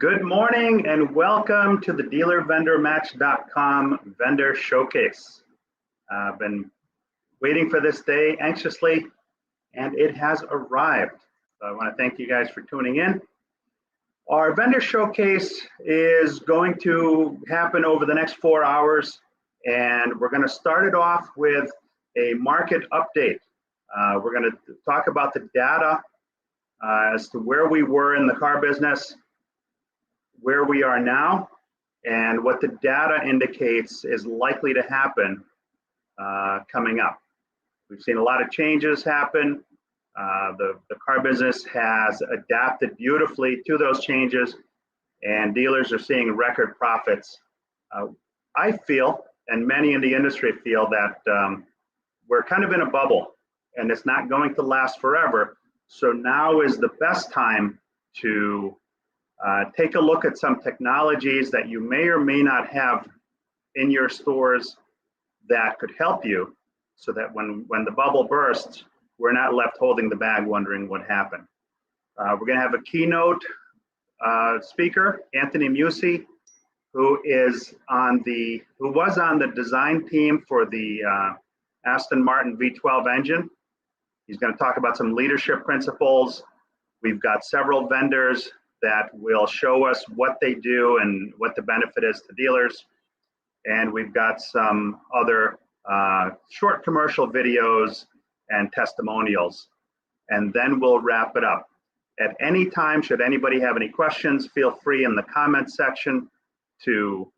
Good morning and welcome to the DealerVendorMatch.com Vendor Showcase. I've been waiting for this day anxiously, and it has arrived. So I want to thank you guys for tuning in. Our Vendor Showcase is going to happen over the next 4 hours, and we're going to start it off with a market update. We're going to talk about the data as to where we were in the car business, where we are now, and what the data indicates is likely to happen coming up. We've seen a lot of changes happen. The car business has adapted beautifully to those changes, and dealers are seeing record profits. I feel, and many in the industry feel, that we're kind of in a bubble, and it's not going to last forever. So now is the best time to take a look at some technologies that you may or may not have in your stores that could help you, so that when the bubble bursts, we're not left holding the bag wondering what happened. We're going to have a keynote speaker, Anthony Musci, who was on the design team for the Aston Martin V12 Engine. He's going to talk about some leadership principles. We've got several vendors that will show us what they do and what the benefit is to dealers. And we've got some other short commercial videos and testimonials. And then we'll wrap it up. At any time, should anybody have any questions, feel free in the comments section to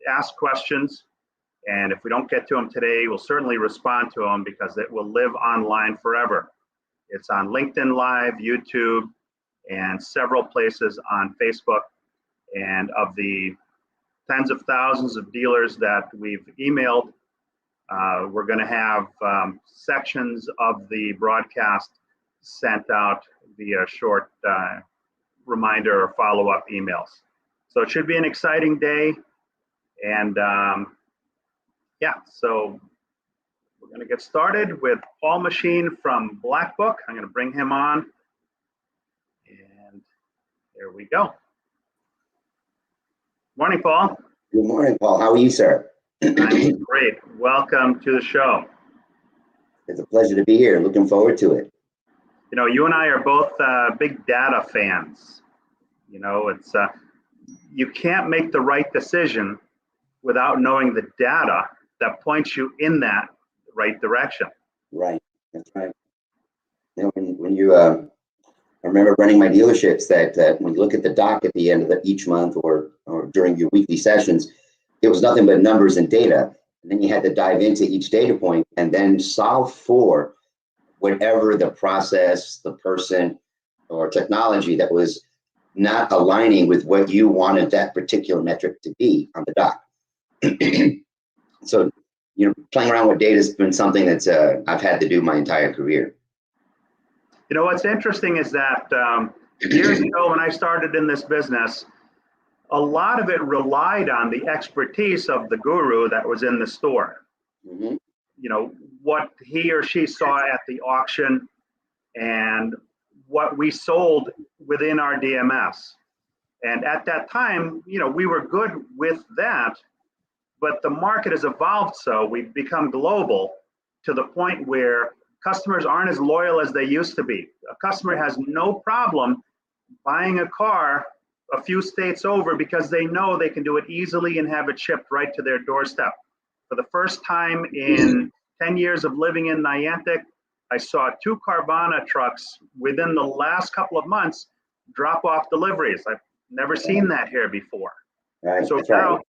ask questions. And if we don't get to them today, we'll certainly respond to them because it will live online forever. It's on LinkedIn Live, YouTube, and several places on Facebook. And of the tens of thousands of dealers that we've emailed, we're going to have sections of the broadcast sent out via short reminder or follow-up emails. So it should be an exciting day. And yeah, so we're going to get started with Paul Machine from Black Book. I'm going to bring him on. And there we go. Morning, Paul. Good morning, Paul. How are you, sir? I'm great. Welcome to the show. It's a pleasure to be here. Looking forward to it. You know, you and I are both big data fans. You know, it's you can't make the right decision without knowing the data that points you in that right direction. Right. That's right. You know, when you I remember running my dealerships that when you look at the doc at the end of each month or during your weekly sessions, it was nothing but numbers and data. And then you had to dive into each data point and then solve for whatever the process, the person, or technology that was not aligning with what you wanted that particular metric to be on the doc. So, you know, playing around with data has been something that's I've had to do my entire career. You know, what's interesting is that years ago when I started in this business, a lot of it relied on the expertise of the guru that was in the store. Mm-hmm. You know, what he or she saw at the auction and what we sold within our DMS. And at that time, you know, we were good with that, but the market has evolved, so we've become global to the point where customers aren't as loyal as they used to be. A customer has no problem buying a car a few states over because they know they can do it easily and have it shipped right to their doorstep. For the first time in 10 years of living in Niantic, I saw 2 Carvana trucks within the last couple of months drop off deliveries. I've never seen that here before. Right. So now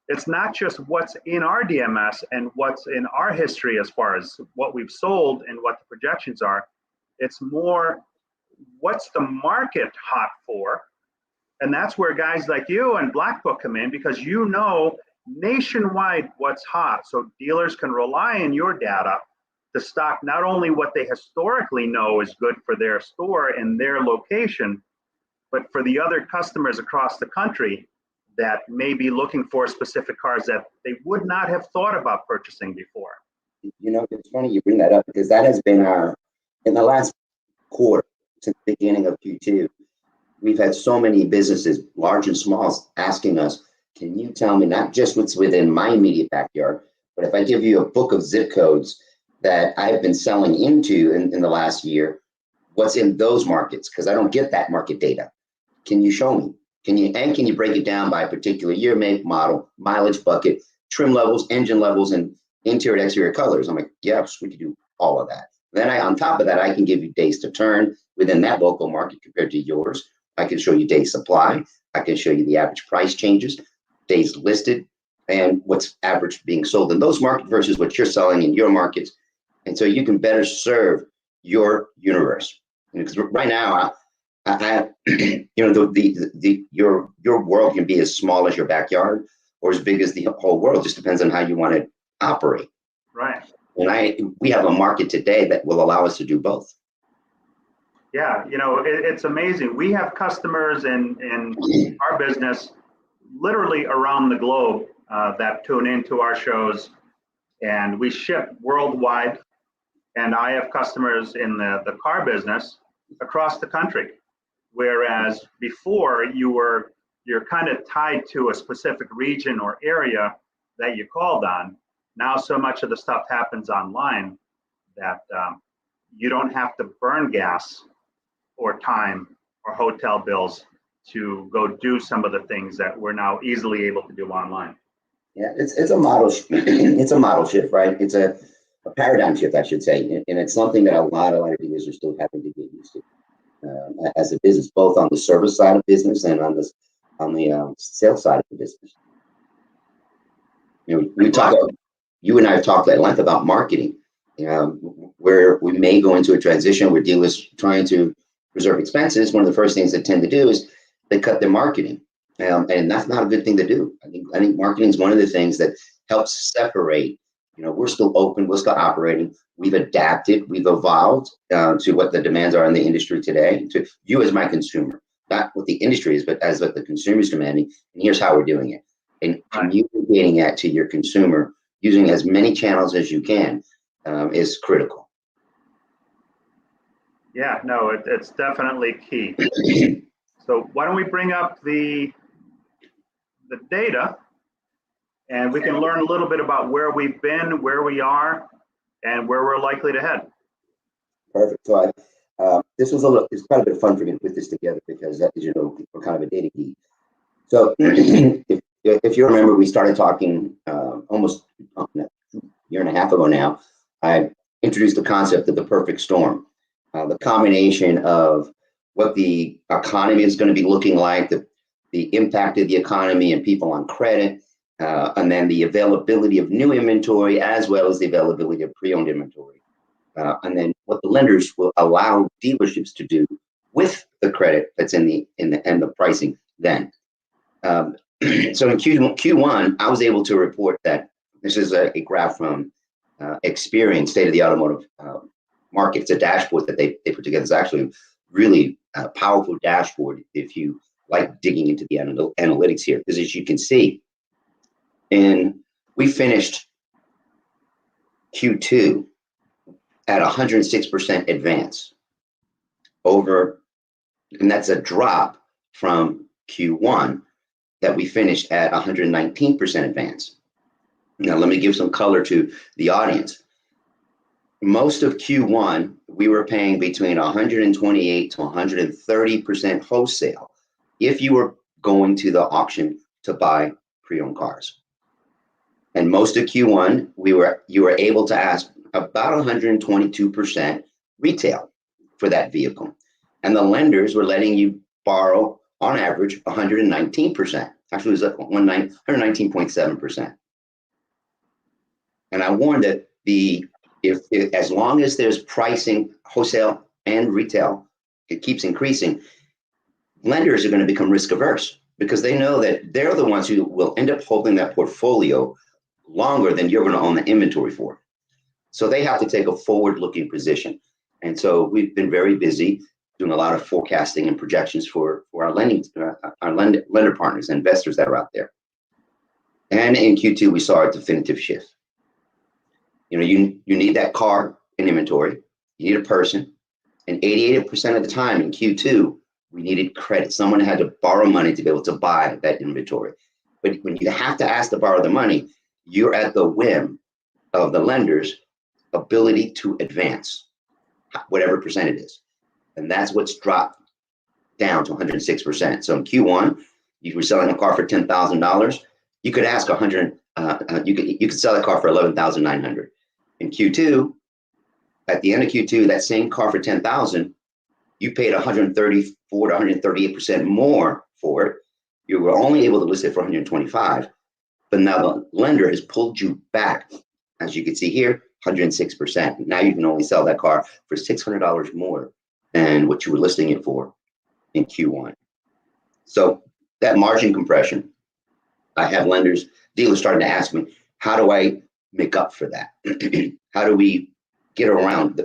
it's not just what's in our DMS and what's in our history as far as what we've sold and what the projections are. It's more what's the market hot for. And that's where guys like you and Black Book come in, because you know nationwide what's hot. So dealers can rely on your data to stock not only what they historically know is good for their store and their location, but for the other customers across the country that may be looking for specific cars that they would not have thought about purchasing before. You know, it's funny you bring that up because that has been in the last quarter, since the beginning of Q2, we've had so many businesses, large and small, asking us, can you tell me not just what's within my immediate backyard, but if I give you a book of zip codes that I've been selling into in the last year, what's in those markets? Because I don't get that market data. Can you show me? Can you break it down by a particular year, make, model, mileage bucket, trim levels, engine levels, and interior and exterior colors? I'm like, yes, we can do all of that. Then on top of that, I can give you days to turn within that local market compared to yours. I can show you days supply. I can show you the average price changes, days listed, and what's average being sold in those markets versus what you're selling in your markets. And so you can better serve your universe. Because right now, your world can be as small as your backyard or as big as the whole world. Just depends on how you want to operate. Right. And we have a market today that will allow us to do both. Yeah, it's amazing. We have customers in our business literally around the globe that tune into our shows, and we ship worldwide. And I have customers in the car business across the country. Whereas before you're kind of tied to a specific region or area that you called on. Now so much of the stuff happens online that you don't have to burn gas or time or hotel bills to go do some of the things that we're now easily able to do online. Yeah, it's a model it's a model shift, right? It's a paradigm shift, I should say, and it's something that a lot of dealers are still having to get used to. As a business, both on the service side of business and on the sales side of the business. You and I have talked at length about marketing, where we may go into a transition where dealers trying to preserve expenses. One of the first things they tend to do is they cut their marketing, and that's not a good thing to do. I think marketing is one of the things that helps separate. We're still open, we're still operating. We've adapted, we've evolved to what the demands are in the industry today, to you as my consumer, not what the industry is, but as what the consumer is demanding. And here's how we're doing it. And communicating that to your consumer using as many channels as you can is critical. Yeah, no, it's definitely key. So why don't we bring up the data, and we can learn a little bit about where we've been, where we are, and where we're likely to head. Perfect. So it's quite a bit of fun for me to put this together because, as you know, we're kind of a data geek. So if you remember, we started talking almost a year and a half ago now. I introduced the concept of the perfect storm, the combination of what the economy is going to be looking like, the impact of the economy and people on credit, and then the availability of new inventory as well as the availability of pre-owned inventory. And then what the lenders will allow dealerships to do with the credit that's in the end of pricing then. So in Q1, I was able to report that this is a graph from Experian, State of the Automotive Market. It's a dashboard that they put together. It's actually really a powerful dashboard if you like digging into the analytics here, because as you can see, we finished Q2 at 106% advance and that's a drop from Q1 that we finished at 119% advance. Now, let me give some color to the audience. Most of Q1, we were paying between 128 to 130% wholesale if you were going to the auction to buy pre-owned cars. And most of Q1, you were able to ask about 122% retail for that vehicle. And the lenders were letting you borrow on average 119%. Actually, it was 119.7%. And I warned that if as long as there's pricing, wholesale and retail, it keeps increasing, lenders are going to become risk averse because they know that they're the ones who will end up holding that portfolio longer than you're going to own the inventory for. So they have to take a forward-looking position. And so we've been very busy doing a lot of forecasting and projections for our lender partners and investors that are out there. And in Q2, we saw a definitive shift. You need that car in inventory, you need a person, and 88% of the time in Q2, We needed credit. Someone had to borrow money to be able to buy that inventory. But when you have to ask to borrow the money, you're at the whim of the lender's ability to advance whatever percent it is. And that's what's dropped down to 106%. So in Q1, you were selling a car for $10,000. You could ask 100. You could sell that car for $11,900. In Q2, at the end of Q2, that same car for $10,000, you paid 134 to 138% more for it. You were only able to list it for 125, but now the lender has pulled you back, as you can see here, 106%. Now you can only sell that car for $600 more than what you were listing it for in Q1. So that margin compression, I have dealers starting to ask me, how do I make up for that? How do we get around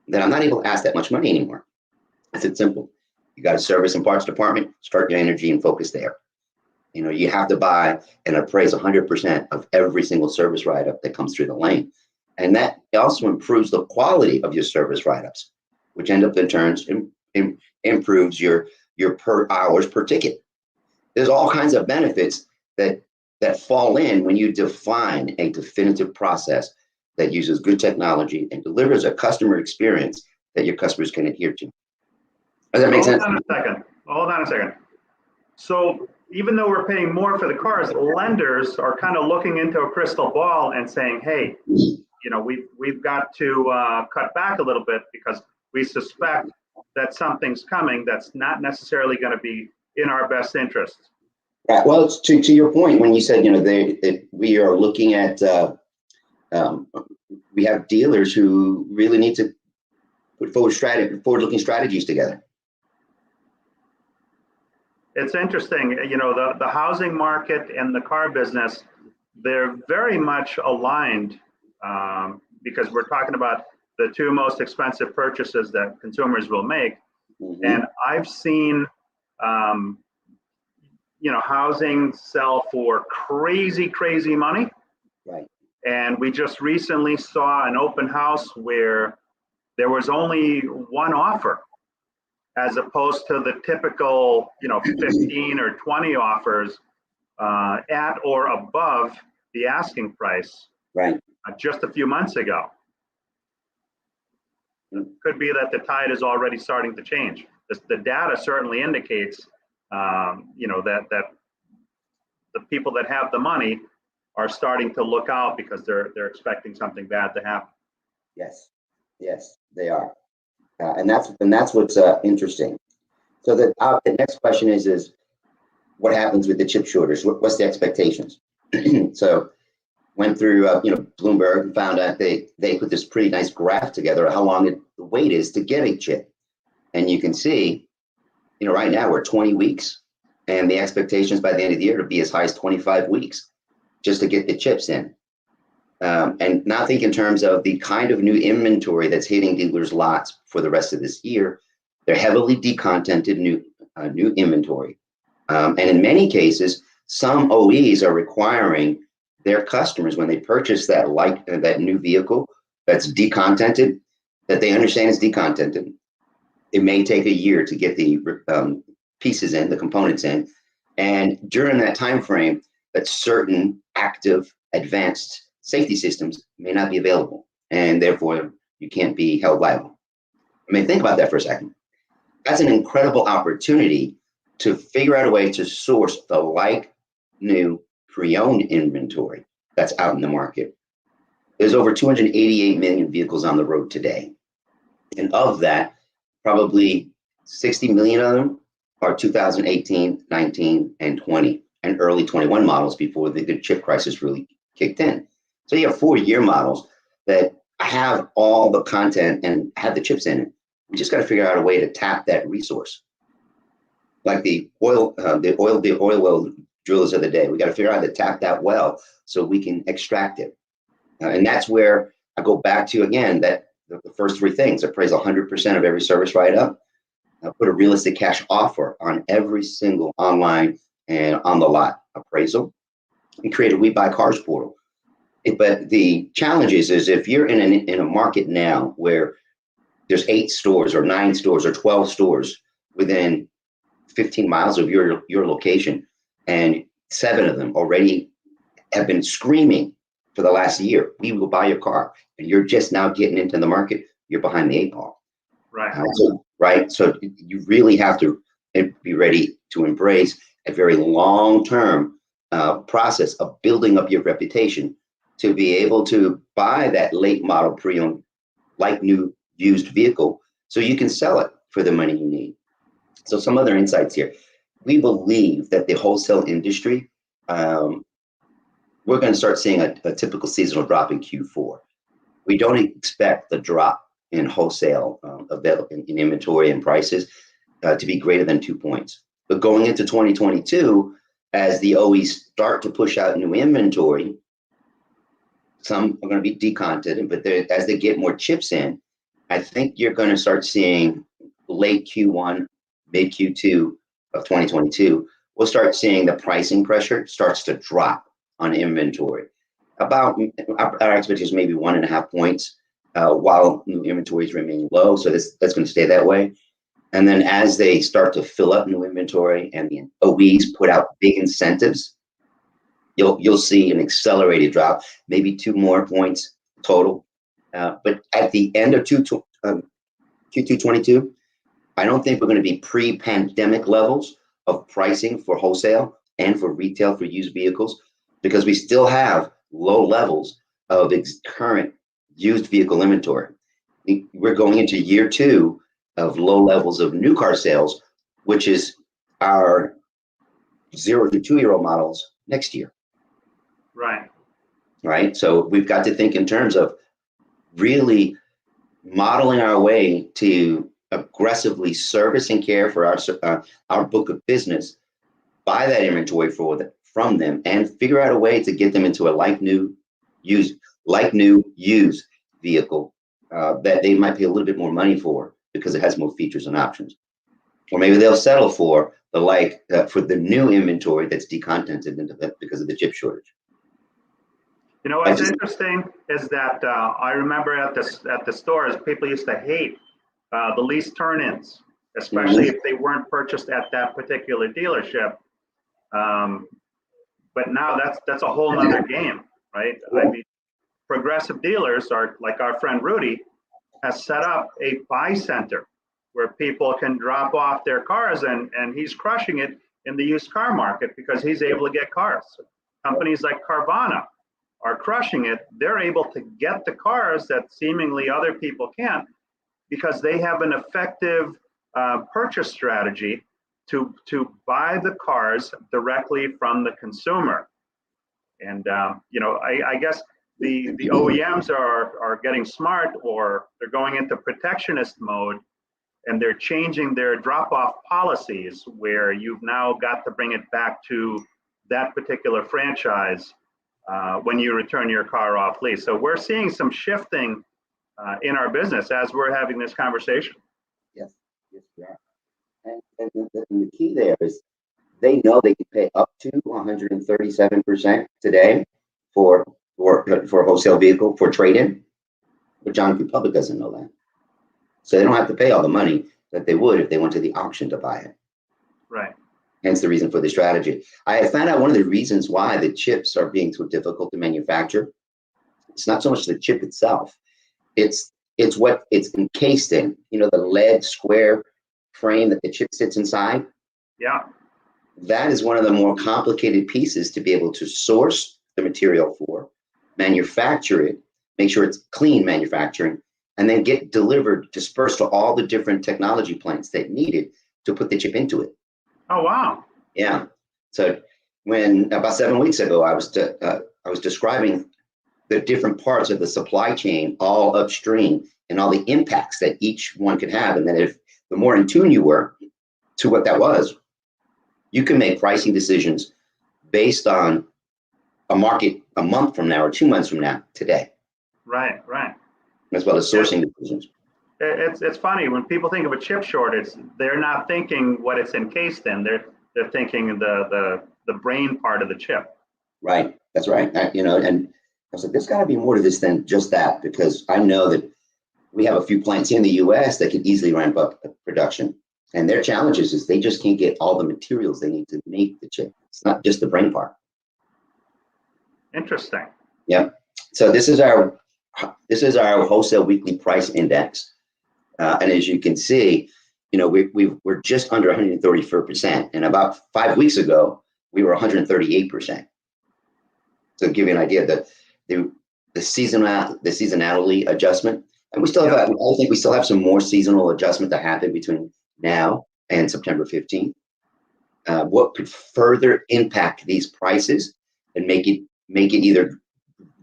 that I'm not able to ask that much money anymore? I said, simple. You got a service and parts department, start your energy and focus there. You know, you have to buy and appraise 100% of every single service write-up that comes through the lane. And that also improves the quality of your service write-ups, which end up in turns improves your per hours per ticket. There's all kinds of benefits that fall in when you define a definitive process that uses good technology and delivers a customer experience that your customers can adhere to. Does that make sense? Hold on a second. So even though we're paying more for the cars, lenders are kind of looking into a crystal ball and saying, hey, you know, we've got to cut back a little bit because we suspect that something's coming that's not necessarily going to be in our best interest. Right. Well, to your point, when you said, you know, we are looking at, we have dealers who really need to put forward-looking strategies together. It's interesting, you know, the housing market and the car business, they're very much aligned because we're talking about the two most expensive purchases that consumers will make. Mm-hmm. And I've seen, you know, housing sell for crazy, crazy money. Right. And we just recently saw an open house where there was only one offer, as opposed to the typical, you know, 15 or 20 offers at or above the asking price. Right. Just a few months ago. Could be that the tide is already starting to change. The data certainly indicates, you know, that the people that have the money are starting to look out because they're expecting something bad to happen. Yes, they are. And that's what's interesting. So the next question is what happens with the chip shortage? What's the expectations? So went through you know, Bloomberg and found out they put this pretty nice graph together of how long the wait is to get a chip. And you can see, you know, right now we're 20 weeks, and the expectations by the end of the year to be as high as 25 weeks just to get the chips in. And not think in terms of the kind of new inventory that's hitting dealers' lots for the rest of this year. They're heavily decontented new inventory. And in many cases, some OEs are requiring their customers, when they purchase that new vehicle that's decontented, that they understand it's decontented. It may take a year to get the pieces in, the components in. And during that time frame, that certain active advanced safety systems may not be available, and therefore you can't be held liable. I mean, think about that for a second. That's an incredible opportunity to figure out a way to source the like new pre-owned inventory that's out in the market. There's over 288 million vehicles on the road today. And of that, probably 60 million of them are 2018, 19, and 20, and early 21 models before the good chip crisis really kicked in. So you have 4-year models that have all the content and have the chips in it. We just got to figure out a way to tap that resource. Like the oil well drillers of the day. We got to figure out how to tap that well so we can extract it. And that's where I go back to, again, that the first 3 things: appraise 100% of every service write-up, put a realistic cash offer on every single online and on the lot appraisal, and create a We Buy Cars portal. But the challenge is if you're in a market now where there's 8 stores or 9 stores or 12 stores within 15 miles of your location, and 7 of them already have been screaming for the last year, we will buy your car, and you're just now getting into the market, you're behind the 8 ball. Right. So you really have to be ready to embrace a very long-term process of building up your reputation to be able to buy that late model pre-owned, like new used vehicle, so you can sell it for the money you need. So some other insights here. We believe that the wholesale industry, we're going to start seeing a typical seasonal drop in Q4. We don't expect the drop in wholesale in inventory and prices to be greater than 2 points. But going into 2022, as the OEs start to push out new inventory, some are going to be decontented, but as they get more chips in, I think you're going to start seeing late Q1, mid Q2 of 2022, we'll start seeing the pricing pressure starts to drop on inventory. About our expectation maybe 1.5 points while new inventories remain low. So that's going to stay that way. And then as they start to fill up new inventory and the OEs put out big incentives, you'll see an accelerated drop, maybe 2 more points total. But at the end of Q2 22, I don't think we're going to be pre-pandemic levels of pricing for wholesale and for retail for used vehicles, because we still have low levels of current used vehicle inventory. We're going into year 2 of low levels of new car sales, which is our 0 to 2-year-old models next year. Right. So we've got to think in terms of really modeling our way to aggressively service and care for our book of business, buy that inventory from them, and figure out a way to get them into a like new used vehicle that they might pay a little bit more money for because it has more features and options. Or maybe they'll settle for the new inventory that's decontented because of the chip shortage. You know what's interesting is that I remember at the stores, people used to hate the lease turn-ins, especially if they weren't purchased at that particular dealership. But now that's a whole nother game, right? I mean, progressive dealers are like our friend Rudy has set up a buy center where people can drop off their cars, and he's crushing it in the used car market because he's able to get cars. Companies like Carvana are crushing it. They're able to get the cars that seemingly other people can't because they have an effective purchase strategy to buy the cars directly from the consumer. And I guess the OEMs are getting smart, or they're going into protectionist mode, and they're changing their drop-off policies where you've now got to bring it back to that particular franchise when you return your car off lease. So we're seeing some shifting in our business as we're having this conversation. Yes, we are. And the key there is they know they can pay up to 137% today for a wholesale vehicle for trade-in, but John Q. Public doesn't know that. So they don't have to pay all the money that they would if they went to the auction to buy it. Right. Hence the reason for the strategy. I found out one of the reasons why the chips are being so difficult to manufacture. It's not so much the chip itself. It's what it's encased in. You know, the lead square frame that the chip sits inside. Yeah. That is one of the more complicated pieces to be able to source the material for, manufacture it, make sure it's clean manufacturing, and then get delivered, dispersed to all the different technology plants that need it to put the chip into it. Oh, wow. Yeah. So when about 7 weeks ago, I was describing the different parts of the supply chain all upstream and all the impacts that each one could have. And then if the more in tune you were to what that was, you can make pricing decisions based on a market a month from now or 2 months from now today. Right. As well as sourcing decisions. It's funny when people think of a chip shortage, they're not thinking what it's encased in. They're thinking the brain part of the chip. Right. That's right. And I was like, there's got to be more to this than just that, because I know that we have a few plants in the U.S. that can easily ramp up production. And their challenges is they just can't get all the materials they need to make the chip. It's not just the brain part. Interesting. Yeah. So this is our wholesale weekly price index, and as you can see, you know, we're just under 134%, and about 5 weeks ago we were 138%. So to give you an idea, the seasonality adjustment, and we still have, I think we still have some more seasonal adjustment to happen between now and September 15th. What could further impact these prices and make it either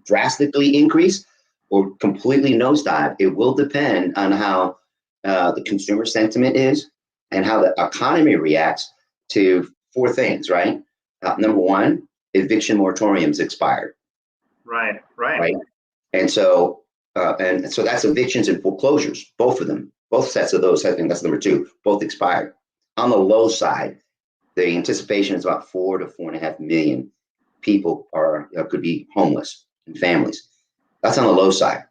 drastically increase or completely nosedive? It will depend on how the consumer sentiment is and how the economy reacts to 4 things, right? Number one, eviction moratoriums expired. Right. And so that's evictions and foreclosures, both of them, both sets of those. I think that's number 2, both expired. On the low side, the anticipation is about 4 to 4.5 million people could be homeless and families. That's on the low side.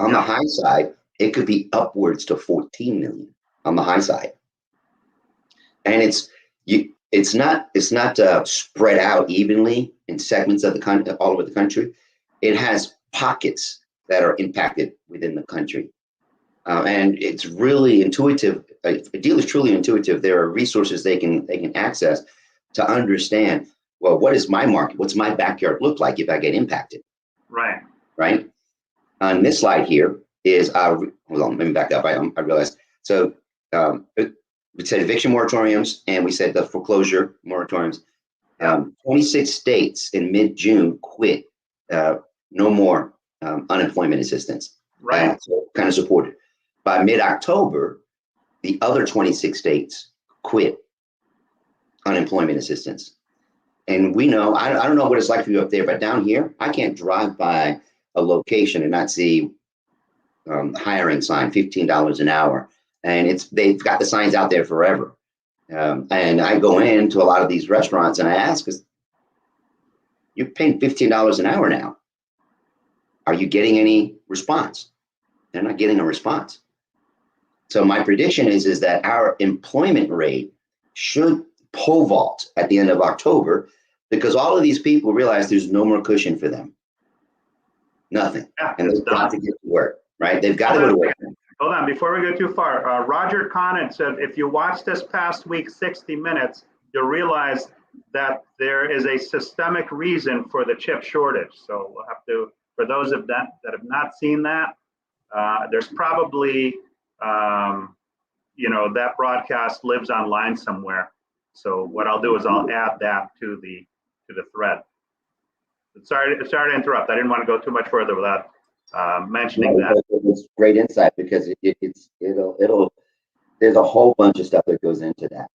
On the high side, it could be upwards to 14 million on the high side. And it's not spread out evenly in segments of the country, all over the country. It has pockets that are impacted within the country. And it's really intuitive. A deal is truly intuitive. There are resources they can access to understand, well, what is my market? What's my backyard look like if I get impacted? Right. On this slide here is hold on, let me back up. I realized. So we said eviction moratoriums, and we said the foreclosure moratoriums. 26 states in mid-June quit. No more unemployment assistance. So kind of supported. By mid-October, the other 26 states quit unemployment assistance. And we know, I don't know what it's like for you up there, but down here, I can't drive by a location and not see hiring sign, $15 an hour. And they've got the signs out there forever. And I go into a lot of these restaurants and I ask, because you're paying $15 an hour now. Are you getting any response? They're not getting a response. So my prediction is that our employment rate should pole vault at the end of October, because all of these people realize there's no more cushion for them. Nothing. And they've got to get to work, right? They've got to go to work. Hold on, before we go too far, Roger Conant said, if you watch this past week, 60 Minutes, you'll realize that there is a systemic reason for the chip shortage. So we'll have to, for those of that have not seen that, there's probably, that broadcast lives online somewhere. So what I'll do is I'll add that to the thread. Sorry to interrupt. I didn't want to go too much further without mentioning that. It's great insight, because there's a whole bunch of stuff that goes into that.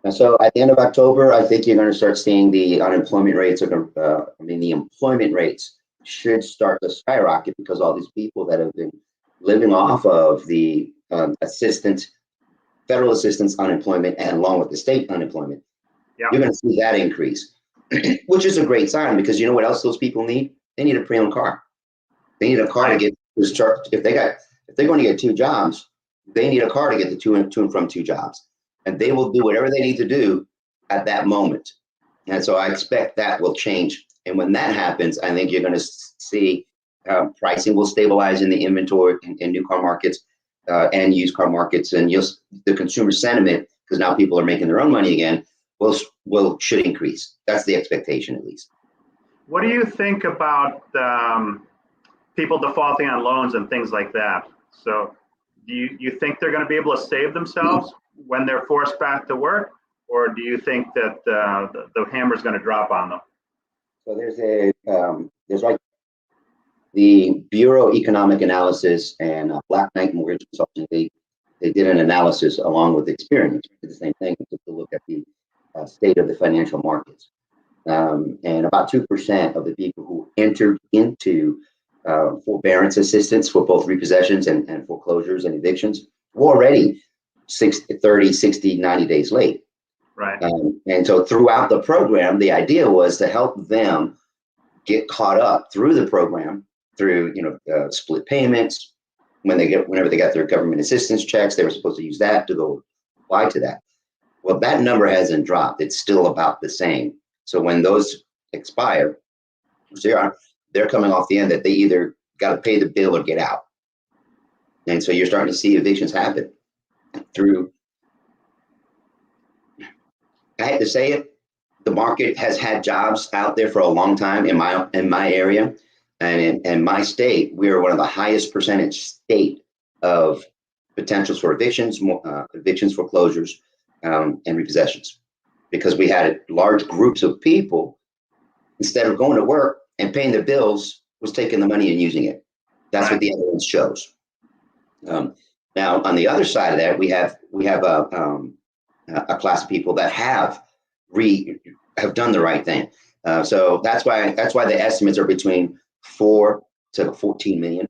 And so at the end of October, I think you're going to start seeing the unemployment rates the employment rates should start to skyrocket, because all these people that have been living off of the federal assistance unemployment, and along with the state unemployment, you're going to see that increase, which is a great sign, because you know what else those people need? They need a pre-owned car. They need a car to get to start. If they're going to get 2 jobs, they need a car to get to and from 2 jobs, and they will do whatever they need to do at that moment. And so I expect that will change. And when that happens, I think you're going to see pricing will stabilize in the inventory in new car markets and used car markets, and the consumer sentiment, because now people are making their own money again, should increase. That's the expectation, at least. What do you think about people defaulting on loans and things like that? So do you think they're going to be able to save themselves when they're forced back to work, or do you think that the hammer's going to drop on them? So there's like the Bureau of Economic Analysis and Black Knight Mortgage Consulting. They did an analysis along with Experian. They did the same thing to look at the state of the financial markets. And about 2% of the people who entered into forbearance assistance for both repossessions and foreclosures and evictions were already 30, 60, 90 days late. Right. And so throughout the program, the idea was to help them get caught up through the program, through split payments. Whenever they got their government assistance checks, they were supposed to use that to go apply to that. Well, that number hasn't dropped. It's still about the same. So when those expire, they're coming off the end that they either got to pay the bill or get out. And so you're starting to see evictions happen through, I hate to say it, the market has had jobs out there for a long time in my area. And in my state, we are one of the highest percentage state of potentials for evictions, evictions, foreclosures, and repossessions, because we had large groups of people, instead of going to work and paying their bills, was taking the money and using it. That's what the evidence shows. Now, on the other side of that, we have a class of people that have done the right thing. So that's why the estimates are between 4 to 14 million,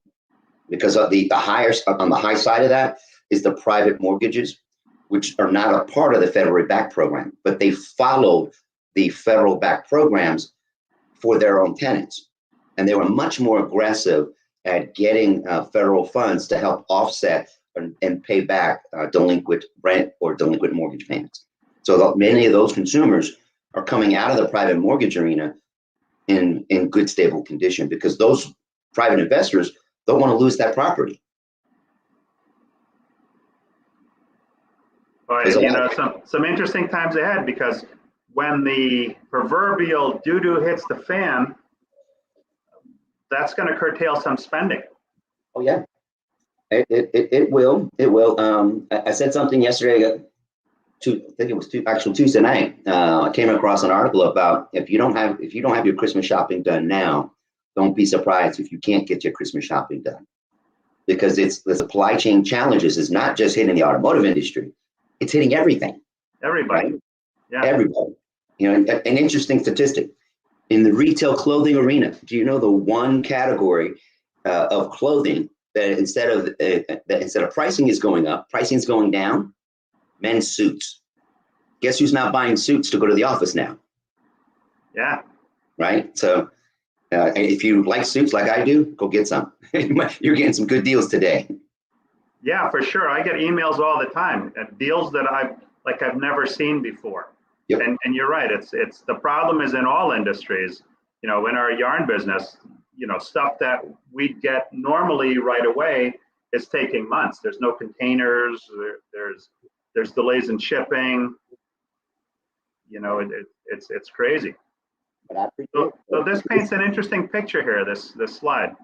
because of the high side of that is the private mortgages, which are not a part of the federally backed program, but they followed the federal backed programs for their own tenants. And they were much more aggressive at getting federal funds to help offset and pay back delinquent rent or delinquent mortgage payments. So many of those consumers are coming out of the private mortgage arena in good, stable condition, because those private investors don't want to lose that property. Well, some interesting times ahead, because when the proverbial doo-doo hits the fan, that's going to curtail some spending. Oh yeah, it will. It will. I said something yesterday. I think it was Tuesday night. I came across an article about if you don't have your Christmas shopping done now, don't be surprised if you can't get your Christmas shopping done, because the supply chain challenges is not just hitting the automotive industry. It's hitting everything. Everybody. Right? Yeah. Everybody. An interesting statistic in the retail clothing arena. Do you know the one category of clothing that instead of pricing is going up, pricing is going down? Men's suits. Guess who's not buying suits to go to the office now? Yeah. Right. So if you like suits like I do, go get some. You're getting some good deals today. Yeah, for sure. I get emails all the time, deals that I've never seen before. Yep. And you're right. It's the problem is in all industries. In our yarn business, stuff that we get normally right away is taking months. There's no containers. There's delays in shipping. It's crazy. But so this paints an interesting picture here. This slide.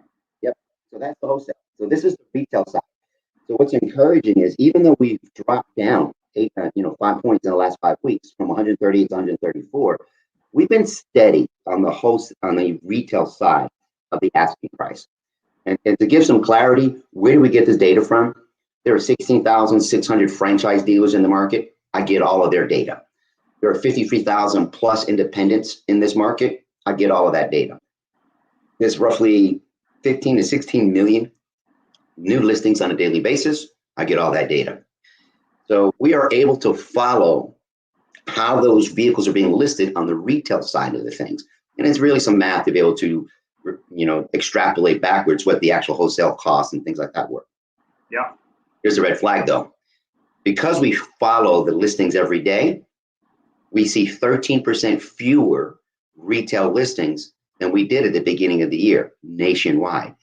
Yep. So that's the wholesale. So this is the retail side. So what's encouraging is, even though we've dropped down 5 points in the last 5 weeks from 138 to 134, we've been steady on the retail side of the asking price. And to give some clarity, where do we get this data from? There are 16,600 franchise dealers in the market. I get all of their data. There are 53,000 plus independents in this market. I get all of that data. There's roughly 15 to 16 million new listings on a daily basis. I get all that data. So we are able to follow how those vehicles are being listed on the retail side of the things. And it's really some math to be able to, extrapolate backwards what the actual wholesale costs and things like that were. Yeah. Here's the red flag though. Because we follow the listings every day, we see 13% fewer retail listings than we did at the beginning of the year nationwide.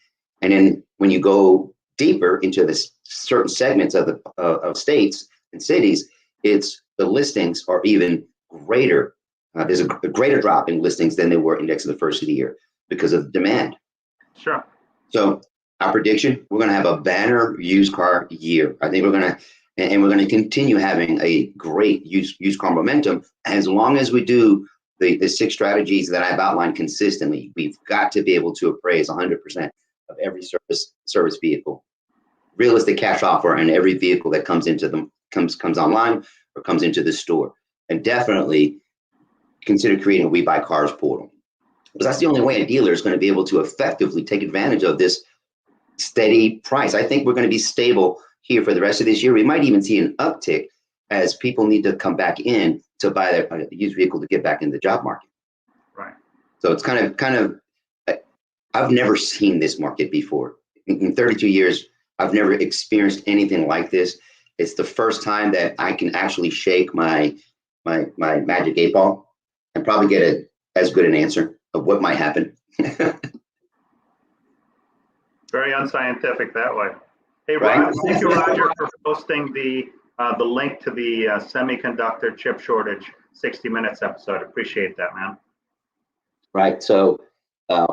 And then when you go deeper into the certain segments of states and cities, it's the listings are even greater. There's a greater drop in listings than they were indexed in the first of the year because of demand. Sure. So our prediction, we're going to have a banner used car year. I think we're going to continue having a great used car momentum as long as we do the 6 strategies that I've outlined consistently. We've got to be able to appraise 100% of every service vehicle, realistic cash offer, and every vehicle that comes online or comes into the store. And definitely consider creating a We Buy Cars portal, because that's the only way a dealer is going to be able to effectively take advantage of this steady price. I think we're going to be stable here for the rest of this year. We might even see an uptick as people need to come back in to buy their used vehicle to get back in the job market. Right. So it's kind of, I've never seen this market before. In 32 years, I've never experienced anything like this. It's the first time that I can actually shake my magic 8 ball and probably get as good an answer of what might happen. Very unscientific that way. Hey, Right. thank you, Roger, for posting the link to the semiconductor chip shortage 60 Minutes episode. Appreciate that, man. Right. So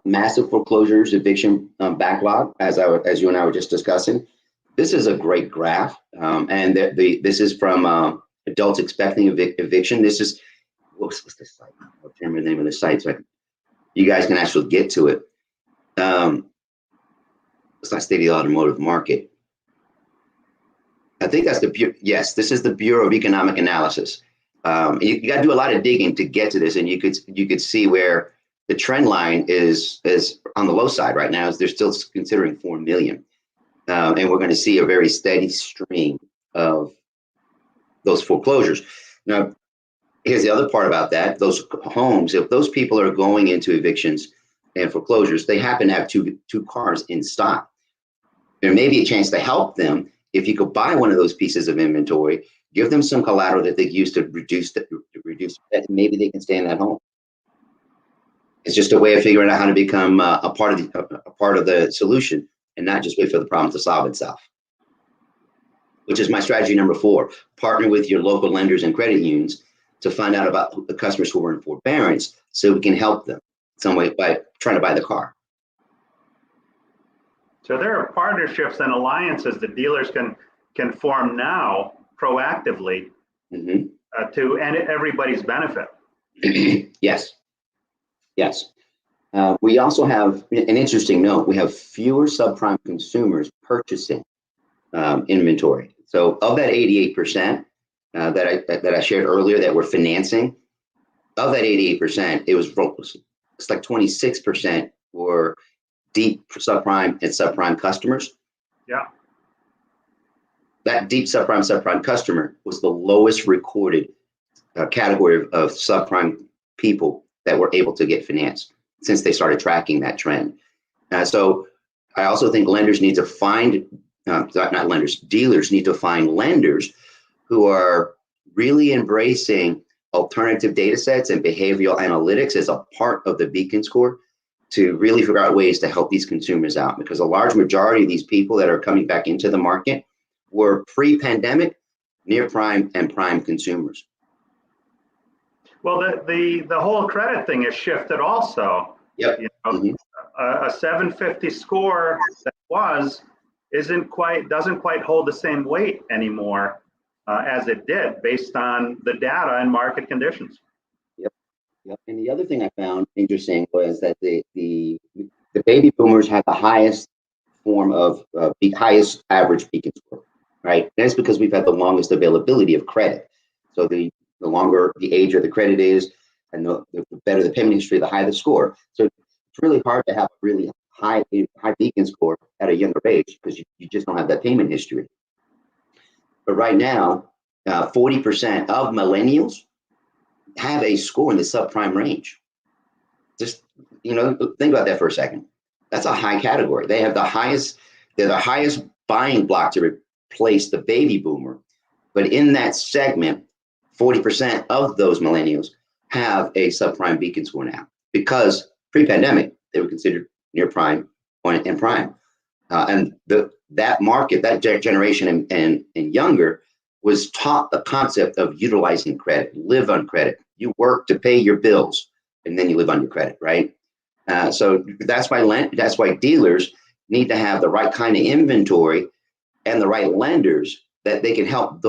massive foreclosures, eviction backlog, as you and I were just discussing. This is a great graph, and this is from adults expecting eviction. This is what's this site? I can't remember the name of the site, so you guys can actually get to it. It's not State of the Automotive Market. I think that's yes, this is the Bureau of Economic Analysis. You got to do a lot of digging to get to this, and you could see where the trend line is on the low side right now. Is they're still considering 4 million, and we're going to see a very steady stream of those foreclosures. Now, here's the other part about that: those homes, if those people are going into evictions and foreclosures, they happen to have two cars in stock. There may be a chance to help them if you could buy one of those pieces of inventory, give them some collateral that they use to reduce maybe they can stay in that home. It's just a way of figuring out how to become a part of the solution and not just wait for the problem to solve itself. Which is my strategy number 4: partner with your local lenders and credit unions to find out about the customers who are in forbearance, so we can help them some way by trying to buy the car. So there are partnerships and alliances that dealers can form now proactively to everybody's benefit. Yes. We also have an interesting note. We have fewer subprime consumers purchasing inventory. So of that 88% that I shared earlier that we're financing, of that 88%, it's like 26% were deep subprime and subprime customers. Yeah. That deep subprime customer was the lowest recorded category of subprime people that were able to get financed since they started tracking that trend. So I also think lenders need to find, dealers need to find lenders who are really embracing alternative data sets and behavioral analytics as a part of the Beacon score to really figure out ways to help these consumers out, because a large majority of these people that are coming back into the market were pre-pandemic, near prime and prime consumers. Well, the whole credit thing has shifted also. Yep. You know, a 750 score that doesn't quite hold the same weight anymore as it did based on the data and market conditions. Yep. And the other thing I found interesting was that the baby boomers had the highest form of the highest average Beacon score, right? And that's because we've had the longest availability of credit. So the longer the age of the credit is, and the better the payment history, the higher the score. So it's really hard to have a really high Beacon score at a younger age because you just don't have that payment history. But right now, 40% of millennials have a score in the subprime range. Just, think about that for a second. That's a high category. They're the highest buying block to replace the baby boomer. But in that segment, 40% of those millennials have a subprime Beacon score now, because pre-pandemic, they were considered near prime and prime. And that market, that generation and younger, was taught the concept of utilizing credit, live on credit. You work to pay your bills, and then you live on your credit, right? So that's why dealers need to have the right kind of inventory and the right lenders that they can help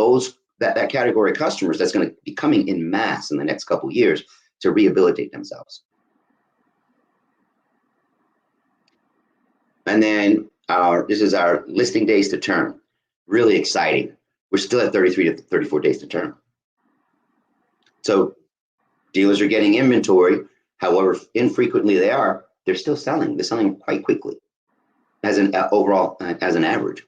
that category of customers that's going to be coming in mass in the next couple of years to rehabilitate themselves. And then this is our listing days to turn. Really exciting. We're still at 33 to 34 days to turn. So dealers are getting inventory, however infrequently they're still selling. They're selling quite quickly as an average.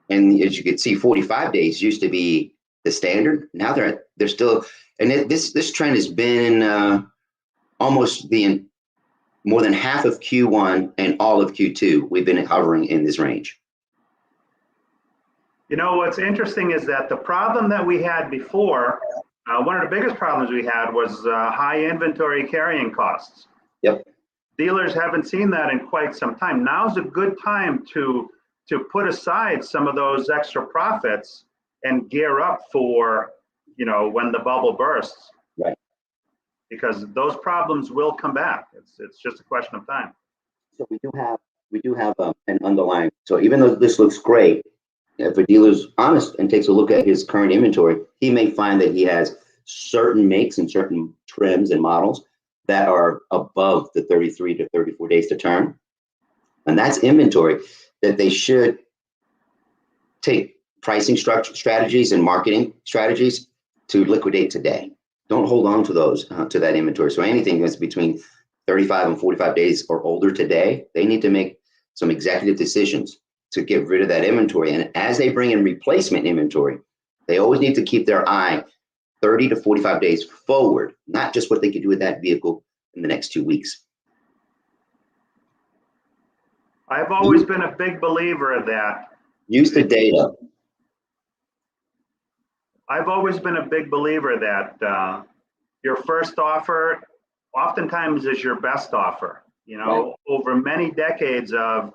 And as you can see, 45 days used to be the standard. Now they're still, and this trend has been almost more than half of Q1 and all of Q2. We've been hovering in this range. You know, what's interesting is that the problem that we had before, one of the biggest problems we had was high inventory carrying costs. Yep. Dealers haven't seen that in quite some time. Now's a good time to put aside some of those extra profits and gear up for, you know, when the bubble bursts. Right. Because those problems will come back. It's just a question of time. So we do have an underlying. So even though this looks great, if a dealer's honest and takes a look at his current inventory, he may find that he has certain makes and certain trims and models that are above the 33 to 34 days to turn. And that's inventory that they should take pricing strategies and marketing strategies to liquidate today. Don't hold on to those, to that inventory. So anything that's between 35 and 45 days or older today, they need to make some executive decisions to get rid of that inventory. And as they bring in replacement inventory, they always need to keep their eye 30 to 45 days forward, not just what they could do with that vehicle in the next 2 weeks. I've always been a big believer of that. Use the data. I've always been a big believer that your first offer oftentimes is your best offer. You know, Right. Over many decades of,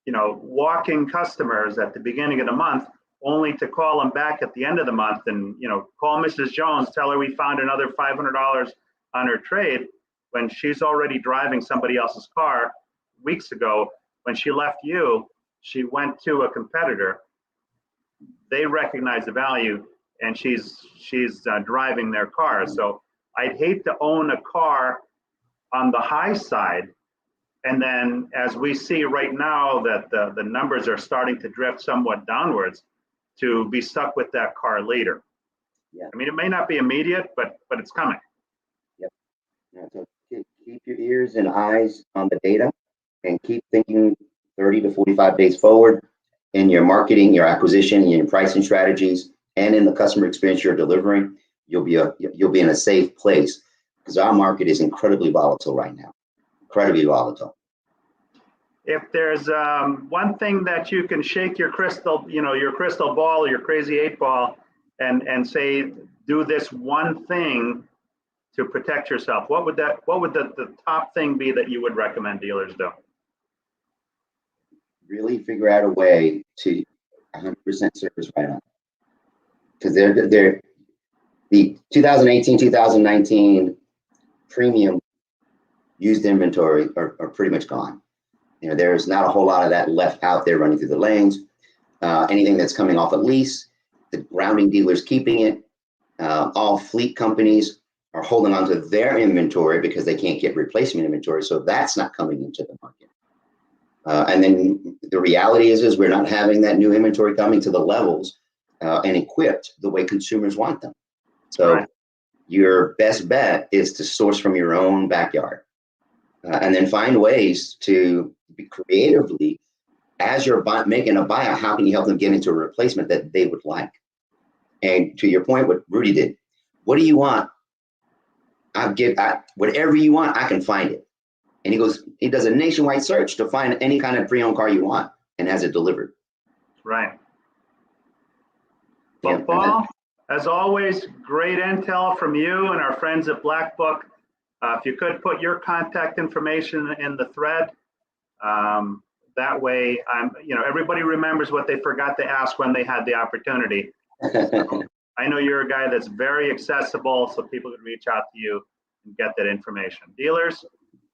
you know, walking customers at the beginning of the month, only to call them back at the end of the month and, you know, call Mrs. Jones, tell her we found another $500 on her trade when she's already driving somebody else's car weeks ago. When she left you, she went to a competitor. They recognize the value, and she's driving their car. So I'd hate to own a car on the high side, and then as we see right now that the numbers are starting to drift somewhat downwards, to be stuck with that car later. Yeah. I mean, it may not be immediate, but it's coming. Yep. Yeah, so keep your ears and eyes on the data and keep thinking 30 to 45 days forward in your marketing, your acquisition, and your pricing strategies, and in the customer experience you're delivering. You'll be in a safe place because our market is incredibly volatile right now. Incredibly volatile. If there's one thing that you can shake your crystal, your crystal ball, your crazy 8-ball, and say, do this one thing to protect yourself, what would the top thing be that you would recommend dealers do? Really figure out a way to 100% service right on. Because the 2018, 2019 premium used inventory are pretty much gone. There's not a whole lot of that left out there running through the lanes. Anything that's coming off a lease, the grounding dealers keeping it. All fleet companies are holding on to their inventory because they can't get replacement inventory. So that's not coming into the market. And then the reality is we're not having that new inventory coming to the levels and equipped the way consumers want them. So right. Your best bet is to source from your own backyard and then find ways to be creatively, as you're making a buyout, how can you help them get into a replacement that they would like? And to your point, what Rudy did, what do you want? Whatever you want, I can find it. And he does a nationwide search to find any kind of pre-owned car you want and has it delivered. Right. Well, Paul, as always, great intel from you and our friends at Black Book. If you could put your contact information in the thread, that way, everybody remembers what they forgot to ask when they had the opportunity. So I know you're a guy that's very accessible, so people can reach out to you and get that information. Dealers,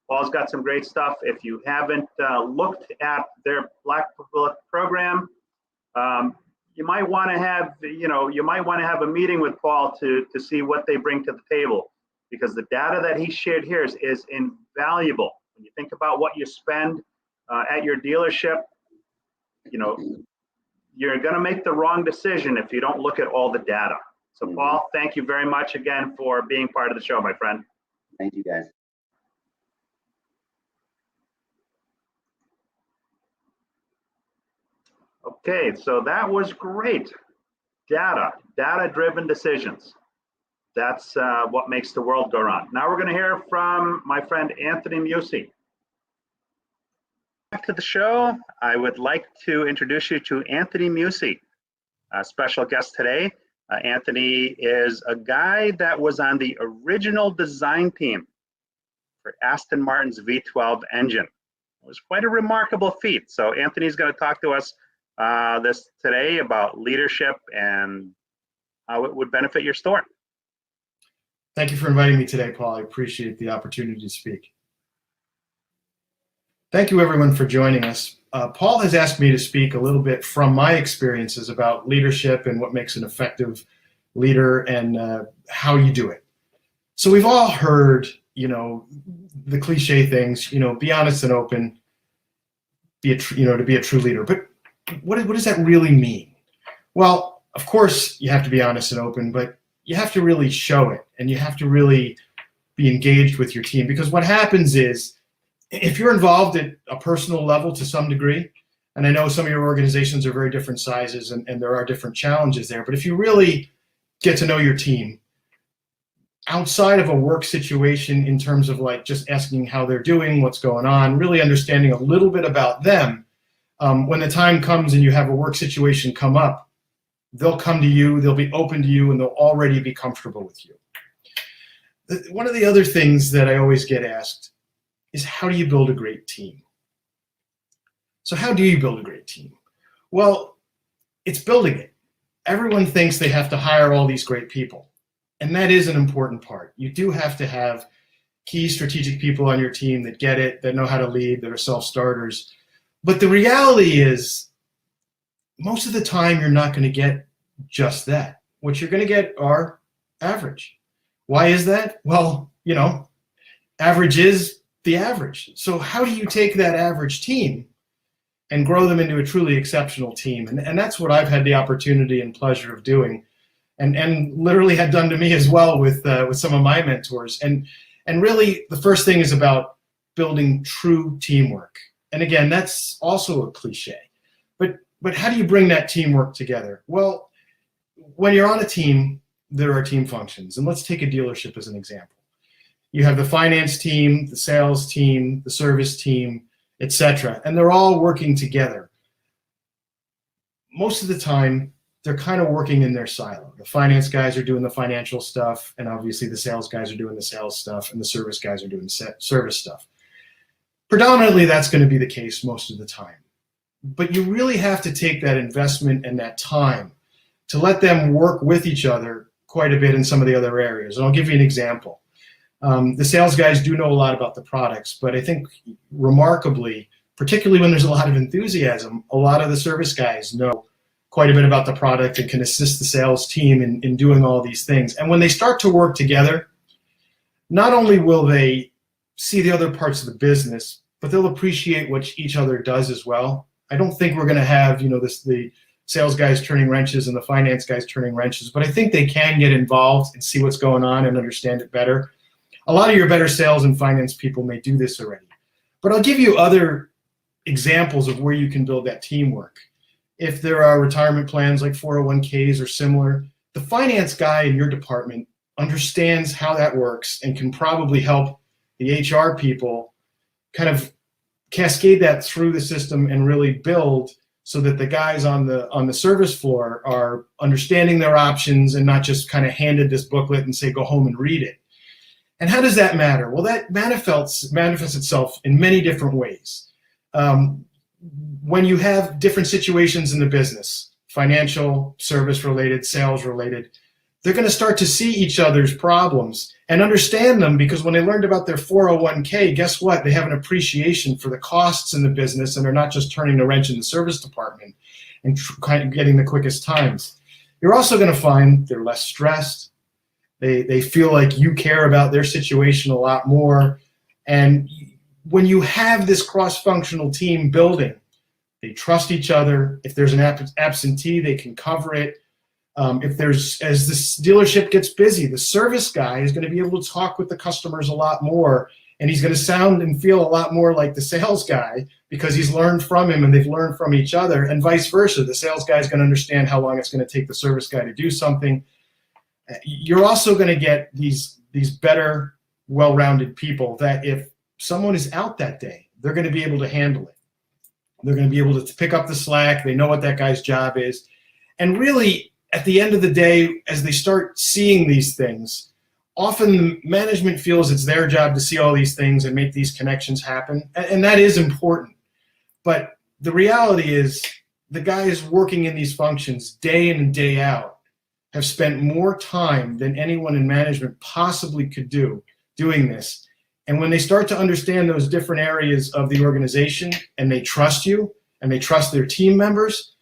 Paul's got some great stuff. If you haven't looked at their Black Book program, you might want to have a meeting with Paul to see what they bring to the table, because the data that he shared here is invaluable. When you think about what you spend at your dealership, you're going to make the wrong decision if you don't look at all the data. So Paul, thank you very much again for being part of the show, my friend. Thank you, guys. Okay, so that was great. Data-driven decisions. That's what makes the world go round. Now we're going to hear from my friend Anthony Musci. Back to the show, I would like to introduce you to Anthony Musci. special guest today. Anthony is a guy that was on the original design team for Aston Martin's V12 engine. It was quite a remarkable feat. So Anthony's going to talk to us this today about leadership and how it would benefit your store. Thank you for inviting me today, Paul. I appreciate the opportunity to speak. Thank you, everyone, for joining us. Paul has asked me to speak a little bit from my experiences about leadership and what makes an effective leader and how you do it. So we've all heard, the cliche things, be honest and open, to be a true leader. But what does that really mean? Well, of course, you have to be honest and open, but you have to really show it, and you have to really be engaged with your team, because what happens is, if you're involved at a personal level to some degree, and I know some of your organizations are very different sizes and there are different challenges there, but if you really get to know your team outside of a work situation, in terms of like just asking how they're doing, what's going on, really understanding a little bit about them, when the time comes and you have a work situation come up, they'll come to you, they'll be open to you, and they'll already be comfortable with you. One of the other things that I always get asked is, how do you build a great team? So how do you build a great team? Well, it's building it. Everyone thinks they have to hire all these great people, and that is an important part. You do have to have key strategic people on your team that get it, that know how to lead, that are self-starters. But the reality is, most of the time, you're not going to get just that. What you're going to get are average. Why is that? Well, average is the average. So how do you take that average team and grow them into a truly exceptional team? And that's what I've had the opportunity and pleasure of doing, and literally had done to me as well with some of my mentors. And really, the first thing is about building true teamwork. And again, that's also a cliche. But how do you bring that teamwork together? Well, when you're on a team, there are team functions. And let's take a dealership as an example. You have the finance team, the sales team, the service team, etc. And they're all working together. Most of the time, they're kind of working in their silo. The finance guys are doing the financial stuff, and obviously the sales guys are doing the sales stuff, and the service guys are doing service stuff. Predominantly, that's going to be the case most of the time. But you really have to take that investment and that time to let them work with each other quite a bit in some of the other areas. And I'll give you an example. The sales guys do know a lot about the products, but I think remarkably, particularly when there's a lot of enthusiasm, a lot of the service guys know quite a bit about the product and can assist the sales team in doing all these things. And when they start to work together, not only will they see the other parts of the business, but they'll appreciate what each other does as well. I don't think we're going to have, the sales guys turning wrenches and the finance guys turning wrenches, but I think they can get involved and see what's going on and understand it better. A lot of your better sales and finance people may do this already, but I'll give you other examples of where you can build that teamwork. If there are retirement plans like 401ks or similar, the finance guy in your department understands how that works and can probably help the HR people kind of cascade that through the system and really build so that the guys on the service floor are understanding their options and not just kind of handed this booklet and say, go home and read it. And how does that matter? Well, that manifests itself in many different ways. When you have different situations in the business, financial, service related, sales related, they're going to start to see each other's problems and understand them, because when they learned about their 401k, guess what? They have an appreciation for the costs in the business, and they're not just turning the wrench in the service department and kind of getting the quickest times. You're also going to find they're less stressed. They feel like you care about their situation a lot more. And when you have this cross-functional team building, they trust each other. If there's an absentee, they can cover it. As this dealership gets busy, the service guy is going to be able to talk with the customers a lot more, and he's going to sound and feel a lot more like the sales guy because he's learned from him and they've learned from each other, and vice versa. The sales guy is going to understand how long it's going to take the service guy to do something. You're also going to get these better, well-rounded people that if someone is out that day, they're going to be able to handle it. They're going to be able to pick up the slack. They know what that guy's job is. And really, at the end of the day, as they start seeing these things, often management feels it's their job to see all these things and make these connections happen. And that is important. But the reality is the guys working in these functions day in and day out have spent more time than anyone in management possibly could do doing this. And when they start to understand those different areas of the organization and they trust you and they trust their team members,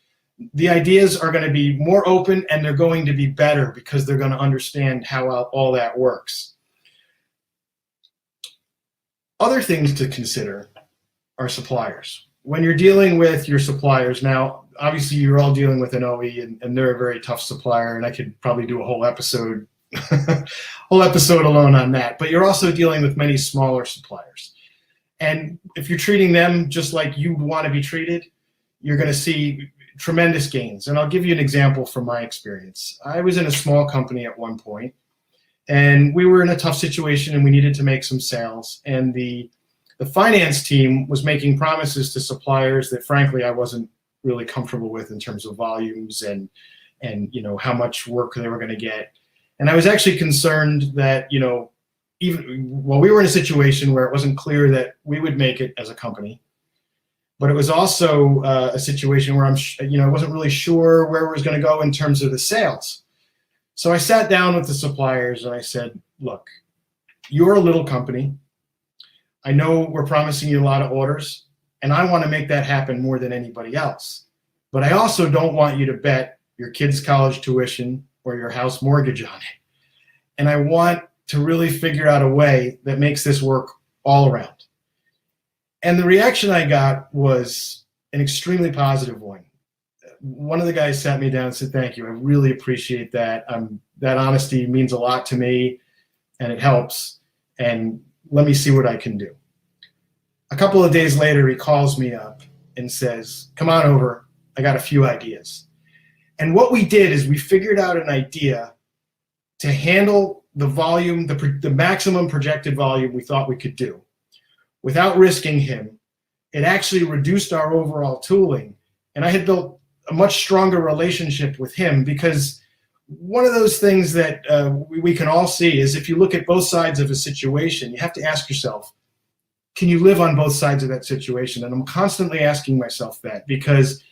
the ideas are going to be more open and they're going to be better because they're going to understand how all that works. Other things to consider are suppliers. When you're dealing with your suppliers, now, obviously you're all dealing with an OE and they're a very tough supplier, and I could probably do a whole episode alone on that, but you're also dealing with many smaller suppliers. And if you're treating them just like you want to be treated, you're going to see tremendous gains. And I'll give you an example from my experience. I was in a small company at one point, and we were in a tough situation and we needed to make some sales. And the finance team was making promises to suppliers that frankly I wasn't really comfortable with in terms of volumes and how much work they were going to get. And I was actually concerned that, even we were in a situation where it wasn't clear that we would make it as a company, but it was also a situation where I wasn't really sure where we was going to go in terms of the sales. So I sat down with the suppliers and I said, look, you're a little company. I know we're promising you a lot of orders, and I want to make that happen more than anybody else. But I also don't want you to bet your kids' college tuition or your house mortgage on it. And I want to really figure out a way that makes this work all around. And the reaction I got was an extremely positive one. One of the guys sat me down and said, thank you, I really appreciate that. That honesty means a lot to me and it helps. And let me see what I can do. A couple of days later, he calls me up and says, come on over, I got a few ideas. And what we did is we figured out an idea to handle the volume, the maximum projected volume we thought we could do without risking him. It actually reduced our overall tooling. And I had built a much stronger relationship with him, because one of those things that we can all see is if you look at both sides of a situation, you have to ask yourself, can you live on both sides of that situation? And I'm constantly asking myself that, because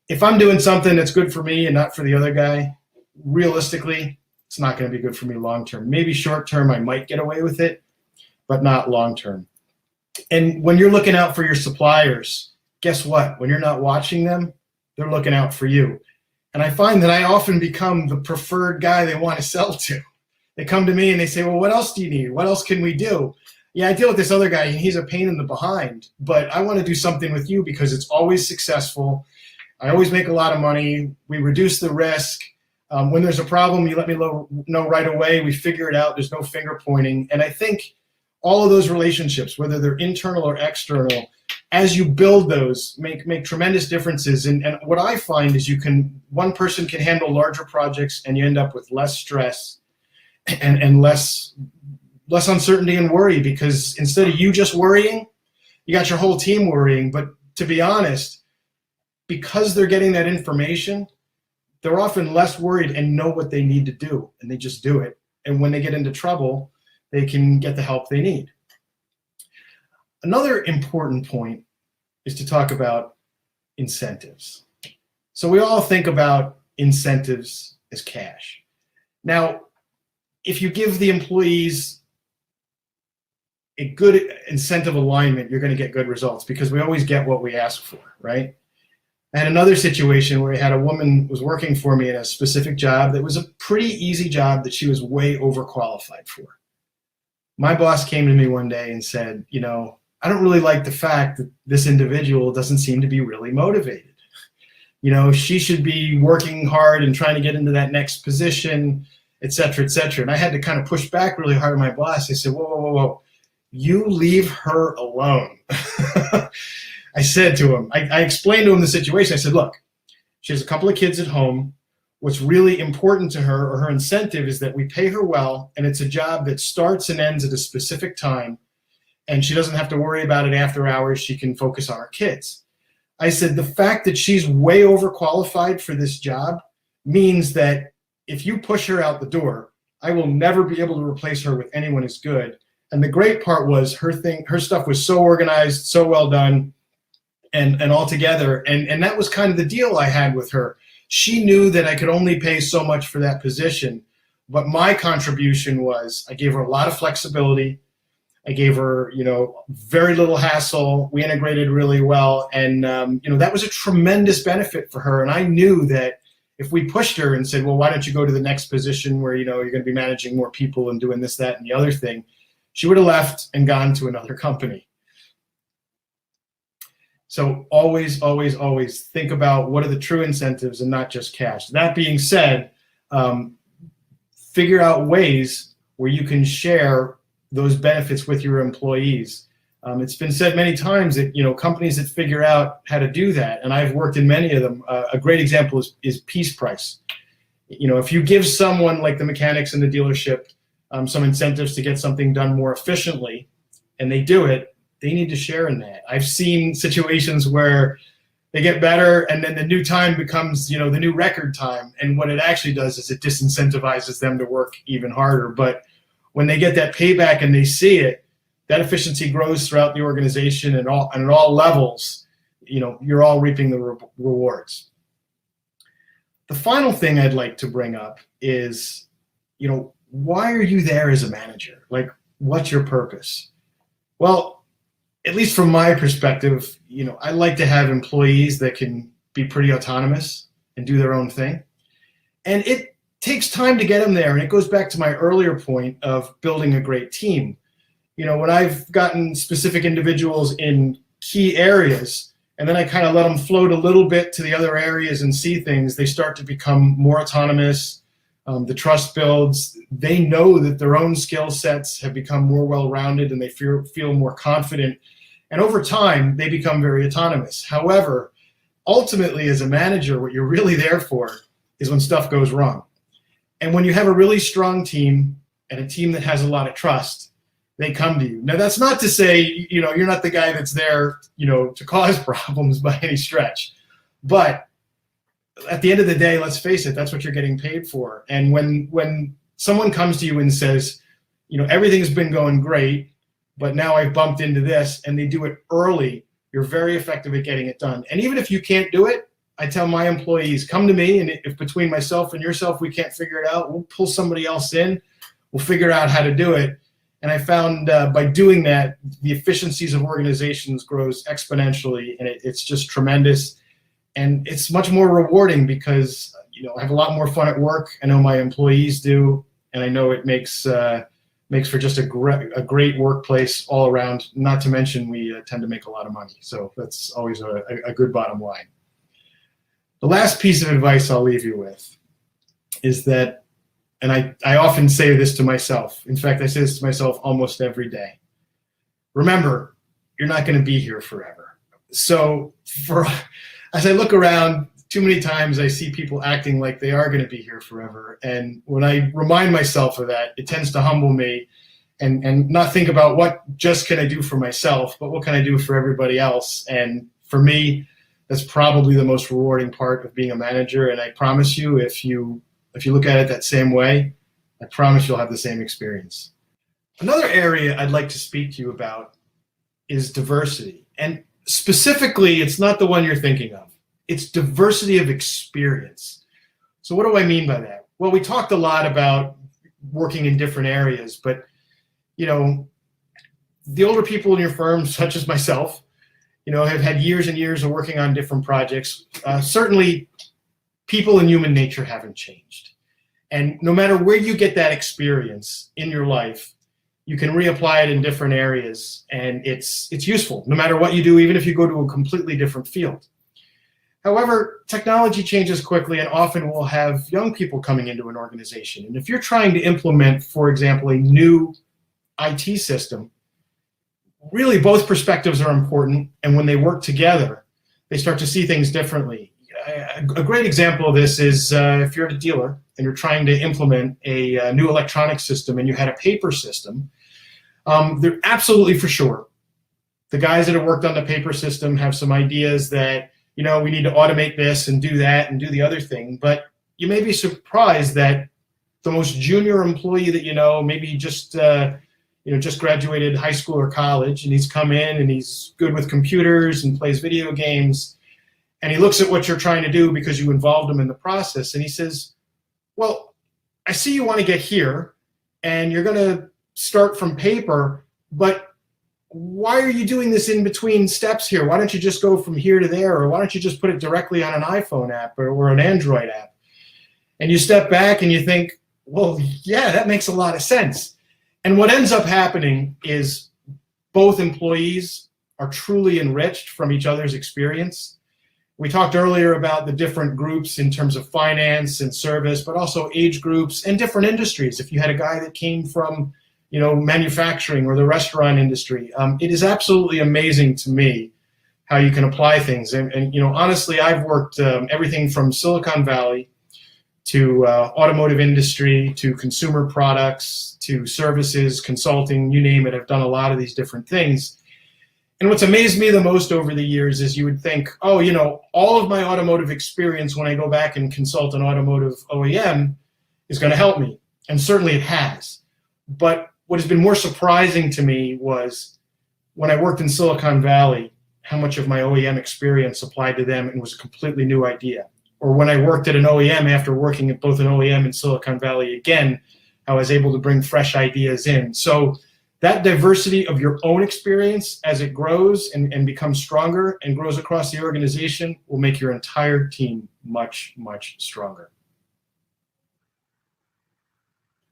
if I'm doing something that's good for me and not for the other guy, realistically, it's not going to be good for me long term. Maybe short term, I might get away with it, but not long term. And when you're looking out for your suppliers, guess what? When you're not watching them, they're looking out for you. And I find that I often become the preferred guy they want to sell to. They come to me and they say, well, what else do you need? What else can we do? Yeah, I deal with this other guy and he's a pain in the behind, but I want to do something with you because it's always successful. I always make a lot of money. We reduce the risk. When there's a problem, you let me know right away. We figure it out. There's no finger pointing. And I think all of those relationships, whether they're internal or external, as you build those, make tremendous differences. And what I find is one person can handle larger projects and you end up with less stress and less uncertainty and worry, because instead of you just worrying, you got your whole team worrying. But to be honest, because they're getting that information, they're often less worried and know what they need to do, and they just do it. And when they get into trouble, they can get the help they need. Another important point is to talk about incentives. So we all think about incentives as cash. Now, if you give the employees a good incentive alignment, you're going to get good results, because we always get what we ask for, right? I had another situation where I had a woman was working for me in a specific job that was a pretty easy job that she was way overqualified for. My boss came to me one day and said, I don't really like the fact that this individual doesn't seem to be really motivated. She should be working hard and trying to get into that next position, et cetera, et cetera. And I had to kind of push back really hard on my boss. I said, whoa. You leave her alone. I said to him, I explained to him the situation. I said, look, she has a couple of kids at home. What's really important to her, or her incentive, is that we pay her well, and it's a job that starts and ends at a specific time, and she doesn't have to worry about it after hours. She can focus on her kids. I said, the fact that she's way overqualified for this job means that if you push her out the door, I will never be able to replace her with anyone as good. And the great part was her stuff was so organized, so well done, and all together. And that was kind of the deal I had with her. She knew that I could only pay so much for that position, but my contribution was I gave her a lot of flexibility. I gave her, very little hassle. We integrated really well, and that was a tremendous benefit for her. And I knew that if we pushed her and said, well, why don't you go to the next position where you're going to be managing more people and doing this, that, and the other thing, she would have left and gone to another company. So always, always, always think about what are the true incentives and not just cash. That being said, figure out ways where you can share those benefits with your employees. It's been said many times that companies that figure out how to do that, and I've worked in many of them. A great example is piece price. If you give someone like the mechanics in the dealership some incentives to get something done more efficiently, and they do it, they need to share in that. I've seen situations where they get better, and then the new time becomes the new record time, and what it actually does is it disincentivizes them to work even harder. But when they get that payback and they see it, that efficiency grows throughout the organization and at all levels. You're all reaping the rewards. The final thing I'd like to bring up is, why are you there as a manager? Like, what's your purpose? Well, at least from my perspective, I like to have employees that can be pretty autonomous and do their own thing. And it takes time to get them there. And it goes back to my earlier point of building a great team. When I've gotten specific individuals in key areas, and then I kind of let them float a little bit to the other areas and see things, they start to become more autonomous. The trust builds. They know that their own skill sets have become more well-rounded, and they feel more confident. And over time, they become very autonomous. However, ultimately, as a manager, what you're really there for is when stuff goes wrong. And when you have a really strong team and a team that has a lot of trust, they come to you. Now, that's not to say, you're not the guy that's there, to cause problems by any stretch. But at the end of the day, let's face it, that's what you're getting paid for. And when someone comes to you and says, everything's been going great, but now I've bumped into this, and they do it early, you're very effective at getting it done. And even if you can't do it, I tell my employees, come to me, and if between myself and yourself we can't figure it out, we'll pull somebody else in, we'll figure out how to do it. And I found by doing that, the efficiencies of organizations grows exponentially, and it's just tremendous. And it's much more rewarding because I have a lot more fun at work. I know my employees do, and I know it makes for just a great workplace all around. Not to mention we tend to make a lot of money, so that's always a good bottom line. The last piece of advice I'll leave you with is that, and I often say this to myself. In fact, I say this to myself almost every day. Remember, you're not going to be here forever. So as I look around, too many times I see people acting like they are going to be here forever. And when I remind myself of that, it tends to humble me and not think about what just can I do for myself, but what can I do for everybody else. And for me, that's probably the most rewarding part of being a manager. And I promise you, if you look at it that same way, I promise you'll have the same experience. Another area I'd like to speak to you about is diversity. And specifically, it's not the one you're thinking of. It's diversity of experience. So what do I mean by that? Well, we talked a lot about working in different areas, but the older people in your firm, such as myself, have had years and years of working on different projects. Certainly, people and human nature haven't changed. And no matter where you get that experience in your life, you can reapply it in different areas, and it's useful no matter what you do, even if you go to a completely different field. However, technology changes quickly, and often we'll have young people coming into an organization. And if you're trying to implement, for example, a new IT system, really both perspectives are important, and when they work together, they start to see things differently. A great example of this is if you're a dealer and you're trying to implement a new electronic system and you had a paper system, they're absolutely for sure. The guys that have worked on the paper system have some ideas that, we need to automate this and do that and do the other thing. But you may be surprised that the most junior employee that you know, maybe just just graduated high school or college, and he's come in and he's good with computers and plays video games, and he looks at what you're trying to do because you involved him in the process, and he says, well, I see you want to get here, and you're going to start from paper, but why are you doing this in between steps here? Why don't you just go from here to there? Or why don't you just put it directly on an iPhone app or an Android app? And you step back and you think, well, yeah, that makes a lot of sense. And what ends up happening is both employees are truly enriched from each other's experience. We talked earlier about the different groups in terms of finance and service, but also age groups and different industries. If you had a guy that came from manufacturing or the restaurant industry. It is absolutely amazing to me how you can apply things. And honestly, I've worked everything from Silicon Valley to automotive industry, to consumer products, to services, consulting, you name it. I've done a lot of these different things. And what's amazed me the most over the years is you would think, oh, all of my automotive experience when I go back and consult an automotive OEM is going to help me. And certainly it has. But what has been more surprising to me was when I worked in Silicon Valley, how much of my OEM experience applied to them and was a completely new idea. Or when I worked at an OEM after working at both an OEM and Silicon Valley again, I was able to bring fresh ideas in. So that diversity of your own experience as it grows and becomes stronger and grows across the organization will make your entire team much, much stronger.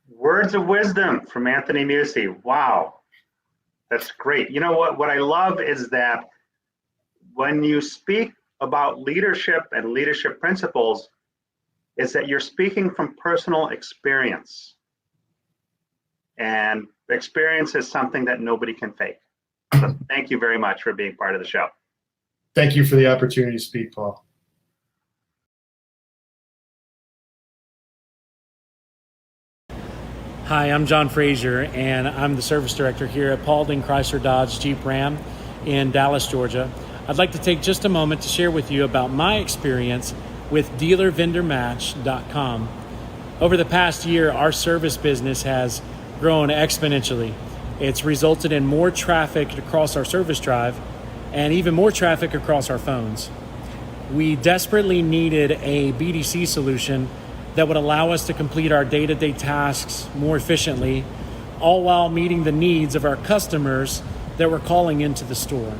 Words of wisdom from Anthony Musci. Wow, that's great. You know what I love is that when you speak about leadership and leadership principles, is that you're speaking from personal experience. And experience is something that nobody can fake. So thank you very much for being part of the show. Thank you for the opportunity to speak, Paul. Hi, I'm John Frazier, and I'm the service director here at Paulding Chrysler Dodge Jeep Ram in Dallas, Georgia. I'd like to take just a moment to share with you about my experience with DealerVendorMatch.com. Over the past year, our service business has grown exponentially. It's resulted in more traffic across our service drive and even more traffic across our phones. We desperately needed a BDC solution that would allow us to complete our day-to-day tasks more efficiently, all while meeting the needs of our customers that were calling into the store.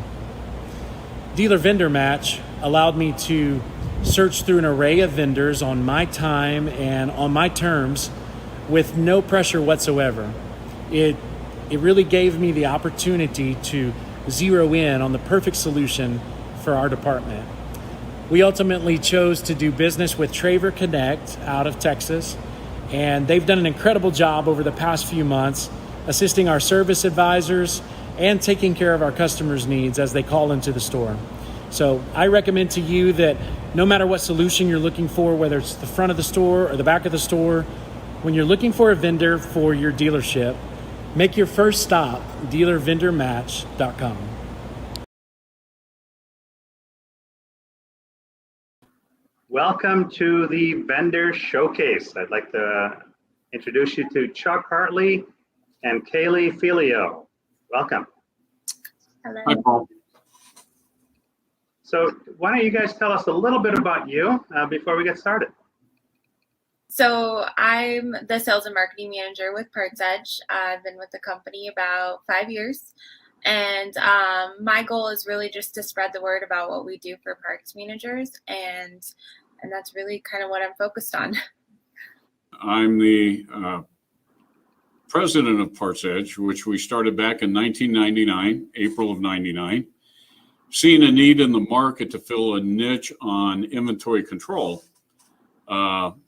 Dealer Vendor Match allowed me to search through an array of vendors on my time and on my terms with no pressure whatsoever. It really gave me the opportunity to zero in on the perfect solution for our department. We ultimately chose to do business with Traver Connect out of Texas, and they've done an incredible job over the past few months assisting our service advisors and taking care of our customers' needs as they call into the store. So I recommend to you that no matter what solution you're looking for, whether it's the front of the store or the back of the store, when you're looking for a vendor for your dealership, make your first stop DealerVendorMatch.com. Welcome to the Vendor Showcase. I'd like to introduce you to Chuck Hartley and Kaylee Filio. Welcome. Hello. Hi, Paul. So why don't you guys tell us a little bit about you before we get started? So I'm the sales and marketing manager with Parts Edge. I've been with the company about 5 years. And my goal is really just to spread the word about what we do for parts managers. And that's really kind of what I'm focused on. I'm the president of Parts Edge, which we started back in 1999, April of 99, seeing a need in the market to fill a niche on inventory control. And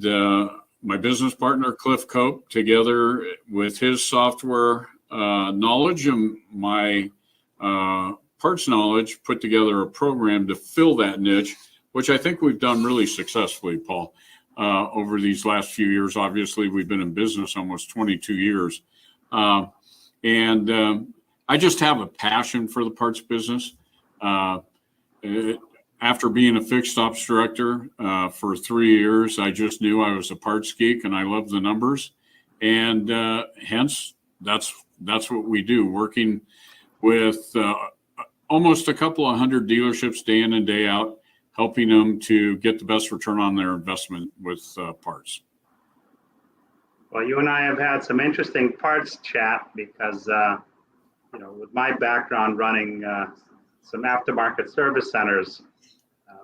my business partner, Cliff Cope, together with his software knowledge and my parts knowledge, put together a program to fill that niche, which I think we've done really successfully, Paul, over these last few years. Obviously, we've been in business almost 22 years. And I just have a passion for the parts business. After being a fixed ops director for 3 years, I just knew I was a parts geek and I love the numbers. And hence, that's what we do, working with almost a couple of hundred dealerships day in and day out, helping them to get the best return on their investment with parts. Well, you and I have had some interesting parts chat because, with my background running some aftermarket service centers,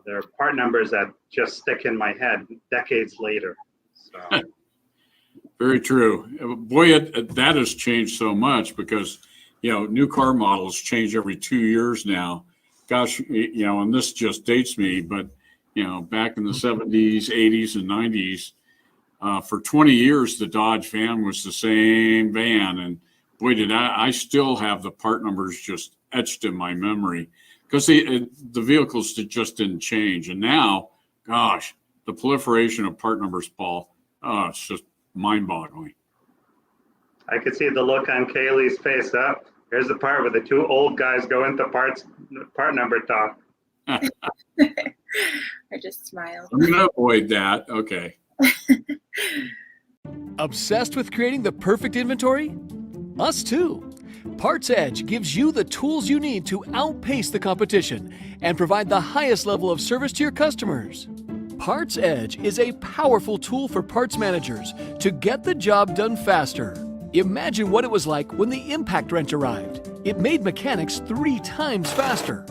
there are part numbers that just stick in my head decades later. So. Very true. Boy, that has changed so much because, new car models change every 2 years now. Gosh, and this just dates me, but, back in the 70s, 80s, and 90s, for 20 years, the Dodge van was the same van. And boy, did I still have the part numbers just etched in my memory because the vehicles just didn't change. And now, gosh, the proliferation of part numbers, Paul, it's just mind-boggling. I could see the look on Kaylee's face up. Here's the part where the two old guys go into part number talk. I just smiled. I'm going to avoid that. Okay. Obsessed with creating the perfect inventory? Us too. Parts Edge gives you the tools you need to outpace the competition and provide the highest level of service to your customers. Parts Edge is a powerful tool for parts managers to get the job done faster. Imagine what it was like when the impact wrench arrived. It made mechanics 3 times faster.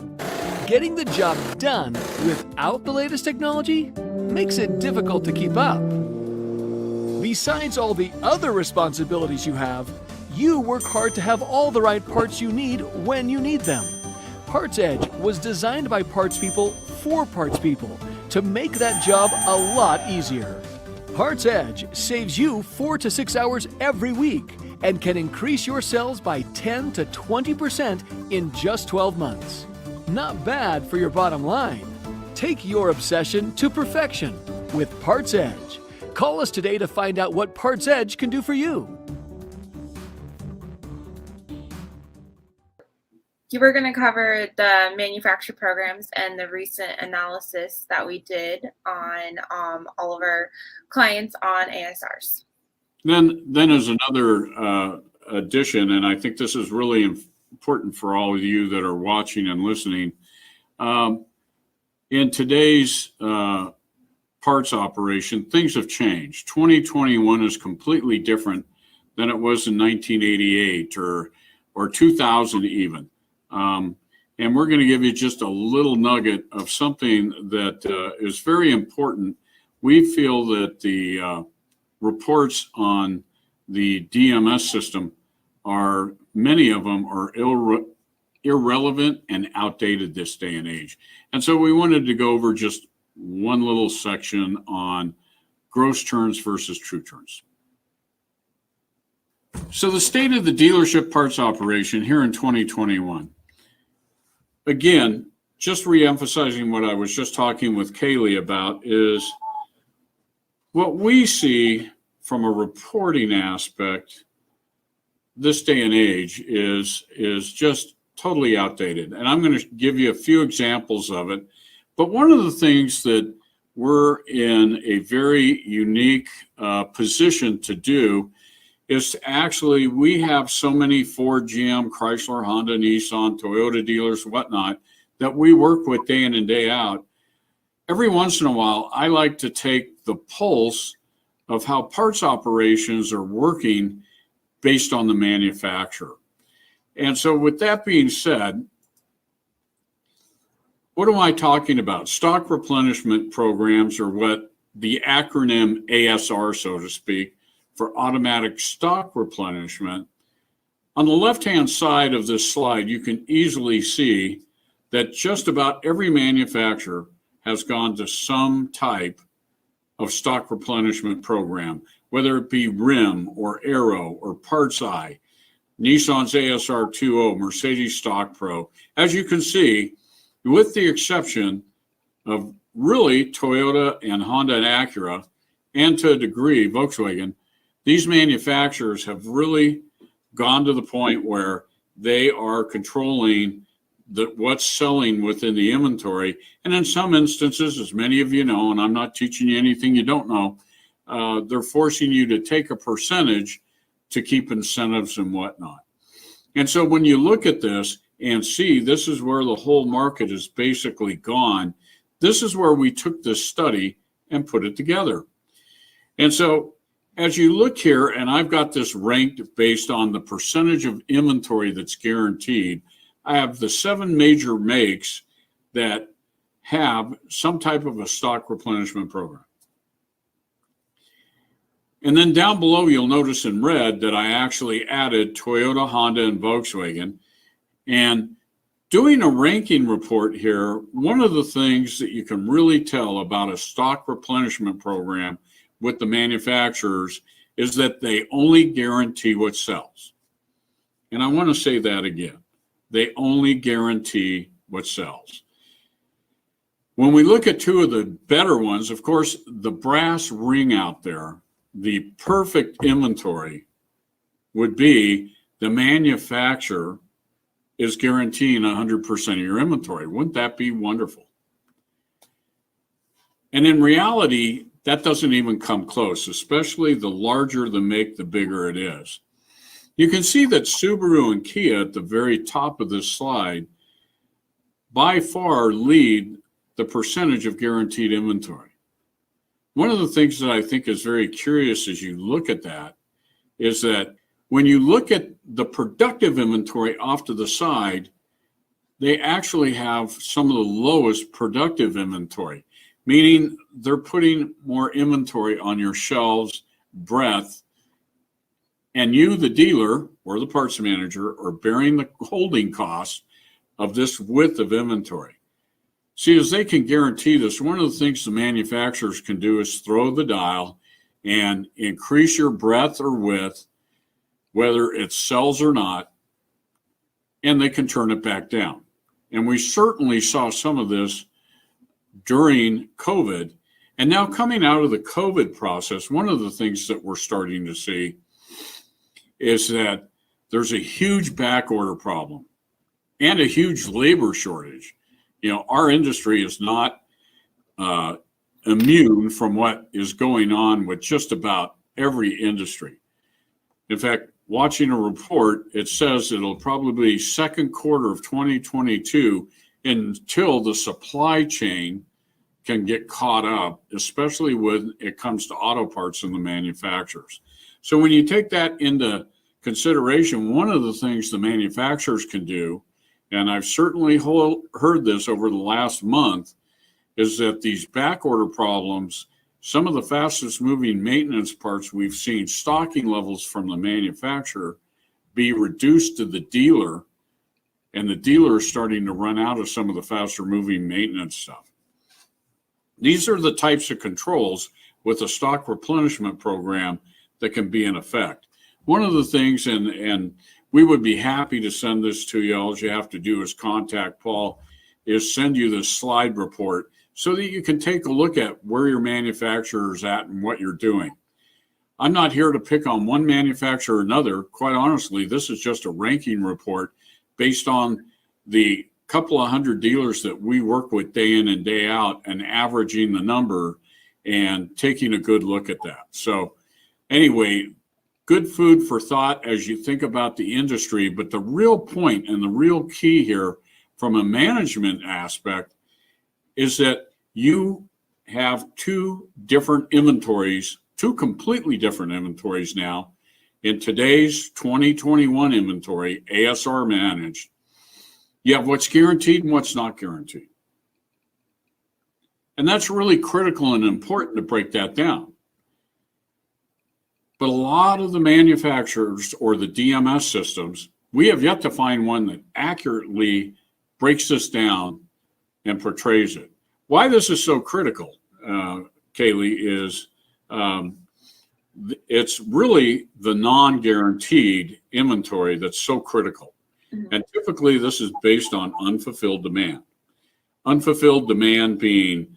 Getting the job done without the latest technology makes it difficult to keep up. Besides all the other responsibilities you have, you work hard to have all the right parts you need when you need them. Parts Edge was designed by parts people for parts people to make that job a lot easier. Parts Edge saves you 4 to 6 hours every week and can increase your sales by 10 to 20% in just 12 months. Not bad for your bottom line. Take your obsession to perfection with Parts Edge. Call us today to find out what Parts Edge can do for you. You were going to cover the manufacturer programs and the recent analysis that we did on all of our clients on ASRs. Then there's another addition, and I think this is really important for all of you that are watching and listening. In today's parts operation, things have changed. 2021 is completely different than it was in 1988 or 2000 even. And we're going to give you just a little nugget of something that is very important. We feel that the reports on the DMS system many of them are irrelevant and outdated this day and age. And so we wanted to go over just one little section on gross turns versus true turns. So the state of the dealership parts operation here in 2021. Again, just re-emphasizing what I was just talking with Kaylee about is what we see from a reporting aspect this day and age is just totally outdated. And I'm going to give you a few examples of it. But one of the things that we're in a very unique position to do is to actually, we have so many Ford, GM, Chrysler, Honda, Nissan, Toyota dealers, whatnot, that we work with day in and day out. Every once in a while, I like to take the pulse of how parts operations are working based on the manufacturer. And so with that being said, what am I talking about? Stock replenishment programs are what the acronym ASR, so to speak, for automatic stock replenishment. On the left-hand side of this slide, you can easily see that just about every manufacturer has gone to some type of stock replenishment program, whether it be RIM or Aero or Parts Eye, Nissan's ASR 2.0, Mercedes Stock Pro. As you can see, with the exception of really Toyota and Honda and Acura, and to a degree Volkswagen, these manufacturers have really gone to the point where they are controlling what's selling within the inventory. And in some instances, as many of you know, and I'm not teaching you anything you don't know, they're forcing you to take a percentage to keep incentives and whatnot. And so when you look at this and see this is where the whole market is basically gone, this is where we took this study and put it together. And so as you look here, and I've got this ranked based on the percentage of inventory that's guaranteed, I have the 7 major makes that have some type of a stock replenishment program. And then down below, you'll notice in red that I actually added Toyota, Honda, and Volkswagen. And doing a ranking report here, one of the things that you can really tell about a stock replenishment program with the manufacturers is that they only guarantee what sells. And I want to say that again. They only guarantee what sells. When we look at 2 of the better ones, of course, the brass ring out there, the perfect inventory would be the manufacturer is guaranteeing 100% of your inventory. Wouldn't that be wonderful? And in reality, that doesn't even come close, especially the larger the make, the bigger it is. You can see that Subaru and Kia at the very top of this slide by far lead the percentage of guaranteed inventory. One of the things that I think is very curious as you look at that is that when you look at the productive inventory off to the side, they actually have some of the lowest productive inventory, meaning they're putting more inventory on your shelves, breadth, and you, the dealer or the parts manager, are bearing the holding costs of this width of inventory. See, as they can guarantee this, one of the things the manufacturers can do is throw the dial and increase your breadth or width, whether it sells or not, and they can turn it back down. And we certainly saw some of this during COVID. And now coming out of the COVID process, one of the things that we're starting to see is that there's a huge back order problem and a huge labor shortage. You know, our industry is not immune from what is going on with just about every industry. In fact, watching a report, it says it'll probably be second quarter of 2022 until the supply chain can get caught up, especially when it comes to auto parts and the manufacturers. So when you take that into consideration, one of the things the manufacturers can do, and I've certainly heard this over the last month, is that these back order problems, some of the fastest moving maintenance parts we've seen stocking levels from the manufacturer be reduced to the dealer, and the dealer is starting to run out of some of the faster moving maintenance stuff. These are the types of controls with a stock replenishment program that can be in effect. One of the things, and we would be happy to send this to you, all you have to do is contact Paul, is send you this slide report so that you can take a look at where your manufacturer is at and what you're doing. I'm not here to pick on one manufacturer or another. Quite honestly, this is just a ranking report based on the couple of hundred dealers that we work with day in and day out and averaging the number and taking a good look at that. So anyway, good food for thought as you think about the industry. But the real point and the real key here from a management aspect is that you have 2 different inventories, 2 completely different inventories now in today's 2021 inventory, ASR managed. You have what's guaranteed and what's not guaranteed. And that's really critical and important to break that down. But a lot of the manufacturers or the DMS systems, we have yet to find one that accurately breaks this down and portrays it. Why this is so critical, Kaylee, is it's really the non-guaranteed inventory that's so critical. Mm-hmm. And typically this is based on unfulfilled demand. Unfulfilled demand being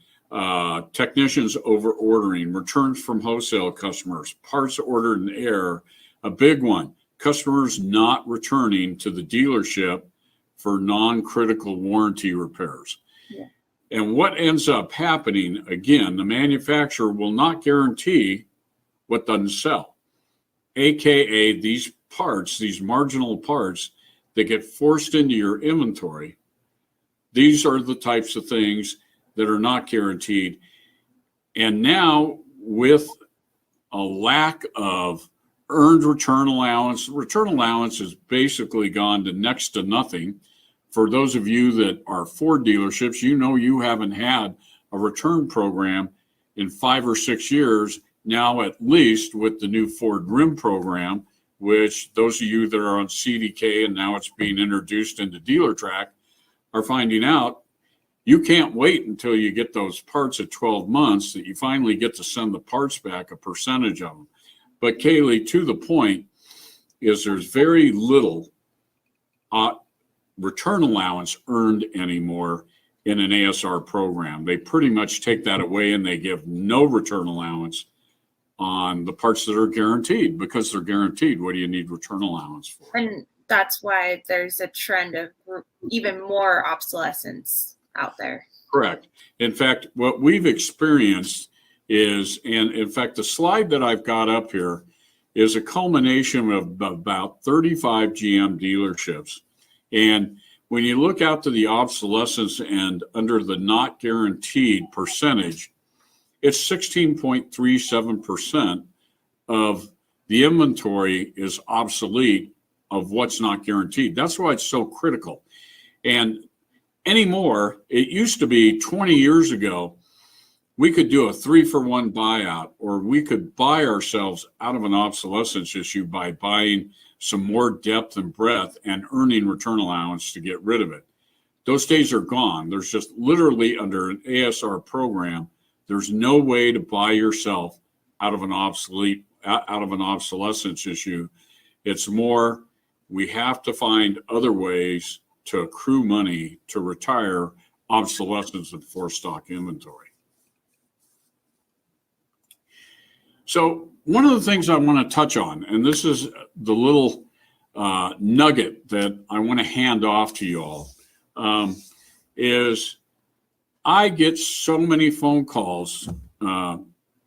technicians over ordering, returns from wholesale customers, parts ordered in error, a big one, customers not returning to the dealership for non-critical warranty repairs. Yeah. And what ends up happening, again, the manufacturer will not guarantee what doesn't sell, AKA these parts, these marginal parts that get forced into your inventory. These are the types of things that are not guaranteed. And now with a lack of earned return allowance has basically gone to next to nothing. For those of you that are Ford dealerships, you know you haven't had a return program in 5 or 6 years. Now, at least with the new Ford RIM program, which those of you that are on CDK and now it's being introduced into DealerTrack are finding out, you can't wait until you get those parts at 12 months that you finally get to send the parts back, a percentage of them. But Kaylee, to the point, is there's very little return allowance earned anymore in an ASR program. They pretty much take that away and they give no return allowance on the parts that are guaranteed, because they're guaranteed. What do you need return allowance for? And that's why there's a trend of even more obsolescence out there. Correct. In fact, what we've experienced is, and in fact, the slide that I've got up here is a culmination of about 35 GM dealerships. And when you look out to the obsolescence and under the not guaranteed percentage, it's 16.37% of the inventory is obsolete of what's not guaranteed. That's why it's so critical. And anymore, it used to be 20 years ago, we could do a 3-for-1 buyout, or we could buy ourselves out of an obsolescence issue by buying some more depth and breadth and earning return allowance to get rid of it. Those days are gone. There's just literally under an ASR program, there's no way to buy yourself out of an obsolescence issue. It's more, we have to find other ways to accrue money to retire obsolescence and for stock inventory. So one of the things I want to touch on, and this is the little nugget that I want to hand off to you all, is I get so many phone calls,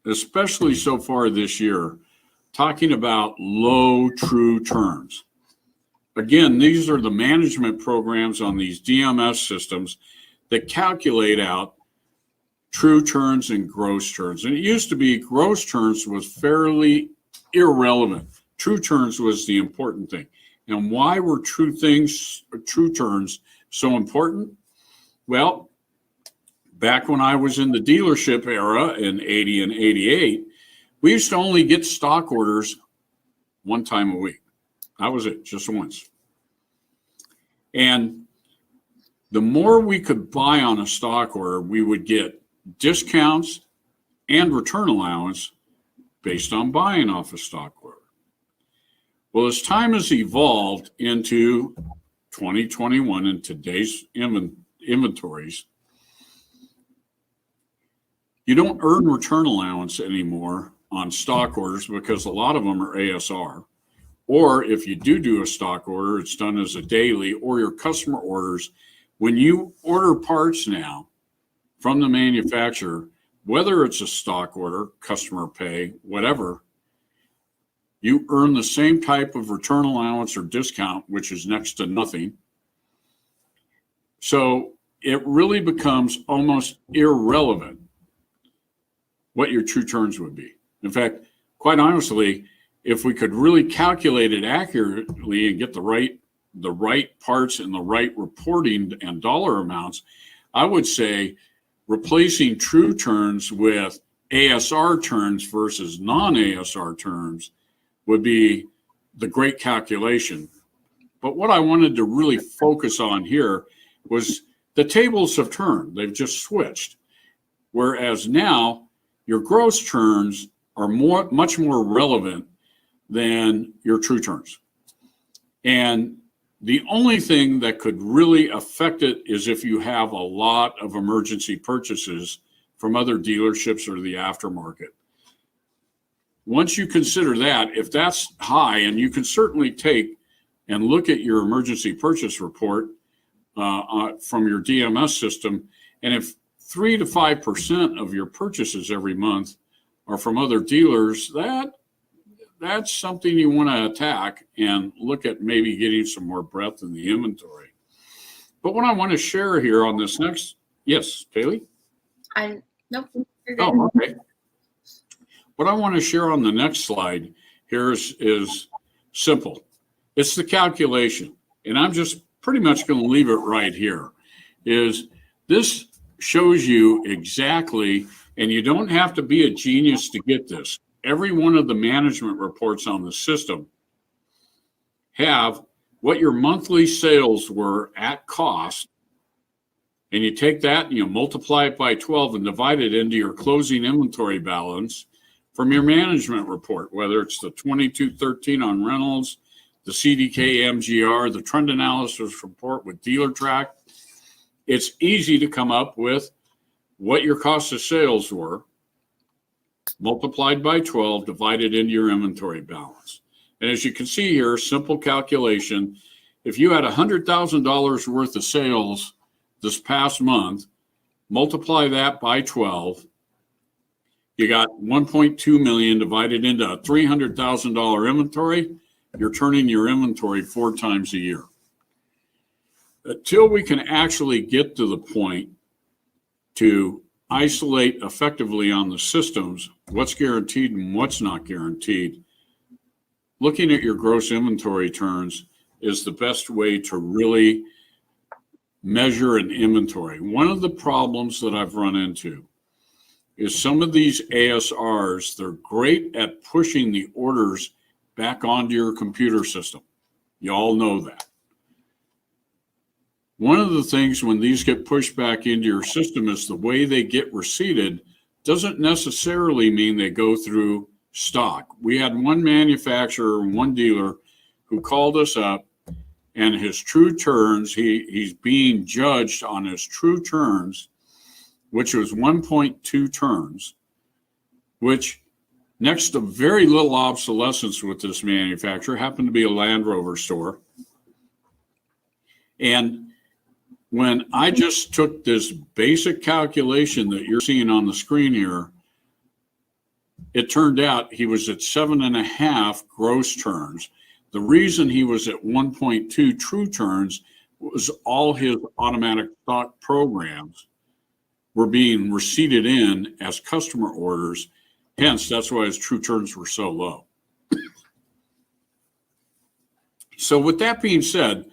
especially so far this year, talking about low true turns. Again, these are the management programs on these DMS systems that calculate out true turns and gross turns. And it used to be gross turns was fairly irrelevant. True turns was the important thing. And why were true turns so important? Well, back when I was in the dealership era in 80 and 88, we used to only get stock orders one time a week. That was it, just once. And the more we could buy on a stock order, we would get discounts and return allowance based on buying off a stock order. Well, as time has evolved into 2021 and today's inventories, you don't earn return allowance anymore on stock orders because a lot of them are ASR. Or if you do a stock order, it's done as a daily, or your customer orders. When you order parts now from the manufacturer, whether it's a stock order, customer pay, whatever, you earn the same type of return allowance or discount, which is next to nothing. So it really becomes almost irrelevant what your true turns would be. In fact, quite honestly, if we could really calculate it accurately and get the right parts and the right reporting and dollar amounts, I would say replacing true turns with ASR turns versus non-ASR turns would be the great calculation. But what I wanted to really focus on here was the tables have turned. They've just switched. Whereas now your gross turns are much more relevant than your true turns. And the only thing that could really affect it is if you have a lot of emergency purchases from other dealerships or the aftermarket. Once you consider that, if that's high, and you can certainly take and look at your emergency purchase report, from your DMS system. And if 3 to 5% of your purchases every month are from other dealers, that's something you want to attack and look at maybe getting some more breadth in the inventory. But what I want to share here on this next, yes, Kaylee? Nope. You're good. Oh, okay. What I want to share on the next slide here is simple. It's the calculation. And I'm just pretty much going to leave it right here. Is this shows you exactly, and you don't have to be a genius to get this. Every one of the management reports on the system have what your monthly sales were at cost, and you take that and you multiply it by 12 and divide it into your closing inventory balance from your management report, whether it's the 2213 on rentals, the CDK MGR, the trend analysis report with DealerTrack. It's easy to come up with what your cost of sales were, multiplied by 12, divided into your inventory balance. And as you can see here, simple calculation. If you had $100,000 worth of sales this past month, multiply that by 12, you got 1.2 million divided into a $300,000 inventory. You're turning your inventory 4 times a year. Until we can actually get to the point to isolate effectively on the systems what's guaranteed and what's not guaranteed, looking at your gross inventory turns is the best way to really measure an inventory. One of the problems that I've run into is some of these ASRs, they're great at pushing the orders back onto your computer system. You all know that. One of the things when these get pushed back into your system is the way they get receipted doesn't necessarily mean they go through stock. We had one manufacturer, one dealer who called us up, and his true turns, he's being judged on his true turns, which was 1.2 turns, which next to very little obsolescence with this manufacturer, happened to be a Land Rover store. And when I just took this basic calculation that you're seeing on the screen here, it turned out he was at 7.5 gross turns. The reason he was at 1.2 true turns was all his automatic stock programs were being receipted in as customer orders. Hence, that's why his true turns were so low. So with that being said,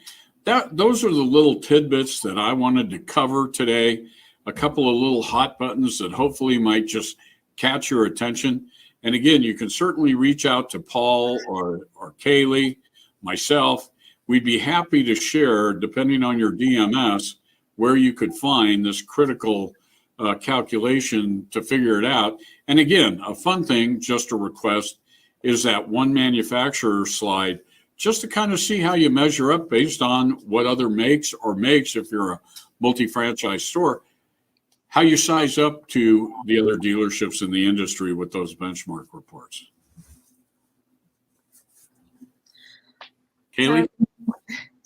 those are the little tidbits that I wanted to cover today. A couple of little hot buttons that hopefully might just catch your attention. And again, you can certainly reach out to Paul or Kaylee, myself. We'd be happy to share, depending on your DMS, where you could find this critical calculation to figure it out. And again, a fun thing, just a request, is that one manufacturer slide, just to kind of see how you measure up based on what other makes, if you're a multi-franchise store, how you size up to the other dealerships in the industry with those benchmark reports. Kaylee?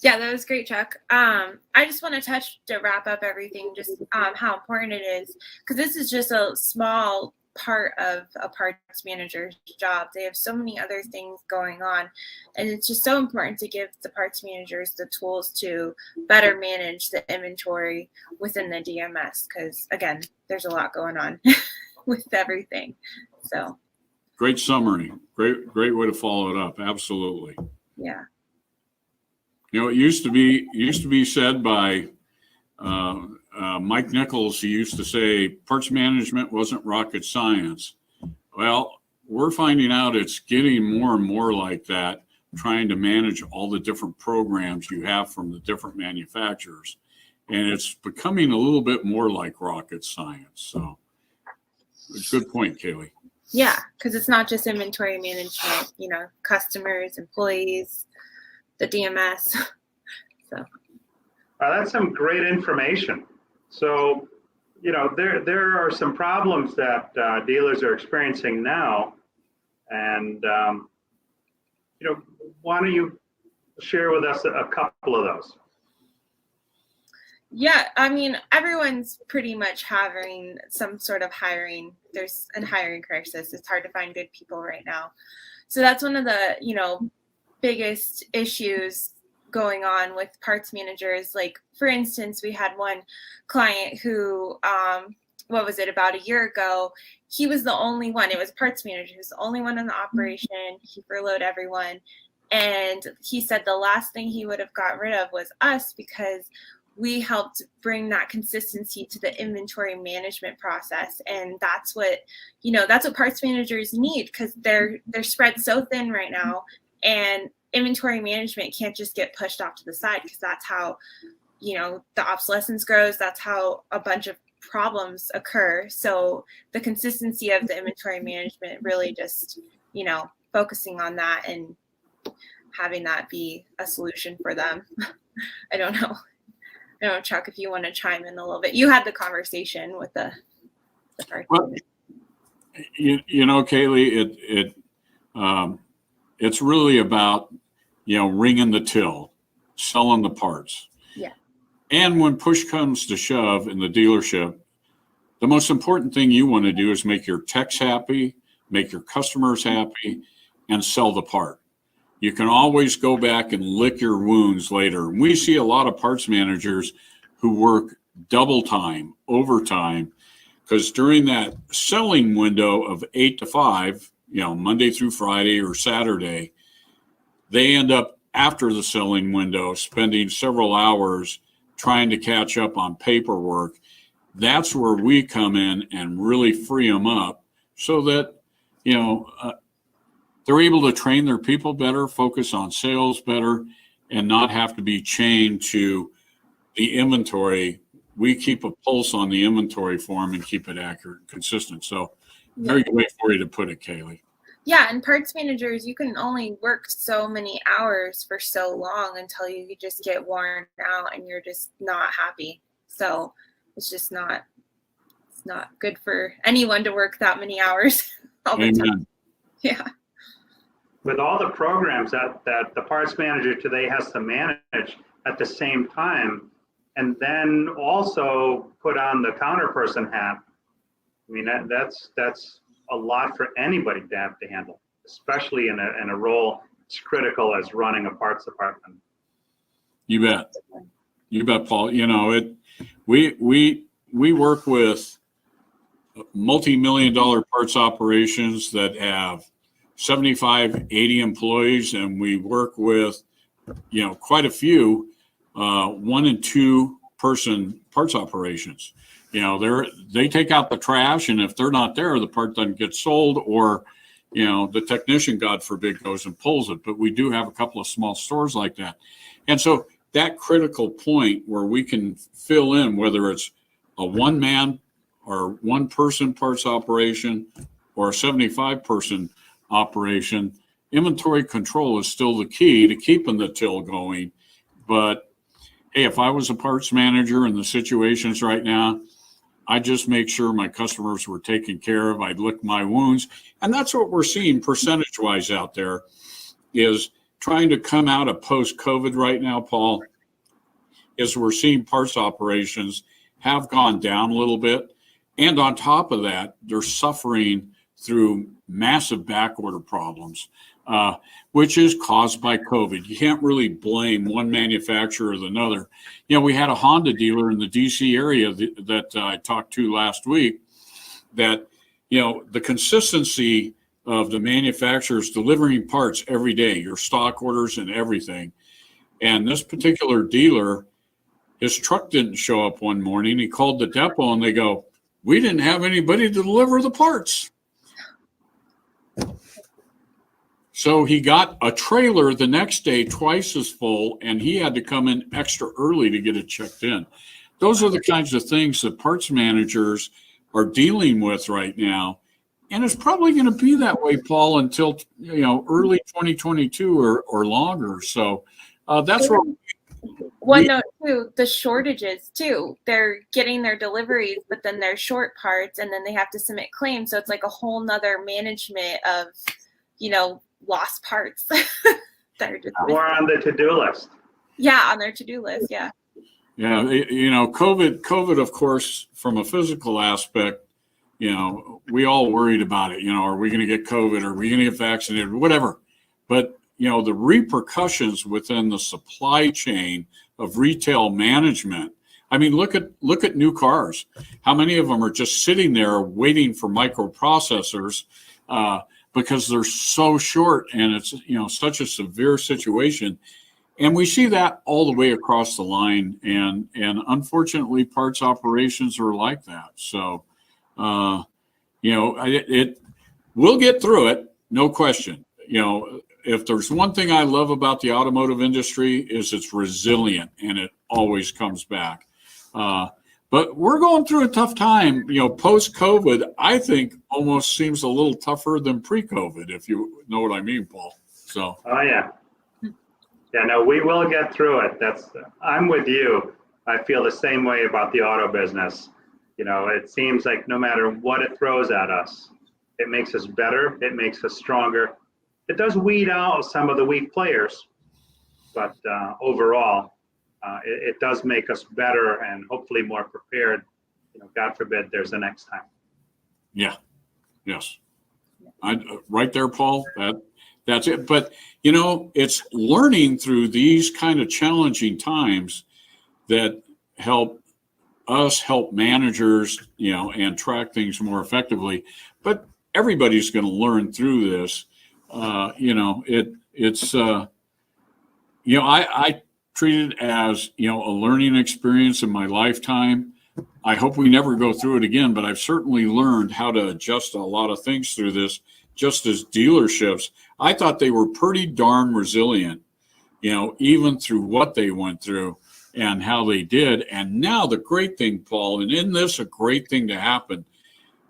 Yeah, that was great, Chuck. I just want to touch to wrap up everything, just how important it is, because this is just a small part of a parts manager's job. They have so many other things going on, and it's just so important to give the parts managers the tools to better manage the inventory within the DMS, because again, there's a lot going on with everything. So great summary. Great way to follow it up. Absolutely. Yeah. You know, it used to be said by Mike Nichols. He used to say parts management wasn't rocket science. Well, we're finding out it's getting more and more like that, trying to manage all the different programs you have from the different manufacturers. And it's becoming a little bit more like rocket science. So good point, Kaylee. Yeah, because it's not just inventory management, customers, employees, the DMS. So that's some great information. So, there are some problems that dealers are experiencing now, and why don't you share with us a couple of those? Yeah, I mean, everyone's pretty much having some sort of hiring. There's a hiring crisis. It's hard to find good people right now. So that's one of the, biggest issues going on with parts managers. Like, for instance, we had one client who, what was it, about a year ago, he was the only one. It was parts manager. He was the only one in the operation. He furloughed everyone. And he said the last thing he would have got rid of was us, because we helped bring that consistency to the inventory management process. And that's what parts managers need, because they're spread so thin right now, and inventory management can't just get pushed off to the side, because that's how, the obsolescence grows. That's how a bunch of problems occur. So the consistency of the inventory management, really just, focusing on that and having that be a solution for them. I don't know, Chuck, if you want to chime in a little bit. You had the conversation with the parts. Well, Kaylee, it's really about, ringing the till, selling the parts. Yeah. And when push comes to shove in the dealership, the most important thing you want to do is make your techs happy, make your customers happy, and sell the part. You can always go back and lick your wounds later. We see a lot of parts managers who work double time, overtime, because during that selling window of 8 to 5, Monday through Friday or Saturday, they end up after the selling window spending several hours trying to catch up on paperwork. That's where we come in and really free them up so that, they're able to train their people better, focus on sales better, and not have to be chained to the inventory. We keep a pulse on the inventory for them and keep it accurate and consistent. So very good way for you to put it, Kaylee. Yeah, and parts managers, you can only work so many hours for so long until you just get worn out and you're just not happy. So it's just not good for anyone to work that many hours all the time. Yeah. With all the programs that the parts manager today has to manage at the same time, and then also put on the counter person hat, I mean, that's a lot for anybody to have to handle, especially in a role as critical as running a parts department. You bet, Paul. We work with multi-million-dollar parts operations that have 75, 80 employees, and we work with, quite a few 1 and 2 person parts operations. They take out the trash, and if they're not there, the part doesn't get sold, or, the technician, God forbid, goes and pulls it. But we do have a couple of small stores like that. And so that critical point where we can fill in, whether it's a 1-man or 1-person parts operation or a 75-person operation, inventory control is still the key to keeping the till going. But hey, if I was a parts manager in the situations right now, I just make sure my customers were taken care of. I'd lick my wounds. And that's what we're seeing percentage wise out there, is trying to come out of post-COVID right now, Paul, is we're seeing parts operations have gone down a little bit. And on top of that, they're suffering through massive backorder problems, which is caused by COVID. You can't really blame one manufacturer or another. We had a Honda dealer in the DC area that I talked to last week that, the consistency of the manufacturers delivering parts every day, your stock orders and everything. And this particular dealer, his truck didn't show up one morning. He called the depot and they go, "We didn't have anybody to deliver the parts." So he got a trailer the next day twice as full, and he had to come in extra early to get it checked in. Those are the kinds of things that parts managers are dealing with right now. And it's probably going to be that way, Paul, until early 2022 or longer. So that's what. One note too, the shortages too. They're getting their deliveries, but then they're short parts, and then they have to submit claims. So it's like a whole nother management of, lost parts that are just more on the to-do list. Yeah, on their to-do list. Yeah. Yeah, COVID, of course, from a physical aspect, we all worried about it. Are we going to get COVID? Are we going to get vaccinated? Whatever. But, the repercussions within the supply chain of retail management. I mean, look at new cars. How many of them are just sitting there waiting for microprocessors because they're so short, and it's, such a severe situation. And we see that all the way across the line, and unfortunately, parts operations are like that. So, we'll get through it, no question. If there's one thing I love about the automotive industry is it's resilient, and it always comes back. But we're going through a tough time. Post-COVID, I think almost seems a little tougher than pre-COVID, if you know what I mean, Paul. So. Oh yeah. Yeah, no, we will get through it. I'm with you. I feel the same way about the auto business. It seems like no matter what it throws at us, it makes us better. It makes us stronger. It does weed out some of the weak players, but overall, it does make us better and hopefully more prepared. God forbid there's a next time. Yeah. Yes. Right there, Paul. That's it. But, it's learning through these kind of challenging times that help us help managers, and track things more effectively. But everybody's going to learn through this. I treat it as, a learning experience in my lifetime. I hope we never go through it again, but I've certainly learned how to adjust a lot of things through this. Just as dealerships, I thought they were pretty darn resilient, even through what they went through and how they did. And now the great thing, Paul, and in this, a great thing to happen,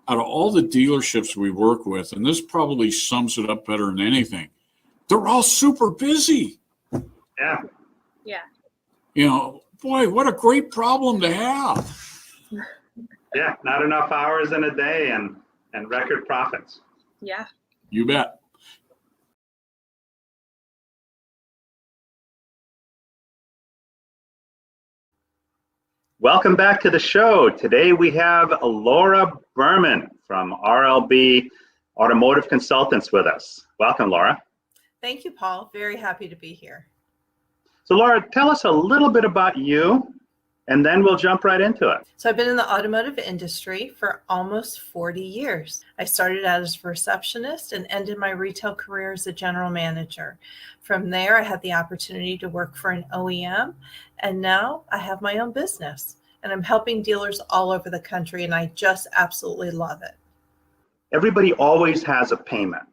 out of all the dealerships we work with, and this probably sums it up better than anything, they're all super busy. Yeah. Yeah. Boy, what a great problem to have. Yeah, not enough hours in a day and record profits. Yeah. You bet. Welcome back to the show. Today we have Laura Berman from RLB Automotive Consultants with us. Welcome, Laura. Thank you, Paul. Very happy to be here. So Laura, tell us a little bit about you, and then we'll jump right into it. So I've been in the automotive industry for almost 40 years. I started out as a receptionist and ended my retail career as a general manager. From there, I had the opportunity to work for an OEM, and now I have my own business, and I'm helping dealers all over the country, and I just absolutely love it. Everybody always has a payment.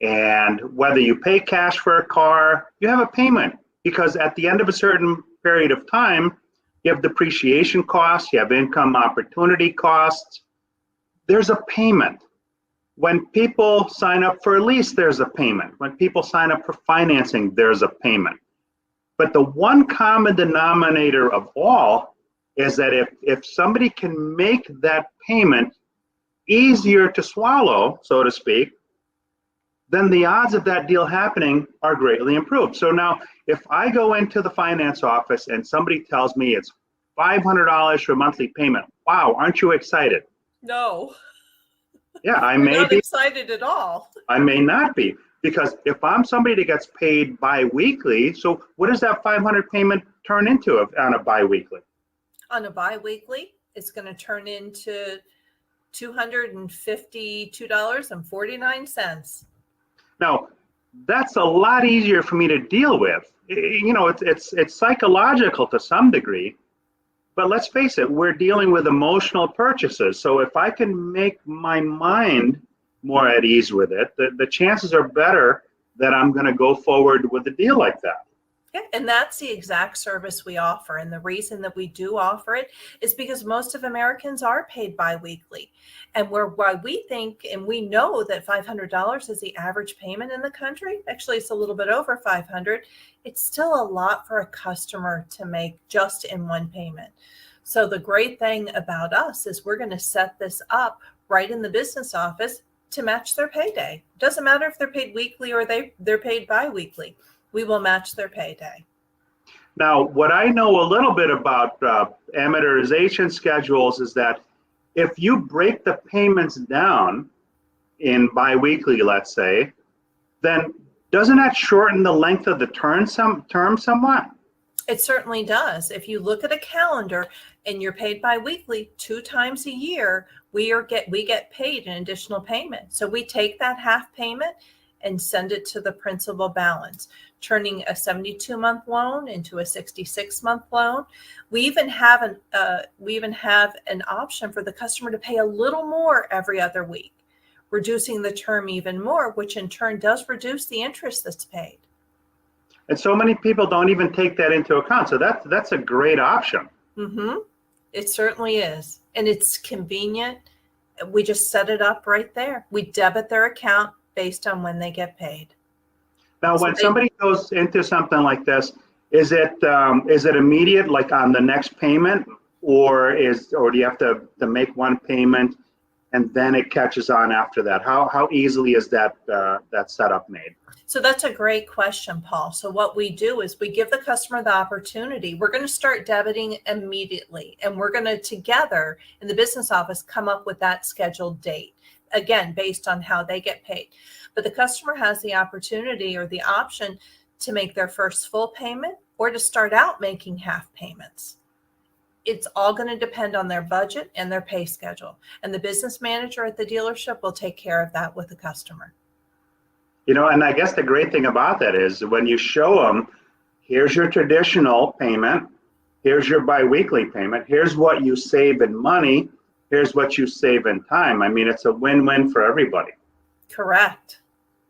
And whether you pay cash for a car, you have a payment, because at the end of a certain period of time, you have depreciation costs, you have income opportunity costs. There's a payment. When people sign up for a lease, there's a payment. When people sign up for financing, there's a payment. But the one common denominator of all is that if somebody can make that payment easier to swallow, so to speak, then the odds of that deal happening are greatly improved. So now, if I go into the finance office and somebody tells me it's $500 for a monthly payment, wow, aren't you excited? No. Yeah, I may Not be. excited at all. I may not be, because if I'm somebody that gets paid bi-weekly, so what does that 500 payment turn into on a bi-weekly? On a bi-weekly, it's going to turn into $252.49. Now, that's a lot easier for me to deal with. It's psychological to some degree, but let's face it, we're dealing with emotional purchases. So if I can make my mind more at ease with it, the chances are better that I'm going to go forward with a deal like that. Yeah, and that's the exact service we offer. And the reason that we do offer it is because most of Americans are paid bi-weekly. And why we think and we know that $500 is the average payment in the country, actually it's a little bit over $500, it's still a lot for a customer to make just in one payment. So the great thing about us is we're going to set this up right in the business office to match their payday. Doesn't matter if they're paid weekly or they're paid bi-weekly. We will match their payday. Now, what I know a little bit about amortization schedules is that if you break the payments down in biweekly, let's say, then doesn't that shorten the length of the term somewhat? It certainly does. If you look at a calendar and you're paid biweekly 2 times a year, we get paid an additional payment. So we take that half payment and send it to the principal balance, turning a 72-month loan into a 66-month loan. We even have an option for the customer to pay a little more every other week, reducing the term even more, which in turn does reduce the interest that's paid. And so many people don't even take that into account. So that's a great option. Mm-hmm. It certainly is. And it's convenient. We just set it up right there. We debit their account based on when they get paid. Now, when somebody goes into something like this, is it immediate, like on the next payment, or do you have to make one payment and then it catches on after that? How easily is that setup made? So that's a great question, Paul. So what we do is we give the customer the opportunity. We're going to start debiting immediately, and we're going to together in the business office come up with that scheduled date, again, based on how they get paid. But the customer has the opportunity or the option to make their first full payment or to start out making half payments. It's all going to depend on their budget and their pay schedule. And the business manager at the dealership will take care of that with the customer. You know, and I guess the great thing about that is when you show them, here's your traditional payment, here's your biweekly payment, here's what you save in money, here's what you save in time. I mean, it's a win-win for everybody. Correct.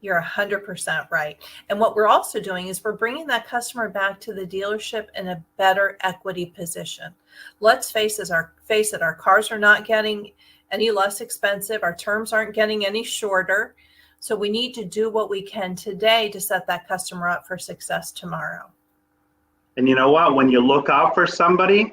You're 100% right. And what we're also doing is we're bringing that customer back to the dealership in a better equity position. Let's face it, our cars are not getting any less expensive. Our terms aren't getting any shorter. So we need to do what we can today to set that customer up for success tomorrow. And you know what? When you look out for somebody,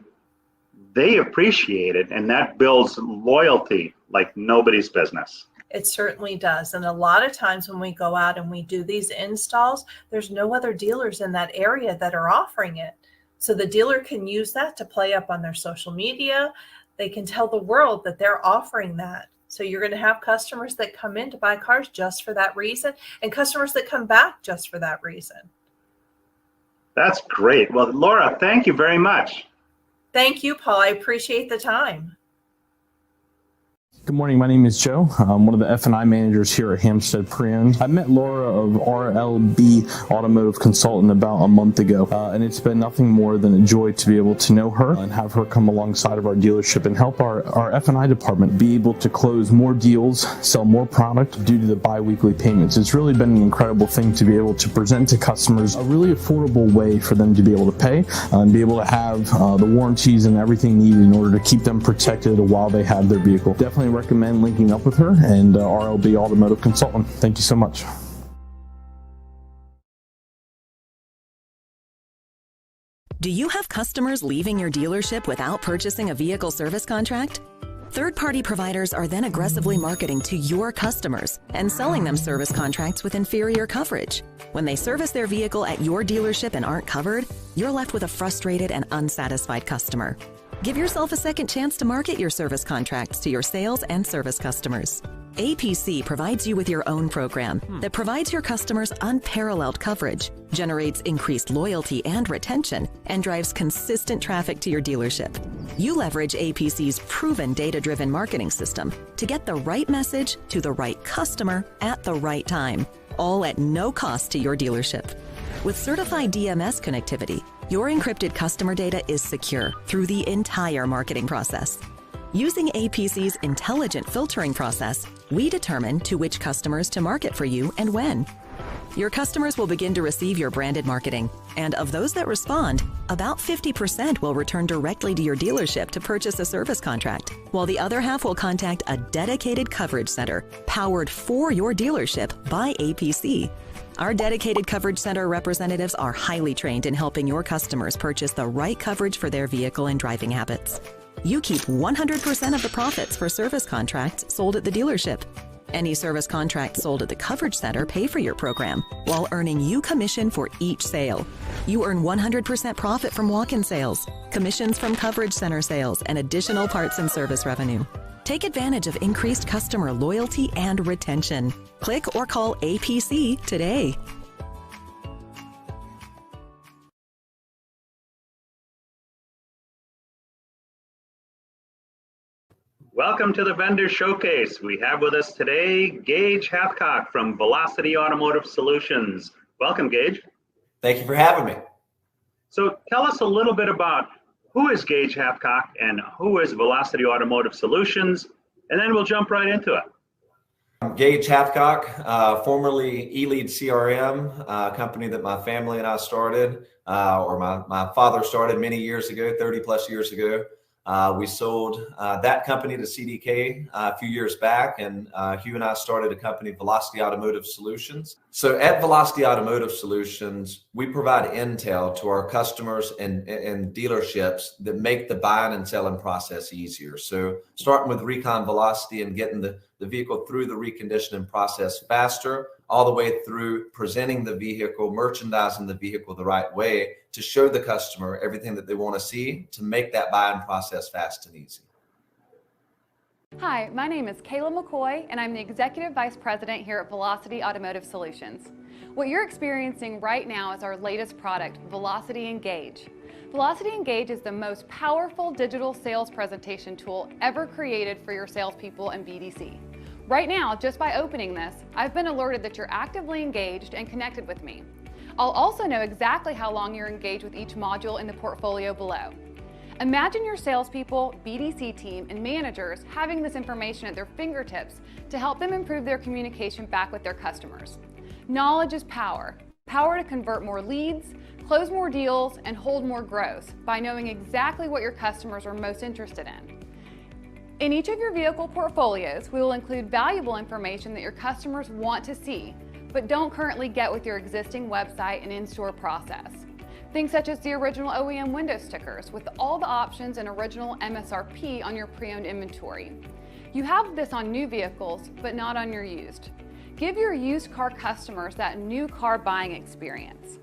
they appreciate it, and that builds loyalty like nobody's business. It certainly does. And a lot of times when we go out and we do these installs, there's no other dealers in that area that are offering it. So the dealer can use that to play up on their social media. They can tell the world that they're offering that. So you're going to have customers that come in to buy cars just for that reason, and customers that come back just for that reason. That's great. Well, Laura, thank you very much. Thank you, Paul. I appreciate the time. Good morning, my name is Joe. I'm one of the F&I managers here at Hampstead Pre-Owned. I met Laura of RLB Automotive Consultant about a month ago, and it's been nothing more than a joy to be able to know her and have her come alongside of our dealership and help our F&I department be able to close more deals, sell more product due to the bi-weekly payments. It's really been an incredible thing to be able to present to customers a really affordable way for them to be able to pay and be able to have the warranties and everything needed in order to keep them protected while they have their vehicle. Definitely recommend linking up with her and RLB Automotive Consultant. Thank you so much. Do you have customers leaving your dealership without purchasing a vehicle service contract? Third-party providers are then aggressively marketing to your customers and selling them service contracts with inferior coverage. When they service their vehicle at your dealership and aren't covered, you're left with a frustrated and unsatisfied customer. Give yourself a second chance to market your service contracts to your sales and service customers. APC provides you with your own program that provides your customers unparalleled coverage, generates increased loyalty and retention, and drives consistent traffic to your dealership. You leverage APC's proven data-driven marketing system to get the right message to the right customer at the right time, all at no cost to your dealership. With certified DMS connectivity, your encrypted customer data is secure through the entire marketing process. Using APC's intelligent filtering process, we determine to which customers to market for you and when. Your customers will begin to receive your branded marketing, and of those that respond, about 50% will return directly to your dealership to purchase a service contract, while the other half will contact a dedicated coverage center powered for your dealership by APC. Our dedicated coverage center representatives are highly trained in helping your customers purchase the right coverage for their vehicle and driving habits. You keep 100% of the profits for service contracts sold at the dealership. Any service contracts sold at the Coverage Center pay for your program, while earning you commission for each sale. You earn 100% profit from walk-in sales, commissions from Coverage Center sales, and additional parts and service revenue. Take advantage of increased customer loyalty and retention. Click or call APC today. Welcome to the Vendor Showcase. We have with us today Gage Hathcock from Velocity Automotive Solutions. Welcome, Gage. Thank you for having me. So tell us a little bit about who is Gage Hathcock and who is Velocity Automotive Solutions, and then we'll jump right into it. I'm Gage Hathcock, formerly eLead CRM, a company that my family and I started, or my father started many years ago, 30 plus years ago. We sold that company to CDK a few years back, and Hugh and I started a company, Velocity Automotive Solutions. So at Velocity Automotive Solutions, we provide intel to our customers and dealerships that make the buying and selling process easier. So starting with Recon Velocity and getting the vehicle through the reconditioning process faster, all the way through presenting the vehicle, merchandising the vehicle the right way to show the customer everything that they want to see to make that buying process fast and easy. Hi, my name is Kayla McCoy, and I'm the Executive Vice President here at Velocity Automotive Solutions. What you're experiencing right now is our latest product, Velocity Engage. Velocity Engage is the most powerful digital sales presentation tool ever created for your salespeople and BDC. Right now, just by opening this, I've been alerted that you're actively engaged and connected with me. I'll also know exactly how long you're engaged with each module in the portfolio below. Imagine your salespeople, BDC team, and managers having this information at their fingertips to help them improve their communication back with their customers. Knowledge is power. Power to convert more leads, close more deals, and hold more growth by knowing exactly what your customers are most interested in. In each of your vehicle portfolios, we will include valuable information that your customers want to see, but don't currently get with your existing website and in-store process. Things such as the original OEM window stickers with all the options and original MSRP on your pre-owned inventory. You have this on new vehicles, but not on your used. Give your used car customers that new car buying experience.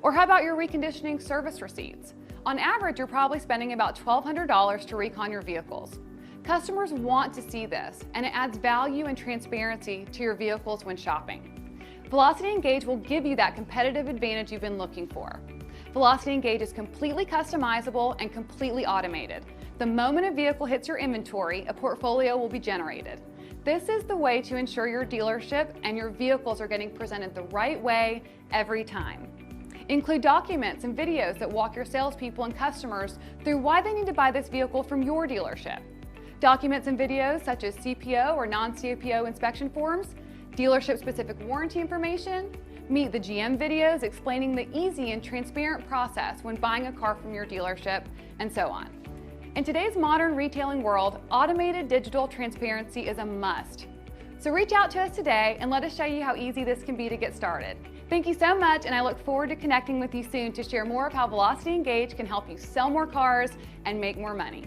Or how about your reconditioning service receipts? On average, you're probably spending about $1,200 to recon your vehicles. Customers want to see this, and it adds value and transparency to your vehicles when shopping. Velocity Engage will give you that competitive advantage you've been looking for. Velocity Engage is completely customizable and completely automated. The moment a vehicle hits your inventory, a portfolio will be generated. This is the way to ensure your dealership and your vehicles are getting presented the right way every time. Include documents and videos that walk your salespeople and customers through why they need to buy this vehicle from your dealership. Documents and videos such as CPO or non-CPO inspection forms, dealership-specific warranty information, meet the GM videos explaining the easy and transparent process when buying a car from your dealership, and so on. In today's modern retailing world, automated digital transparency is a must. So reach out to us today and let us show you how easy this can be to get started. Thank you so much, and I look forward to connecting with you soon to share more of how Velocity Engage can help you sell more cars and make more money.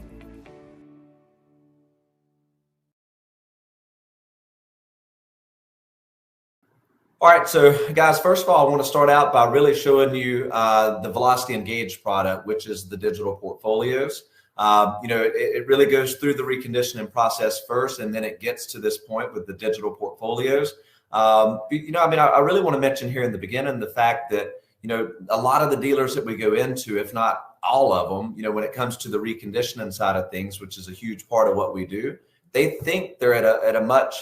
All right, so guys, first of all, I want to start out by really showing you the Velocity Engage product, which is the digital portfolios. It really goes through the reconditioning process first, and then it gets to this point with the digital portfolios. I really want to mention here in the beginning the fact that, a lot of the dealers that we go into, if not all of them, when it comes to the reconditioning side of things, which is a huge part of what we do, they think they're at a much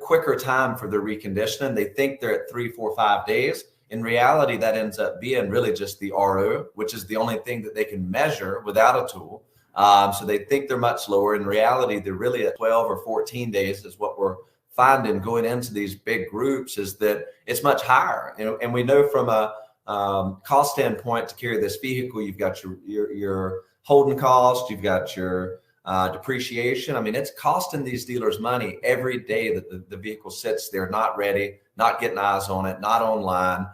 quicker time for their reconditioning. They think they're at 3, 4, 5 days. In reality, that ends up being really just the RO, which is the only thing that they can measure without a tool. So they think they're much lower. In reality, they're really at 12 or 14 days is what we're finding going into these big groups, is that it's much higher. And we know from a cost standpoint to carry this vehicle, you've got your holding cost, you've got your depreciation. It's costing these dealers money every day that the vehicle sits there, not ready, not getting eyes on it, not online.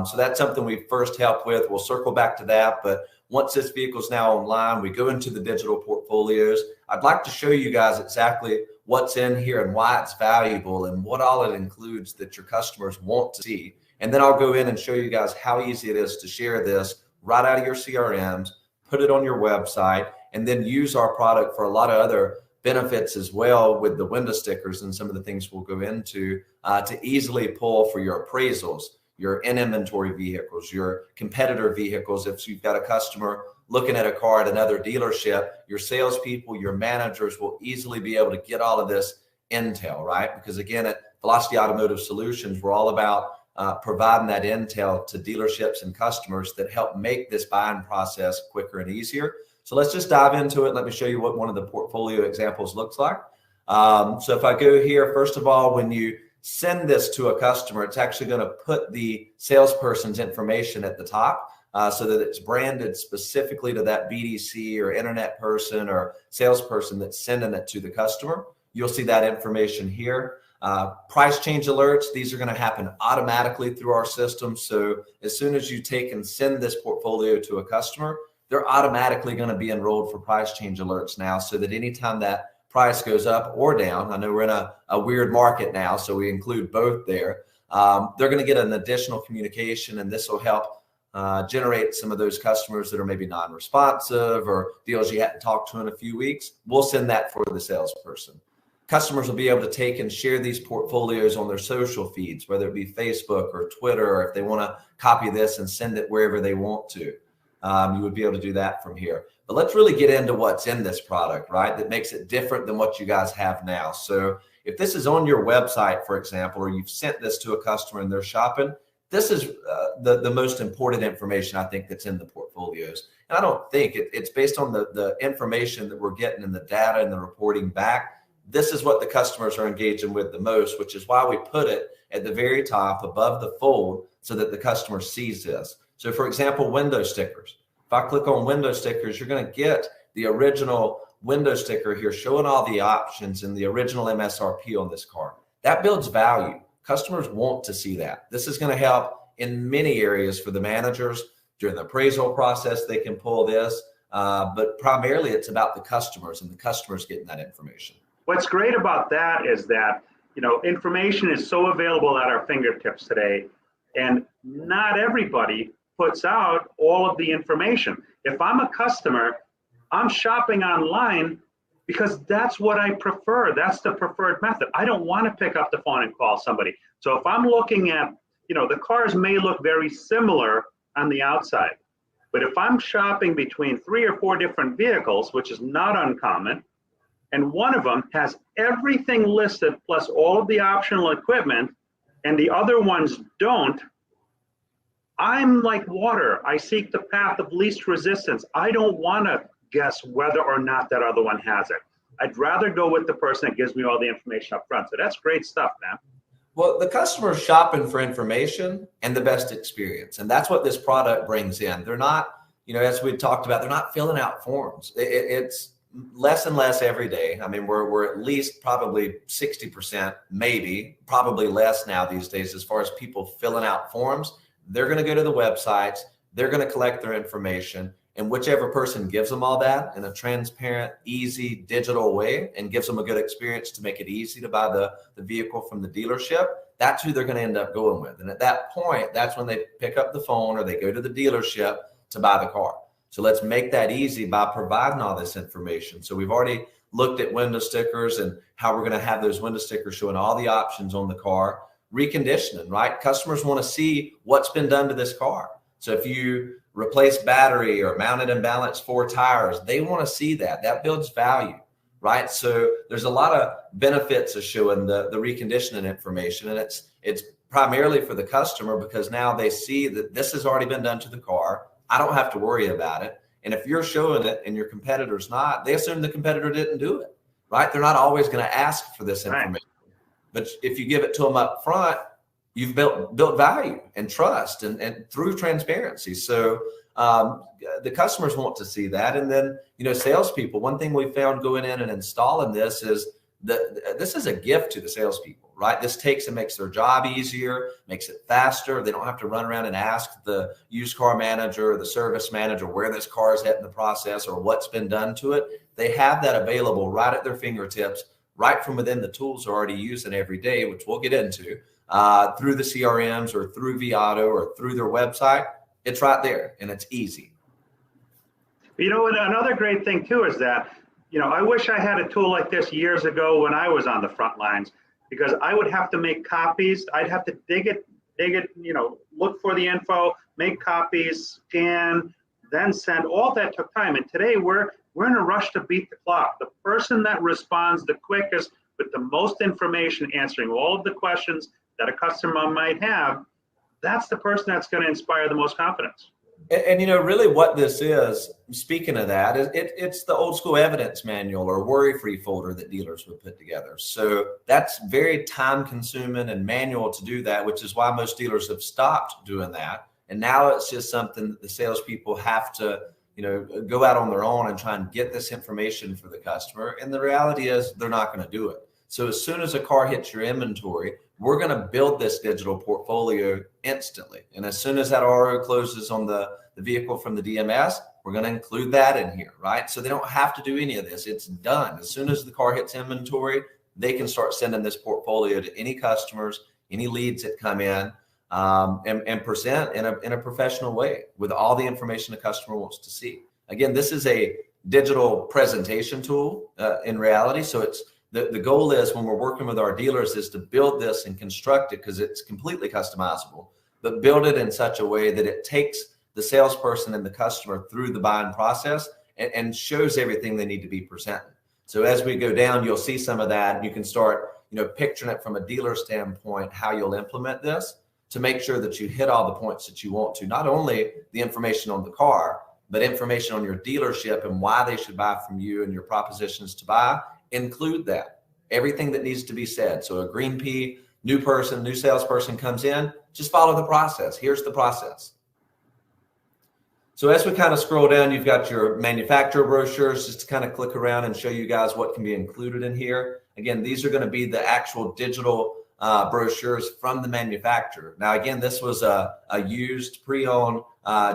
So that's something we first help with. We'll circle back to that. But once this vehicle is now online, we go into the digital portfolios. I'd like to show you guys exactly what's in here and why it's valuable and what all it includes that your customers want to see. And then I'll go in and show you guys how easy it is to share this right out of your CRMs, put it on your website, and then use our product for a lot of other benefits as well with the window stickers and some of the things we'll go into to easily pull for your appraisals, your in-inventory vehicles, your competitor vehicles. If you've got a customer looking at a car at another dealership, your salespeople, your managers will easily be able to get all of this intel, right? Because again, at Velocity Automotive Solutions, we're all about providing that intel to dealerships and customers that help make this buying process quicker and easier. So let's just dive into it. Let me show you what one of the portfolio examples looks like. So if I go here, first of all, when you send this to a customer, it's actually going to put the salesperson's information at the top so that it's branded specifically to that BDC or internet person or salesperson that's sending it to the customer. You'll see that information here. Price change alerts, these are going to happen automatically through our system. So as soon as you take and send this portfolio to a customer, they're automatically going to be enrolled for price change alerts now, so that anytime that price goes up or down, I know we're in a weird market now, so we include both there, they're going to get an additional communication, and this will help generate some of those customers that are maybe non-responsive or deals you hadn't talked to in a few weeks. We'll send that for the salesperson. Customers will be able to take and share these portfolios on their social feeds, whether it be Facebook or Twitter, or if they want to copy this and send it wherever they want to. You would be able to do that from here. But let's really get into what's in this product, right? That makes it different than what you guys have now. So if this is on your website, for example, or you've sent this to a customer and they're shopping, this is the most important information I think that's in the portfolios. And I don't think it's based on the information that we're getting and the data and the reporting back. This is what the customers are engaging with the most, which is why we put it at the very top above the fold so that the customer sees this. So for example, window stickers. If I click on window stickers, you're going to get the original window sticker here showing all the options and the original MSRP on this car. That builds value. Customers want to see that. This is going to help in many areas for the managers. During the appraisal process, they can pull this, but primarily it's about the customers and the customers getting that information. What's great about that is that, information is so available at our fingertips today, and not everybody puts out all of the information. If I'm a customer, I'm shopping online because that's what I prefer. That's the preferred method. I don't want to pick up the phone and call somebody. So if I'm looking at, the cars may look very similar on the outside, but if I'm shopping between 3 or 4 different vehicles, which is not uncommon, and one of them has everything listed plus all of the optional equipment, and the other ones don't, I'm like water. I seek the path of least resistance. I don't want to guess whether or not that other one has it. I'd rather go with the person that gives me all the information up front. So that's great stuff, man. Well, the customer's shopping for information and the best experience. And that's what this product brings in. They're not, as we talked about, they're not filling out forms. It's less and less every day. I mean, we're at least probably 60%, maybe, probably less now these days as far as people filling out forms. They're going to go to the websites, they're going to collect their information, and whichever person gives them all that in a transparent, easy, digital way and gives them a good experience to make it easy to buy the vehicle from the dealership, that's who they're going to end up going with. And at that point, that's when they pick up the phone or they go to the dealership to buy the car. So let's make that easy by providing all this information. So we've already looked at window stickers and how we're going to have those window stickers showing all the options on the car. Reconditioning, right? Customers want to see what's been done to this car. So if you replace battery or mounted and balanced 4 tires, they want to see that. That builds value, right? So there's a lot of benefits of showing the reconditioning information, and it's primarily for the customer because now they see that this has already been done to the car. I don't have to worry about it. And if you're showing it and your competitor's not, they assume the competitor didn't do it, right? They're not always going to ask for this information. Right. But if you give it to them up front, you've built value and trust and through transparency. So the customers want to see that. And then, salespeople, one thing we found going in and installing this is that this is a gift to the salespeople, right? This takes and makes their job easier, makes it faster. They don't have to run around and ask the used car manager or the service manager where this car is at in the process or what's been done to it. They have that available right at their fingertips, right from within the tools they're already using every day, which we'll get into, through the CRMs or through vAuto or through their website. It's right there and it's easy. You know, and another great thing too is that, you know, I wish I had a tool like this years ago when I was on the front lines, because I would have to make copies. I'd have to dig it, you know, look for the info, make copies, scan, then send. All that took time. And today we're in a rush to beat the clock. The person that responds the quickest with the most information, answering all of the questions that a customer might have, that's the person that's going to inspire the most confidence. And you know, really what this is, speaking of that, it's the old school evidence manual or worry-free folder that dealers would put together. So that's very time consuming and manual to do that, which is why most dealers have stopped doing that. And now it's just something that the salespeople have to, you know, go out on their own and try and get this information for the customer. And the reality is they're not going to do it. So as soon as a car hits your inventory, we're going to build this digital portfolio instantly. And as soon as that RO closes on the vehicle from the DMS, we're going to include that in here, right? So they don't have to do any of this. It's done. As soon as the car hits inventory, they can start sending this portfolio to any customers, any leads that come in, and present in a professional way with all the information the customer wants to see. Again, this is a digital presentation tool in reality. So it's the goal is when we're working with our dealers is to build this and construct it, because it's completely customizable, but build it in such a way that it takes the salesperson and the customer through the buying process and shows everything they need to be presenting. So as we go down, you'll see some of that, and you can start, you know, picturing it from a dealer standpoint, how you'll implement this to make sure that you hit all the points that you want to, not only the information on the car, but information on your dealership and why they should buy from you and your propositions to buy. Include that, everything that needs to be said. So a green pea, new salesperson comes in, just follow the process. Here's the process. So as we kind of scroll down, you've got your manufacturer brochures, just to kind of click around and show you guys what can be included in here. Again, these are going to be the actual digital brochures from the manufacturer. Now, again, this was a used pre-owned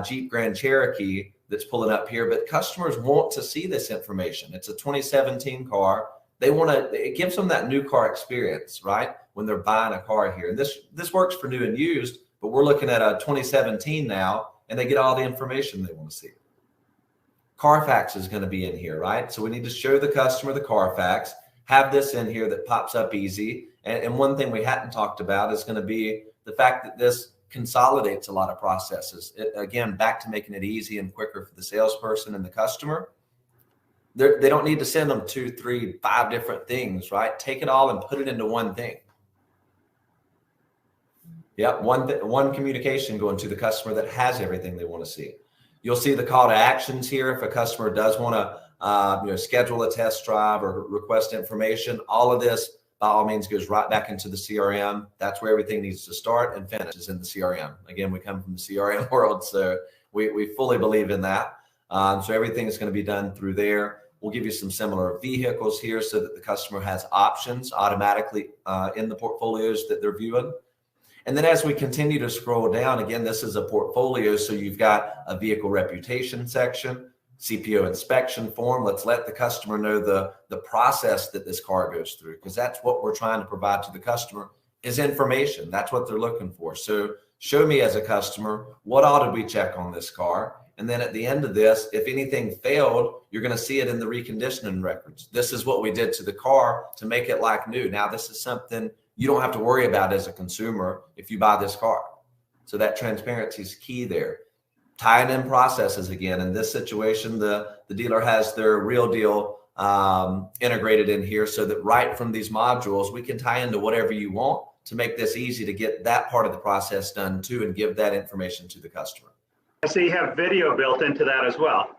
Jeep Grand Cherokee that's pulling up here, but customers want to see this information. It's a 2017 car. They want to, it gives them that new car experience, right? When they're buying a car here. And this works for new and used, but we're looking at a 2017 now, and they get all the information they want to see. Carfax is going to be in here, right? So we need to show the customer the Carfax, have this in here that pops up easy. And one thing we hadn't talked about is going to be the fact that this consolidates a lot of processes. Again, back to making it easy and quicker for the salesperson and the customer. They don't need to send them 2, 3, 5 different things, right? Take it all and put it into one thing. Yep, one communication going to the customer that has everything they want to see. You'll see the call to actions here. If a customer does want to schedule a test drive or request information, all of this by all means goes right back into the CRM. That's where everything needs to start and finish, is in the CRM. Again, we come from the CRM world, so we fully believe in that. So everything is going to be done through there. We'll give you some similar vehicles here so that the customer has options automatically in the portfolios that they're viewing. And then as we continue to scroll down, again, this is a portfolio. So you've got a vehicle reputation section, CPO inspection form. Let's let the customer know the process that this car goes through, because that's what we're trying to provide to the customer is information. That's what they're looking for. So show me as a customer, what all did we check on this car? And then at the end of this, if anything failed, you're going to see it in the reconditioning records. This is what we did to the car to make it like new. Now, this is something you don't have to worry about as a consumer if you buy this car. So that transparency is key there. Tying in processes again. In this situation, the dealer has their Real Deal integrated in here so that right from these modules, we can tie into whatever you want to make this easy to get that part of the process done too and give that information to the customer. So you have video built into that as well.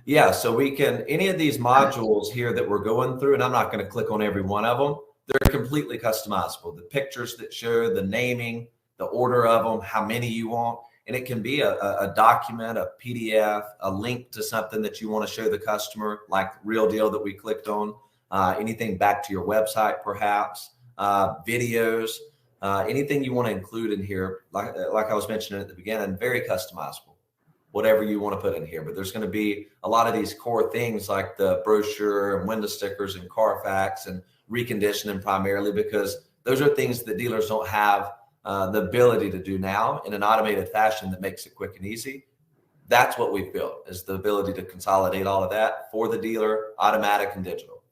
Yeah, so we can, any of these modules here that we're going through, and I'm not going to click on every one of them, they're completely customizable. The pictures that show the naming, the order of them, how many you want, and it can be a document, a PDF, a link to something that you want to show the customer, like Real Deal that we clicked on, anything back to your website perhaps, videos, anything you want to include in here, like I was mentioning at the beginning, very customizable. Whatever you want to put in here, but there's going to be a lot of these core things like the brochure and window stickers and Carfax and reconditioning primarily, because those are things that dealers don't have the ability to do now in an automated fashion that makes it quick and easy. That's what we've built, is the ability to consolidate all of that for the dealer, automatic and digital.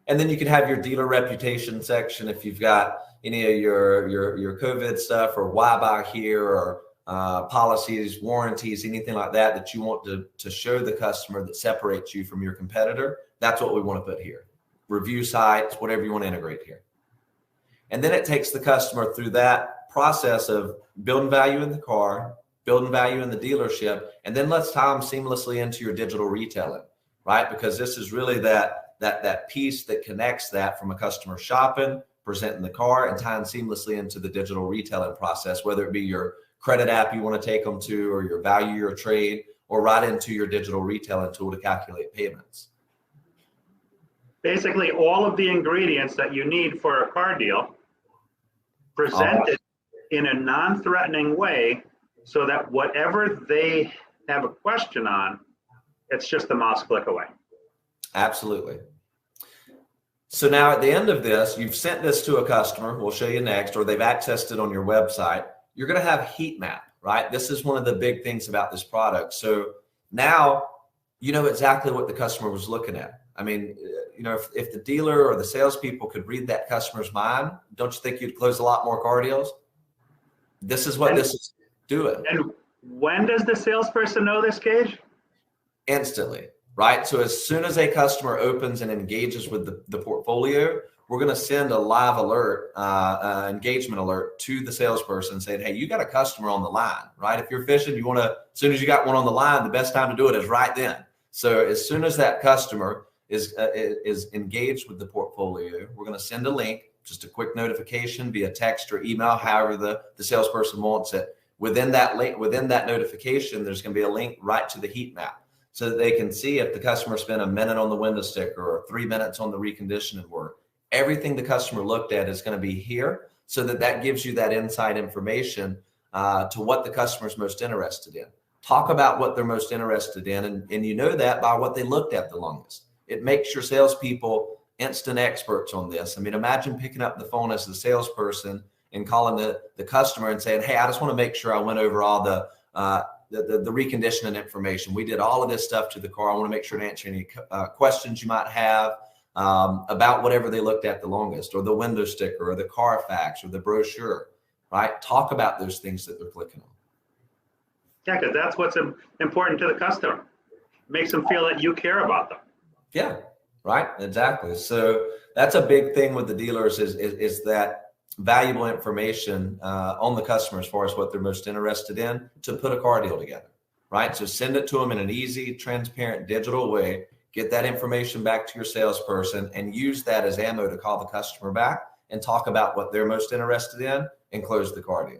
And then you can have your dealer reputation section if you've got any of your COVID stuff, or why buy here, or policies, warranties, anything like that that you want to show the customer that separates you from your competitor. That's what we want to put here. Review sites, whatever you want to integrate here. And then it takes the customer through that process of building value in the car, building value in the dealership, and then let's tie them seamlessly into your digital retailing, right? Because this is really that piece that connects that from a customer shopping, presenting the car, and tying seamlessly into the digital retailing process, whether it be your credit app you want to take them to, or your value, your trade, or right into your digital retailing tool to calculate payments. Basically, all of the ingredients that you need for a car deal presented in a non-threatening way, so that whatever they have a question on, it's just a mouse click away. Absolutely. So now at the end of this, you've sent this to a customer, we'll show you next, or they've accessed it on your website. You're going to have heat map, right? This is one of the big things about this product. So now you know exactly what the customer was looking at. I mean, you know, if the dealer or the salespeople could read that customer's mind, don't you think you'd close a lot more car deals? This is what this is doing. And when does the salesperson know this, Gage? Instantly, right? So as soon as a customer opens and engages with the portfolio, we're going to send a live alert, engagement alert to the salesperson saying, hey, you got a customer on the line, right? If you're fishing, you want to, as soon as you got one on the line, the best time to do it is right then. So as soon as that customer is engaged with the portfolio, we're going to send a link, just a quick notification via text or email, however the salesperson wants it. Within that link, within that notification, there's going to be a link right to the heat map, so that they can see if the customer spent a minute on the window sticker or 3 minutes on the reconditioning work. Everything the customer looked at is going to be here, so that gives you that inside information to what the customer's most interested in. Talk about what they're most interested in, and you know that by what they looked at the longest. It makes your salespeople instant experts on this. I mean, imagine picking up the phone as the salesperson and calling the customer and saying, hey, I just want to make sure I went over all the reconditioning information. We did all of this stuff to the car. I want to make sure to answer any questions you might have about whatever they looked at the longest, or the window sticker, or the Carfax, or the brochure, right? Talk about those things that they're clicking on. Yeah, because that's what's important to the customer. Makes them feel that you care about them. Yeah, right, exactly. So that's a big thing with the dealers is that valuable information on the customer as far as what they're most interested in to put a car deal together, right? So send it to them in an easy, transparent, digital way. Get that information back to your salesperson and use that as ammo to call the customer back and talk about what they're most interested in and close the car deal.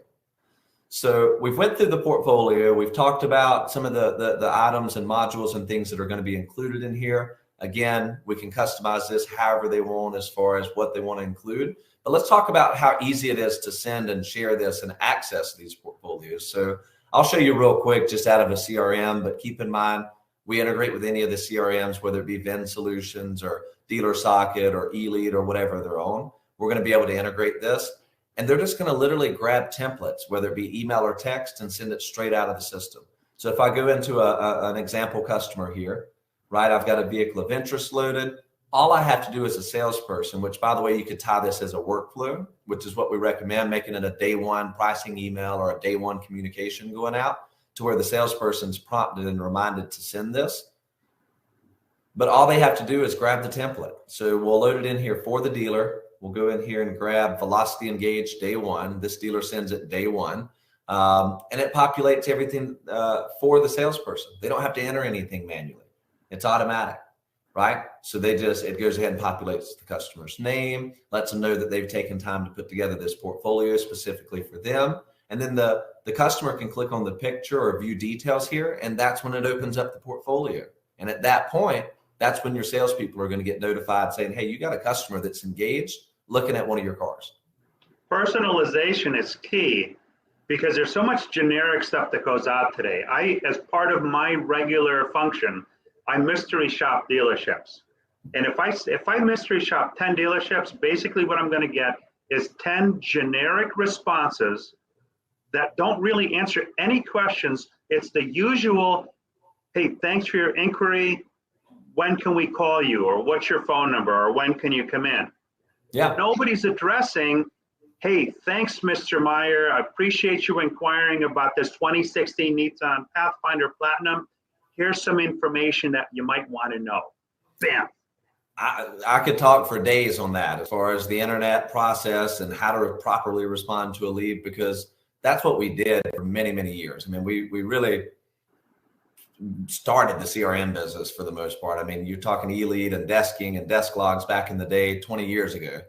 So we've went through the portfolio. We've talked about some of the items and modules and things that are going to be included in here. Again, we can customize this however they want as far as what they want to include. But let's talk about how easy it is to send and share this and access these portfolios. So I'll show you real quick just out of a CRM, but keep in mind, we integrate with any of the CRMs, whether it be Vend Solutions or Dealer Socket or eLead or whatever they're on. We're going to be able to integrate this. And they're just going to literally grab templates, whether it be email or text, and send it straight out of the system. So if I go into an example customer here, right, I've got a vehicle of interest loaded. All I have to do as a salesperson, which by the way, you could tie this as a workflow, which is what we recommend, making it a day one pricing email or a day one communication going out to where the salesperson's prompted and reminded to send this. But all they have to do is grab the template. So we'll load it in here for the dealer. We'll go in here and grab Velocity Engage day one. This dealer sends it day one. And it populates everything for the salesperson. They don't have to enter anything manually. It's automatic, right? So it goes ahead and populates the customer's name, lets them know that they've taken time to put together this portfolio specifically for them. And then the customer can click on the picture or view details here, and that's when it opens up the portfolio. And at that point, that's when your salespeople are going to get notified saying, hey, you got a customer that's engaged looking at one of your cars. Personalization is key because there's so much generic stuff that goes out today. As part of my regular function, I mystery shop dealerships. And if I mystery shop 10 dealerships, basically what I'm going to get is 10 generic responses that don't really answer any questions. It's the usual, hey, thanks for your inquiry. When can we call you? Or what's your phone number? Or when can you come in? Yeah. Nobody's addressing, hey, thanks, Mr. Meyer. I appreciate you inquiring about this 2016 Nissan Pathfinder Platinum. Here's some information that you might want to know. Bam. I could talk for days on that as far as the internet process and how to properly respond to a lead, because that's what we did for many, many years. I mean, we really started the CRM business for the most part. I mean, you're talking e-lead and desking and desk logs back in the day, 20 years ago.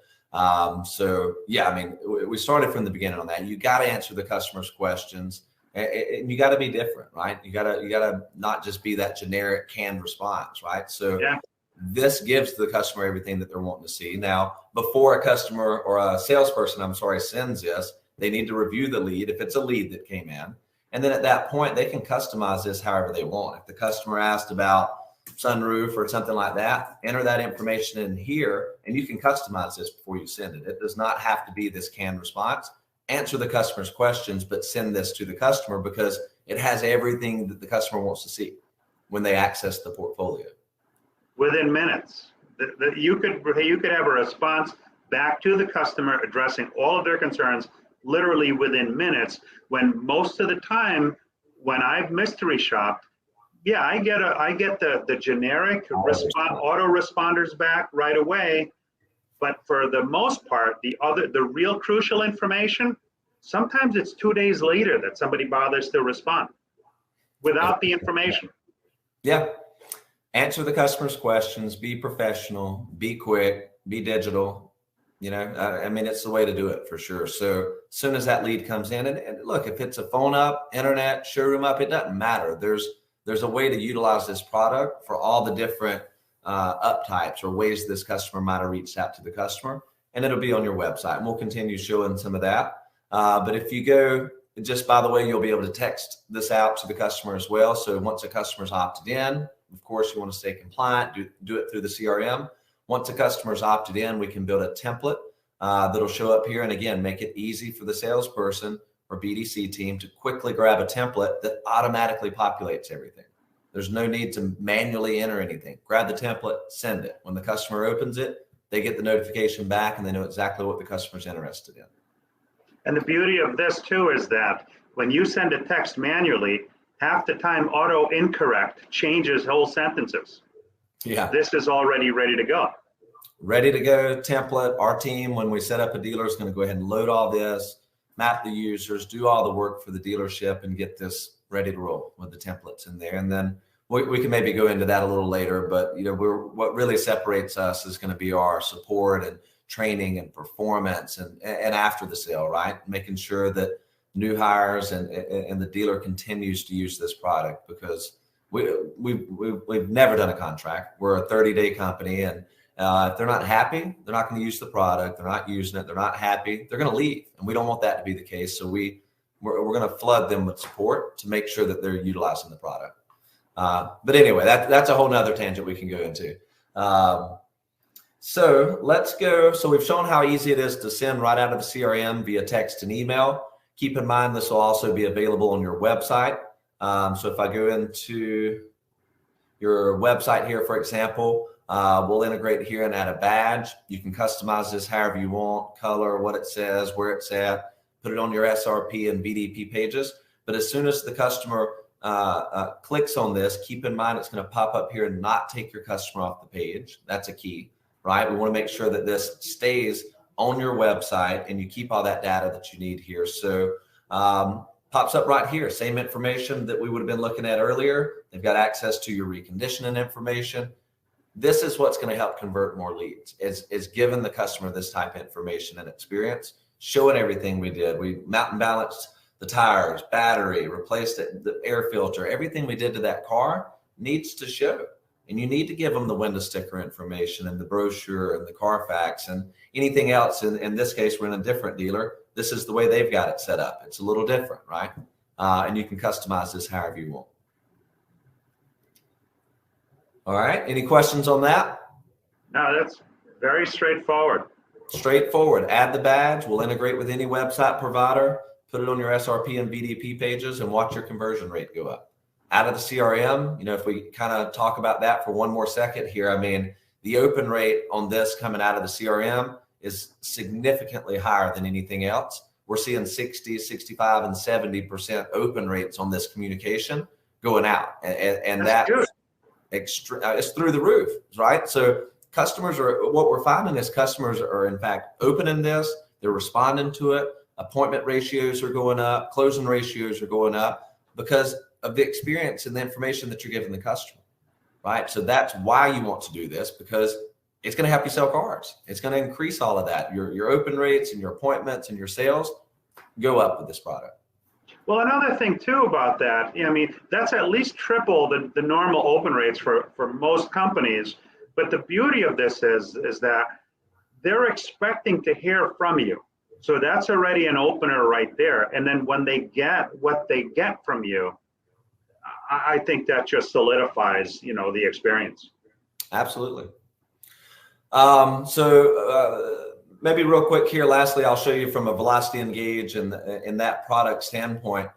So yeah, I mean, we started from the beginning on that. You got to answer the customer's questions, and you got to be different, right? You got to not just be that generic canned response, right? So yeah. This gives the customer everything that they're wanting to see. Now, before a customer or a salesperson, sends this, they need to review the lead if it's a lead that came in. And then at that point, they can customize this however they want. If the customer asked about sunroof or something like that, enter that information in here, and you can customize this before you send it. It does not have to be this canned response. Answer the customer's questions, but send this to the customer because it has everything that the customer wants to see when they access the portfolio. Within minutes, you could have a response back to the customer addressing all of their concerns literally within minutes, when most of the time when I've mystery shopped, yeah, I get the generic auto responders back right away. But for the most part, the real crucial information, sometimes it's 2 days later that somebody bothers to respond without the information. Yeah. Answer the customer's questions, be professional, be quick, be digital. You know, I mean, it's the way to do it for sure. So as soon as that lead comes in, and look, if it's a phone up, internet, showroom up, it doesn't matter. There's a way to utilize this product for all the different uptypes or ways this customer might have reached out to the customer, and it'll be on your website. And we'll continue showing some of that. But if you go, just by the way, you'll be able to text this out to the customer as well. So once a customer's opted in, of course, you want to stay compliant, do it through the CRM. Once a customer's opted in, we can build a template that'll show up here. And again, make it easy for the salesperson or BDC team to quickly grab a template that automatically populates everything. There's no need to manually enter anything. Grab the template, send it. When the customer opens it, they get the notification back and they know exactly what the customer's interested in. And the beauty of this too is that when you send a text manually, half the time auto incorrect changes whole sentences. Yeah. This is already ready to go. Ready to go template. Our team, when we set up a dealer, is going to go ahead and load all this, map the users, do all the work for the dealership, and get this ready to roll with the templates in there. And then we can maybe go into that a little later, but you know, what really separates us is going to be our support and training and performance and after the sale, right? Making sure that new hires and the dealer continues to use this product, because we've never done a contract. We're a 30-day company, and if they're not happy, they're not going to use the product. They're not using it. They're not happy. They're going to leave, and we don't want that to be the case. So we're going to flood them with support to make sure that they're utilizing the product. But anyway, that's a whole nother tangent we can go into. So let's go. So we've shown how easy it is to send right out of the CRM via text and email. Keep in mind, this will also be available on your website. So if I go into your website here, for example, we'll integrate here and add a badge. You can customize this however you want, color, what it says, where it's at, put it on your SRP and BDP pages. But as soon as the customer clicks on this, keep in mind it's going to pop up here and not take your customer off the page. That's a key, right? We want to make sure that this stays on your website and you keep all that data that you need here. So pops up right here, same information that we would have been looking at earlier. They've got access to your reconditioning information. This is what's going to help convert more leads, is giving the customer this type of information and experience, showing everything we did. We mountain balanced the tires, battery, replaced it, the air filter, everything we did to that car needs to show. And you need to give them the window sticker information and the brochure and the Carfax and anything else. In this case, we're in a different dealer. This is the way they've got it set up. It's a little different, right? And you can customize this however you want. All right. Any questions on that? No, that's very straightforward. Straightforward. Add the badge. We'll integrate with any website provider, put it on your SRP and BDP pages, and watch your conversion rate go up. Out of the CRM, if we kind of talk about that for one more second here, I mean, the open rate on this coming out of the CRM is significantly higher than anything else. We're seeing 60, 65, and 70% open rates on this communication going out. And that's it's through the roof, right? So what we're finding is customers are in fact opening this, they're responding to it, appointment ratios are going up, closing ratios are going up because of the experience and the information that you're giving the customer, right? So that's why you want to do this, because it's going to help you sell cars. It's going to increase all of that. Your open rates and your appointments and your sales go up with this product. Well, another thing too about that, I mean, that's at least triple the normal open rates for most companies. But the beauty of this is that they're expecting to hear from you. So that's already an opener right there. And then when they get what they get from you, I think that just solidifies, the experience. Absolutely. Maybe real quick here, lastly, I'll show you from a Velocity Engage and in that product standpoint.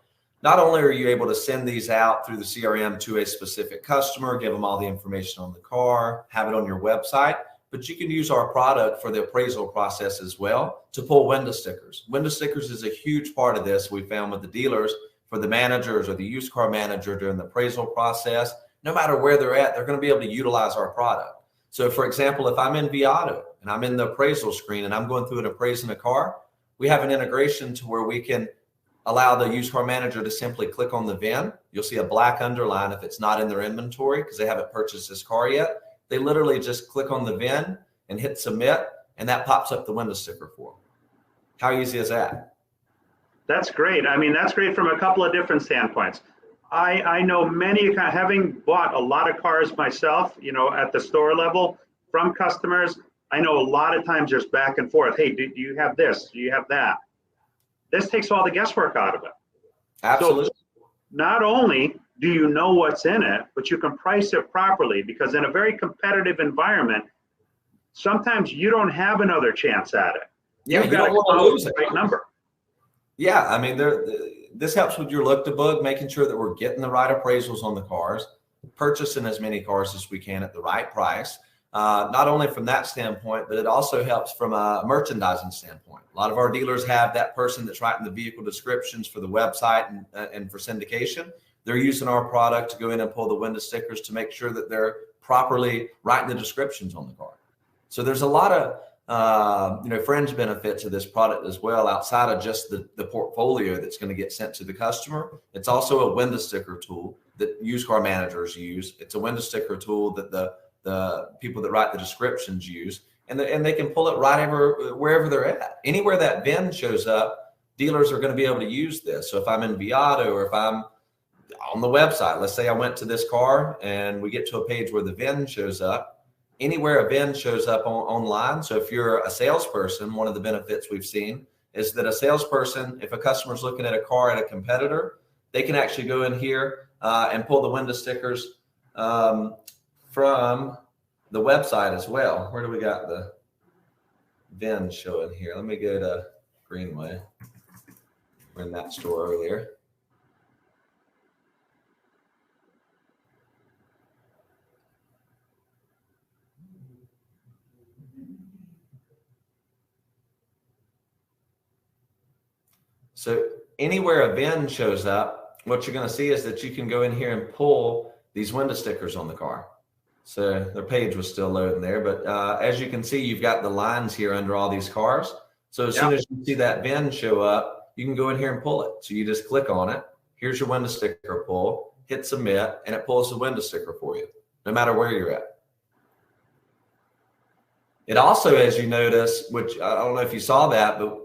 Not only are you able to send these out through the CRM to a specific customer, give them all the information on the car, have it on your website, but you can use our product for the appraisal process as well to pull window stickers. Window stickers is a huge part of this. We found with the dealers, for the managers or the used car manager during the appraisal process, no matter where they're at, they're going to be able to utilize our product. So for example, if I'm in Viato and I'm in the appraisal screen and I'm going through and appraising a car, we have an integration to where we can allow the used car manager to simply click on the VIN. You'll see a black underline if it's not in their inventory because they haven't purchased this car yet. They literally just click on the VIN and hit submit, and that pops up the window sticker for them. How easy is that? That's great. I mean, that's great from a couple of different standpoints. I know many, having bought a lot of cars myself, at the store level from customers, I know a lot of times there's back and forth. Hey, do you have this? Do you have that? This takes all the guesswork out of it. Absolutely. So not only do you know what's in it, but you can price it properly, because in a very competitive environment, sometimes you don't have another chance at it. Yeah, You've got to come up with the right number. Yeah, I mean, this helps with your look to book, making sure that we're getting the right appraisals on the cars, purchasing as many cars as we can at the right price. Not only from that standpoint, but it also helps from a merchandising standpoint. A lot of our dealers have that person that's writing the vehicle descriptions for the website and for syndication. They're using our product to go in and pull the window stickers to make sure that they're properly writing the descriptions on the car. So there's a lot of fringe benefits of this product as well, outside of just the portfolio that's going to get sent to the customer. It's also a window sticker tool that used car managers use. It's a window sticker tool that the people that write the descriptions use, and they can pull it wherever they're at. Anywhere that VIN shows up, dealers are going to be able to use this. So if I'm in Viato or if I'm on the website, let's say I went to this car and we get to a page where the VIN shows up, anywhere a VIN shows up online. So if you're a salesperson, one of the benefits we've seen is that a salesperson, if a customer's looking at a car at a competitor, they can actually go in here and pull the window stickers from the website as well. Where do we got the VIN showing here? Let me go to Greenway. We're in that store earlier. So anywhere a VIN shows up, what you're going to see is that you can go in here and pull these window stickers on the car. So their page was still loading there, but as you can see, you've got the lines here under all these cars. So as soon as you see that VIN show up, you can go in here and pull it. So you just click on it. Here's your window sticker pull, hit submit, and it pulls the window sticker for you, no matter where you're at. It also, as you notice, which I don't know if you saw that, but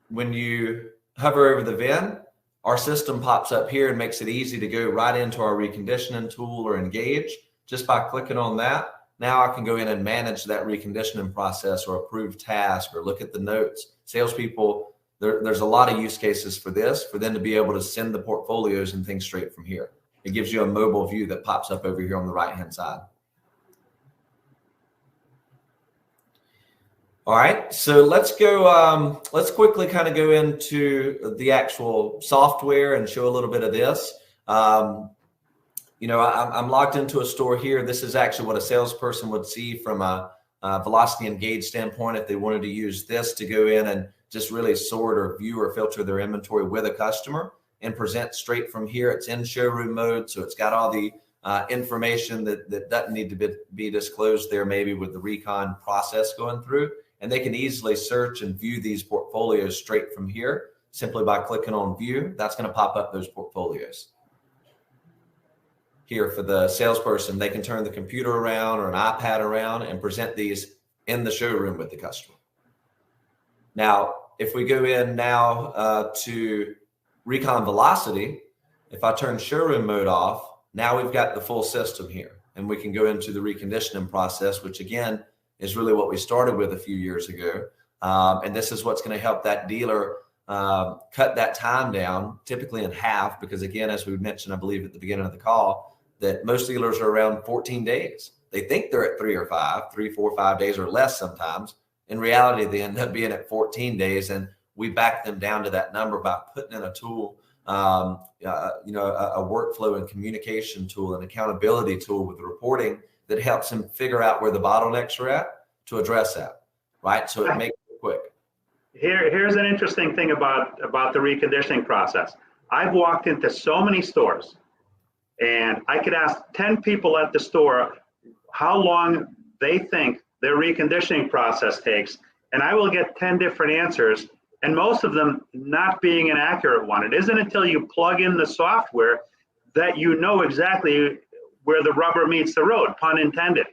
when you hover over the VIN, our system pops up here and makes it easy to go right into our reconditioning tool or Engage. Just by clicking on that, now I can go in and manage that reconditioning process or approve task or look at the notes. Salespeople, there's a lot of use cases for this, for them to be able to send the portfolios and things straight from here. It gives you a mobile view that pops up over here on the right-hand side. All right, so let's go. Let's quickly kind of go into the actual software and show a little bit of this. You know, I'm logged into a store here. This is actually what a salesperson would see from a Velocity Engage standpoint if they wanted to use this to go in and just really sort or view or filter their inventory with a customer and present straight from here. It's in showroom mode, so it's got all the information that doesn't need to be disclosed there, maybe with the recon process going through. And they can easily search and view these portfolios straight from here simply by clicking on view. That's going to pop up those portfolios. Here for the salesperson, they can turn the computer around or an iPad around and present these in the showroom with the customer. Now, if we go in now to Recon Velocity, if I turn showroom mode off, now we've got the full system here, and we can go into the reconditioning process, which again is really what we started with a few years ago. And this is what's going to help that dealer cut that time down, typically in half, because again, as we mentioned, I believe at the beginning of the call, that most dealers are around 14 days. They think they're at 3 or 4 or 5 days or less sometimes. In reality, they end up being at 14 days, and we back them down to that number by putting in a tool, you know, a workflow and communication tool, an accountability tool with the reporting that helps them figure out where the bottlenecks are at to address that, right? So it makes it quick. Here's an interesting thing about the reconditioning process. I've walked into so many stores, and I could ask 10 people at the store how long they think their reconditioning process takes, and I will get 10 different answers, and most of them not being an accurate one. It isn't until you plug in the software that you know exactly where the rubber meets the road, pun intended.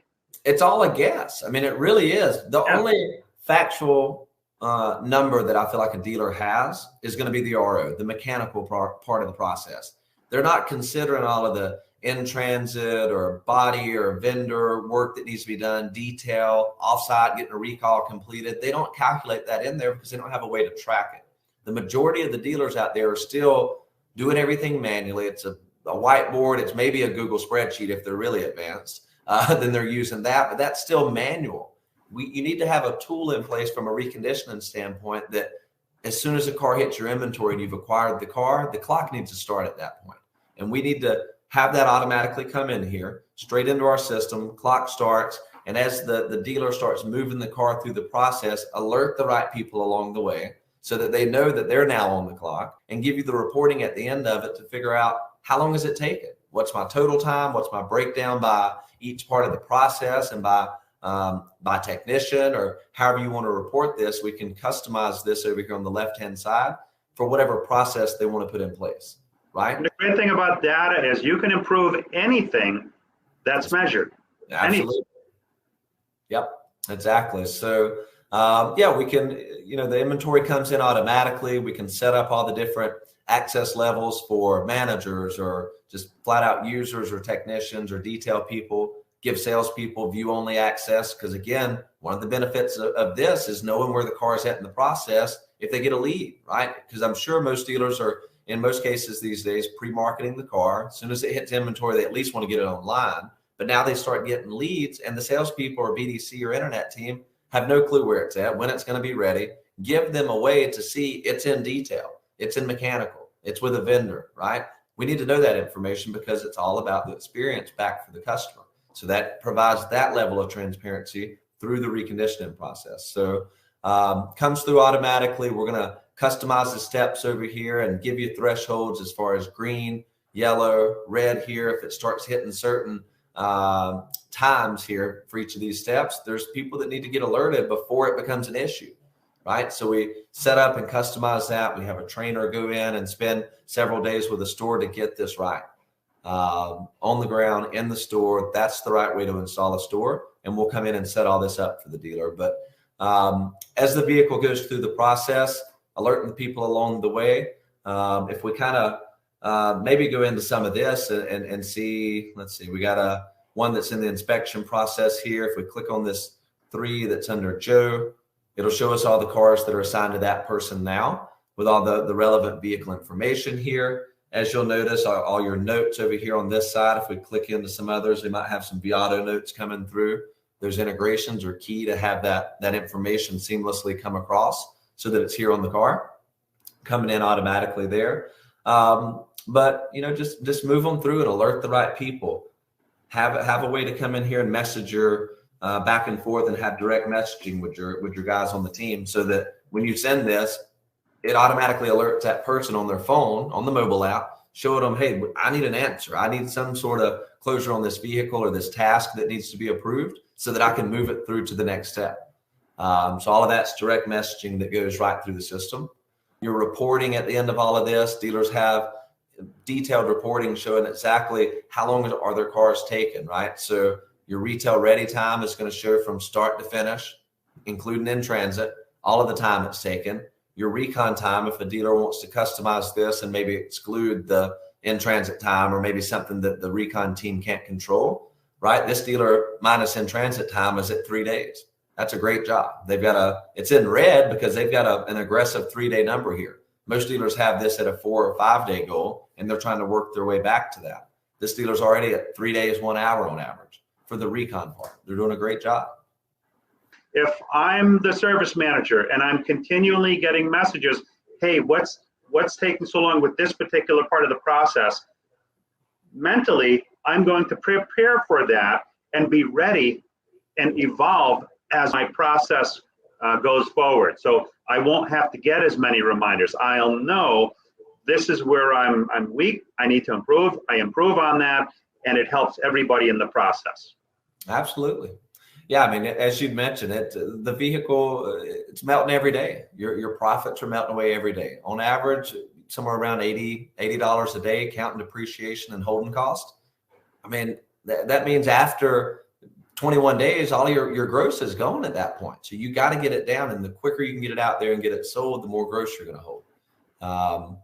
It's all a guess. I mean, it really is. The only factual number that I feel like a dealer has is going to be the RO, the mechanical part of the process. They're not considering all of the in-transit or body or vendor work that needs to be done, detail, offsite, getting a recall completed. They don't calculate that in there because they don't have a way to track it. The majority of the dealers out there are still doing everything manually. It's a whiteboard. It's maybe a Google spreadsheet if they're really advanced. Then they're using that, but that's still manual. You need to have a tool in place from a reconditioning standpoint that as soon as a car hits your inventory and you've acquired the car, the clock needs to start at that point. And we need to have that automatically come in here, straight into our system, clock starts, and as the dealer starts moving the car through the process, alert the right people along the way so that they know that they're now on the clock and give you the reporting at the end of it to figure out how long has it taken? What's my total time? What's my breakdown by each part of the process and by technician, or however you want to report this. We can customize this over here on the left-hand side for whatever process they want to put in place. Right. And the great thing about data is you can improve anything that's measured. Absolutely. Anything. Yep, exactly. So, yeah, we can, you know, the inventory comes in automatically. We can set up all the different access levels for managers or just flat out users or technicians or detail people, give salespeople view only access. Because again, one of the benefits of this is knowing where the car is at in the process if they get a lead, right? Because I'm sure most dealers are, in most cases these days, pre-marketing the car. As soon as it hits inventory, they at least want to get it online. But now they start getting leads, and the salespeople or BDC or internet team have no clue where it's at, when it's going to be ready. Give them a way to see it's in detail, it's in mechanical, it's with a vendor, right? We need to know that information because it's all about the experience back for the customer. So that provides that level of transparency through the reconditioning process. So comes through automatically. We're going to customize the steps over here and give you thresholds as far as green, yellow, red here. If it starts hitting certain times here for each of these steps, there's people that need to get alerted before it becomes an issue, right? So we set up and customize that. We have a trainer go in and spend several days with the store to get this right. On the ground, in the store, that's the right way to install a store. And we'll come in and set all this up for the dealer. But as the vehicle goes through the process, alerting the people along the way. If we kind of maybe go into some of this and see, let's see, we got one that's in the inspection process here. If we click on this 3 that's under Joe, it'll show us all the cars that are assigned to that person now with all the relevant vehicle information here. As you'll notice, all your notes over here on this side, if we click into some others, we might have some Viato notes coming through. Those integrations are key to have that information seamlessly come across so that it's here on the car, coming in automatically there. But just move them through and alert the right people. Have a way to come in here and message your back and forth and have direct messaging with your guys on the team, so that when you send this, it automatically alerts that person on their phone, on the mobile app, showing them, hey, I need an answer. I need some sort of closure on this vehicle or this task that needs to be approved so that I can move it through to the next step. So all of that's direct messaging that goes right through the system. Your reporting at the end of all of this, dealers have detailed reporting showing exactly how long are their cars taking, right? So your retail ready time is going to show from start to finish, including in transit, all of the time it's taken. Your recon time, if a dealer wants to customize this and maybe exclude the in-transit time or maybe something that the recon team can't control, right? This dealer minus in-transit time is at 3 days. That's a great job. It's in red because they've got an aggressive 3-day number here. Most dealers have this at a 4 or 5 day goal, and they're trying to work their way back to that. This dealer's already at 3 days, 1 hour on average for the recon part. They're doing a great job. If I'm the service manager and I'm continually getting messages, hey, what's taking so long with this particular part of the process? Mentally, I'm going to prepare for that and be ready and evolve as my process goes forward. So I won't have to get as many reminders. I'll know this is where I'm weak. I need to improve. I improve on that, and it helps everybody in the process. Absolutely. Yeah, I mean, as you'd mentioned, the vehicle, it's melting every day. Your profits are melting away every day. On average, somewhere around $80 a day, counting depreciation and holding cost. I mean, that means after 21 days, all your gross is gone at that point. So you got to get it down, and the quicker you can get it out there and get it sold, the more gross you're going to hold.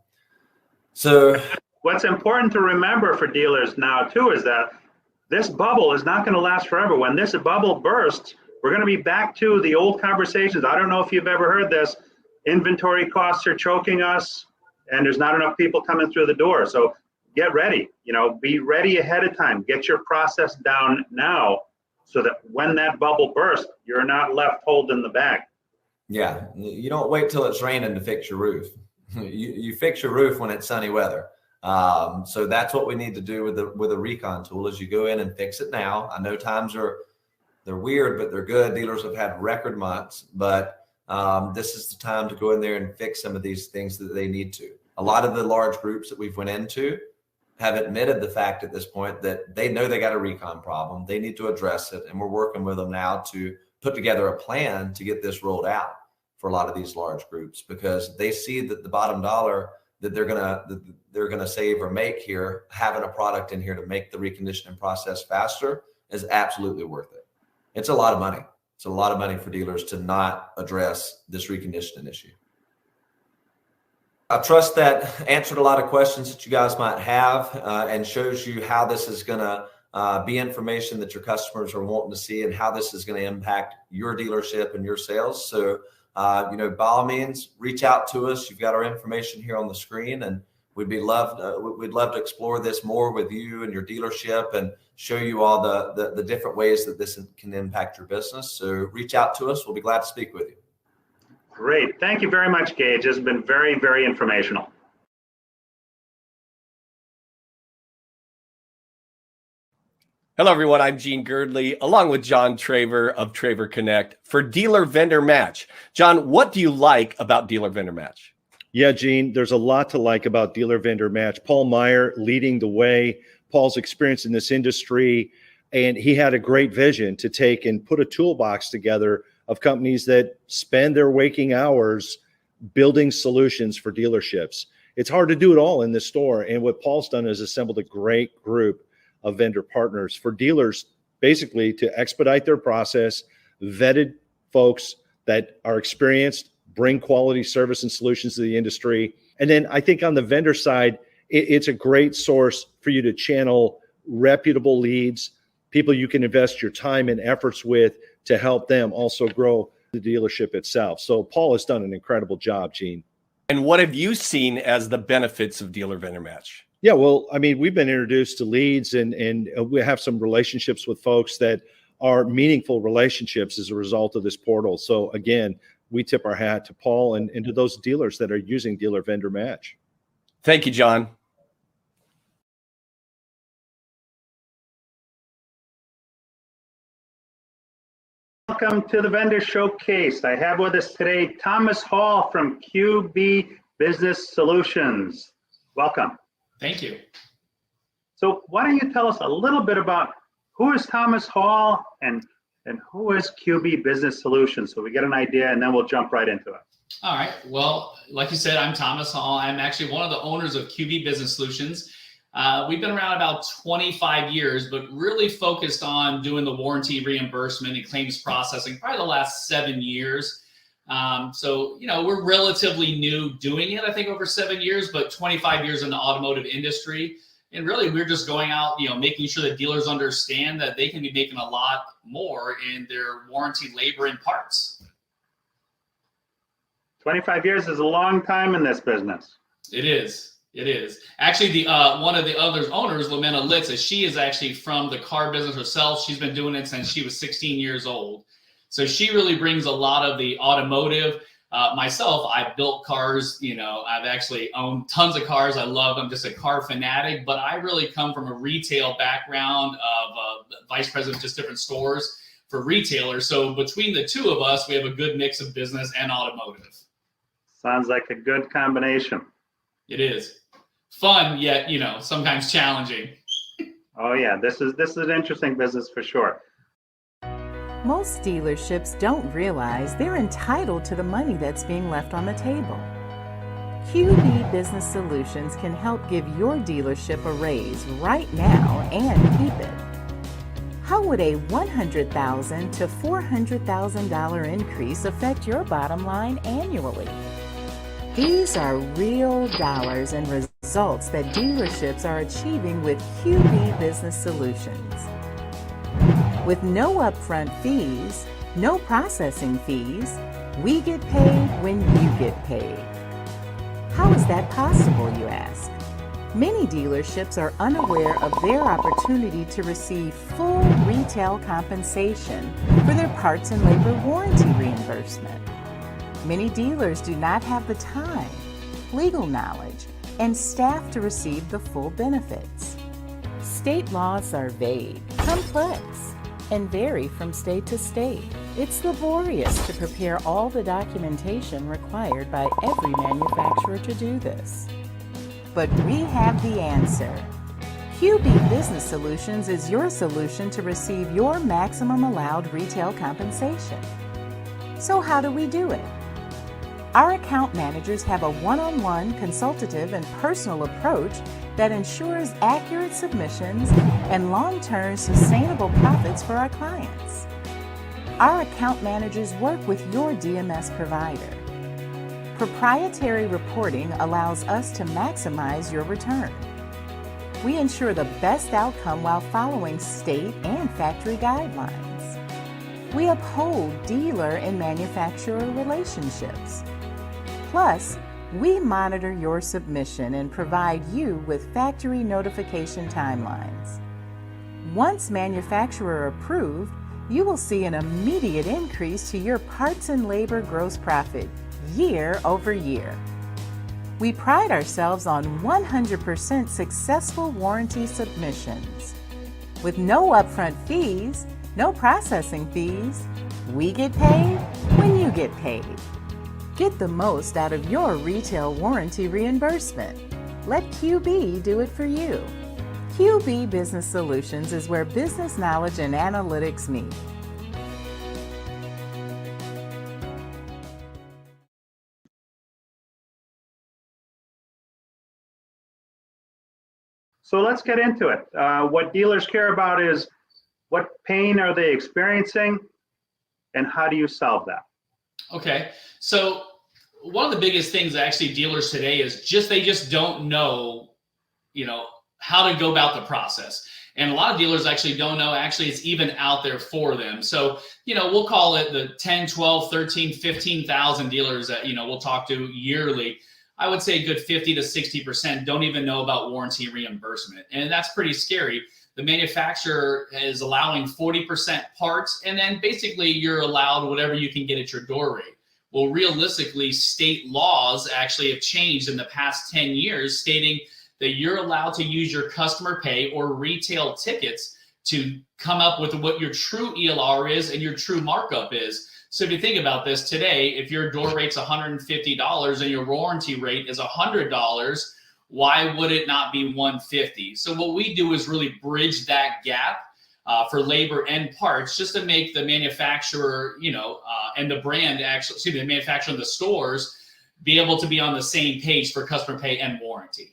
So what's important to remember for dealers now too is that this bubble is not going to last forever. When this bubble bursts, we're going to be back to the old conversations. I don't know if you've ever heard this. Inventory costs are choking us, and there's not enough people coming through the door. So get ready. Be ready ahead of time. Get your process down now, so that when that bubble bursts, you're not left holding the bag. Yeah, you don't wait till it's raining to fix your roof. You fix your roof when it's sunny weather. So that's what we need to do with the recon tool, is you go in and fix it now. I know times they're weird, but they're good. Dealers have had record months, but this is the time to go in there and fix some of these things that they need to. A lot of the large groups that we've went into have admitted the fact at this point that they know they got a recon problem. They need to address it. And we're working with them now to put together a plan to get this rolled out for a lot of these large groups, because they see that the bottom dollar that they're gonna save or make here, having a product in here to make the reconditioning process faster, is absolutely worth it. It's a lot of money. It's a lot of money for dealers to not address this reconditioning issue. I trust that answered a lot of questions that you guys might have, and shows you how this is going to be information that your customers are wanting to see, and how this is going to impact your dealership and your sales. So, by all means, reach out to us. You've got our information here on the screen, and we'd love to explore this more with you and your dealership and show you all the different ways that this can impact your business. So reach out to us. We'll be glad to speak with you. Great. Thank you very much, Gage. This has been very, very informational. Hello, everyone. I'm Gene Girdley, along with John Traver of Traver Connect for Dealer Vendor Match. John, what do you like about Dealer Vendor Match? Yeah, Gene, there's a lot to like about Dealer Vendor Match. Paul Meyer leading the way. Paul's experience in this industry, and he had a great vision to take and put a toolbox together of companies that spend their waking hours building solutions for dealerships. It's hard to do it all in this store, and what Paul's done is assembled a great group of vendor partners for dealers, basically to expedite their process, vetted folks that are experienced, bring quality service and solutions to the industry. And then I think on the vendor side, it's a great source for you to channel reputable leads, people you can invest your time and efforts with to help them also grow the dealership itself. So Paul has done an incredible job, Gene. And what have you seen as the benefits of Dealer Vendor Match? Yeah, well, I mean, we've been introduced to leads and we have some relationships with folks that are meaningful relationships as a result of this portal. So again, we tip our hat to Paul and to those dealers that are using Dealer Vendor Match. Thank you, John. Welcome to the Vendor Showcase. I have with us today Thomas Hall from QB Business Solutions. Welcome. Thank you. So why don't you tell us a little bit about who is Thomas Hall and who is QB Business Solutions, so we get an idea, and then we'll jump right into it. All right. Well, like you said, I'm Thomas Hall. I'm actually one of the owners of QB Business Solutions. We've been around about 25 years, but really focused on doing the warranty reimbursement and claims processing probably the last 7 years. So, we're relatively new doing it, I think over 7 years, but 25 years in the automotive industry. And really, we're just going out, making sure that dealers understand that they can be making a lot more in their warranty, labor, and parts. 25 years is a long time in this business. It is. It is. Actually, one of the other owners, Lamena Litz, she is actually from the car business herself. She's been doing it since she was 16 years old. So she really brings a lot of the automotive. Myself, I built cars, I've actually owned tons of cars. I love them, just a car fanatic, but I really come from a retail background of vice president of just different stores for retailers. So between the two of us, we have a good mix of business and automotive. Sounds like a good combination. It is fun, yet, sometimes challenging. Oh yeah, this is an interesting business for sure. Most dealerships don't realize they're entitled to the money that's being left on the table. QB Business Solutions can help give your dealership a raise right now and keep it. How would a $100,000 to $400,000 increase affect your bottom line annually? These are real dollars and results that dealerships are achieving with QB Business Solutions. With no upfront fees, no processing fees, we get paid when you get paid. How is that possible, you ask? Many dealerships are unaware of their opportunity to receive full retail compensation for their parts and labor warranty reimbursement. Many dealers do not have the time, legal knowledge, and staff to receive the full benefits. State laws are vague, complex, and vary from state to state. It's laborious to prepare all the documentation required by every manufacturer to do this. But we have the answer. QB Business Solutions is your solution to receive your maximum allowed retail compensation. So how do we do it? Our account managers have a one-on-one consultative and personal approach that ensures accurate submissions and long-term sustainable profits for our clients. Our account managers work with your DMS provider. Proprietary reporting allows us to maximize your return. We ensure the best outcome while following state and factory guidelines. We uphold dealer and manufacturer relationships. Plus, we monitor your submission and provide you with factory notification timelines. Once manufacturer approved, you will see an immediate increase to your parts and labor gross profit year over year. We pride ourselves on 100% successful warranty submissions. With no upfront fees, no processing fees, we get paid when you get paid. Get the most out of your retail warranty reimbursement. Let QB do it for you. QB Business Solutions is where business knowledge and analytics meet. So let's get into it. What dealers care about is what pain are they experiencing and how do you solve that? Okay. So one of the biggest things actually dealers today is they just don't know, how to go about the process. And a lot of dealers actually don't know actually it's even out there for them. So, we'll call it the 10, 12, 13, 15,000 dealers that, we'll talk to yearly. I would say a good 50 to 60% don't even know about warranty reimbursement. And that's pretty scary the manufacturer is allowing 40% parts, and then basically you're allowed whatever you can get at your door rate. Well, realistically, state laws actually have changed in the past 10 years, stating that you're allowed to use your customer pay or retail tickets to come up with what your true ELR is and your true markup is. So if you think about this today, if your door rate's $150 and your warranty rate is $100, why would it not be $150? So what we do is really bridge that gap for labor and parts, just to make the manufacturer, and the brand the manufacturer and the stores be able to be on the same page for customer pay and warranty.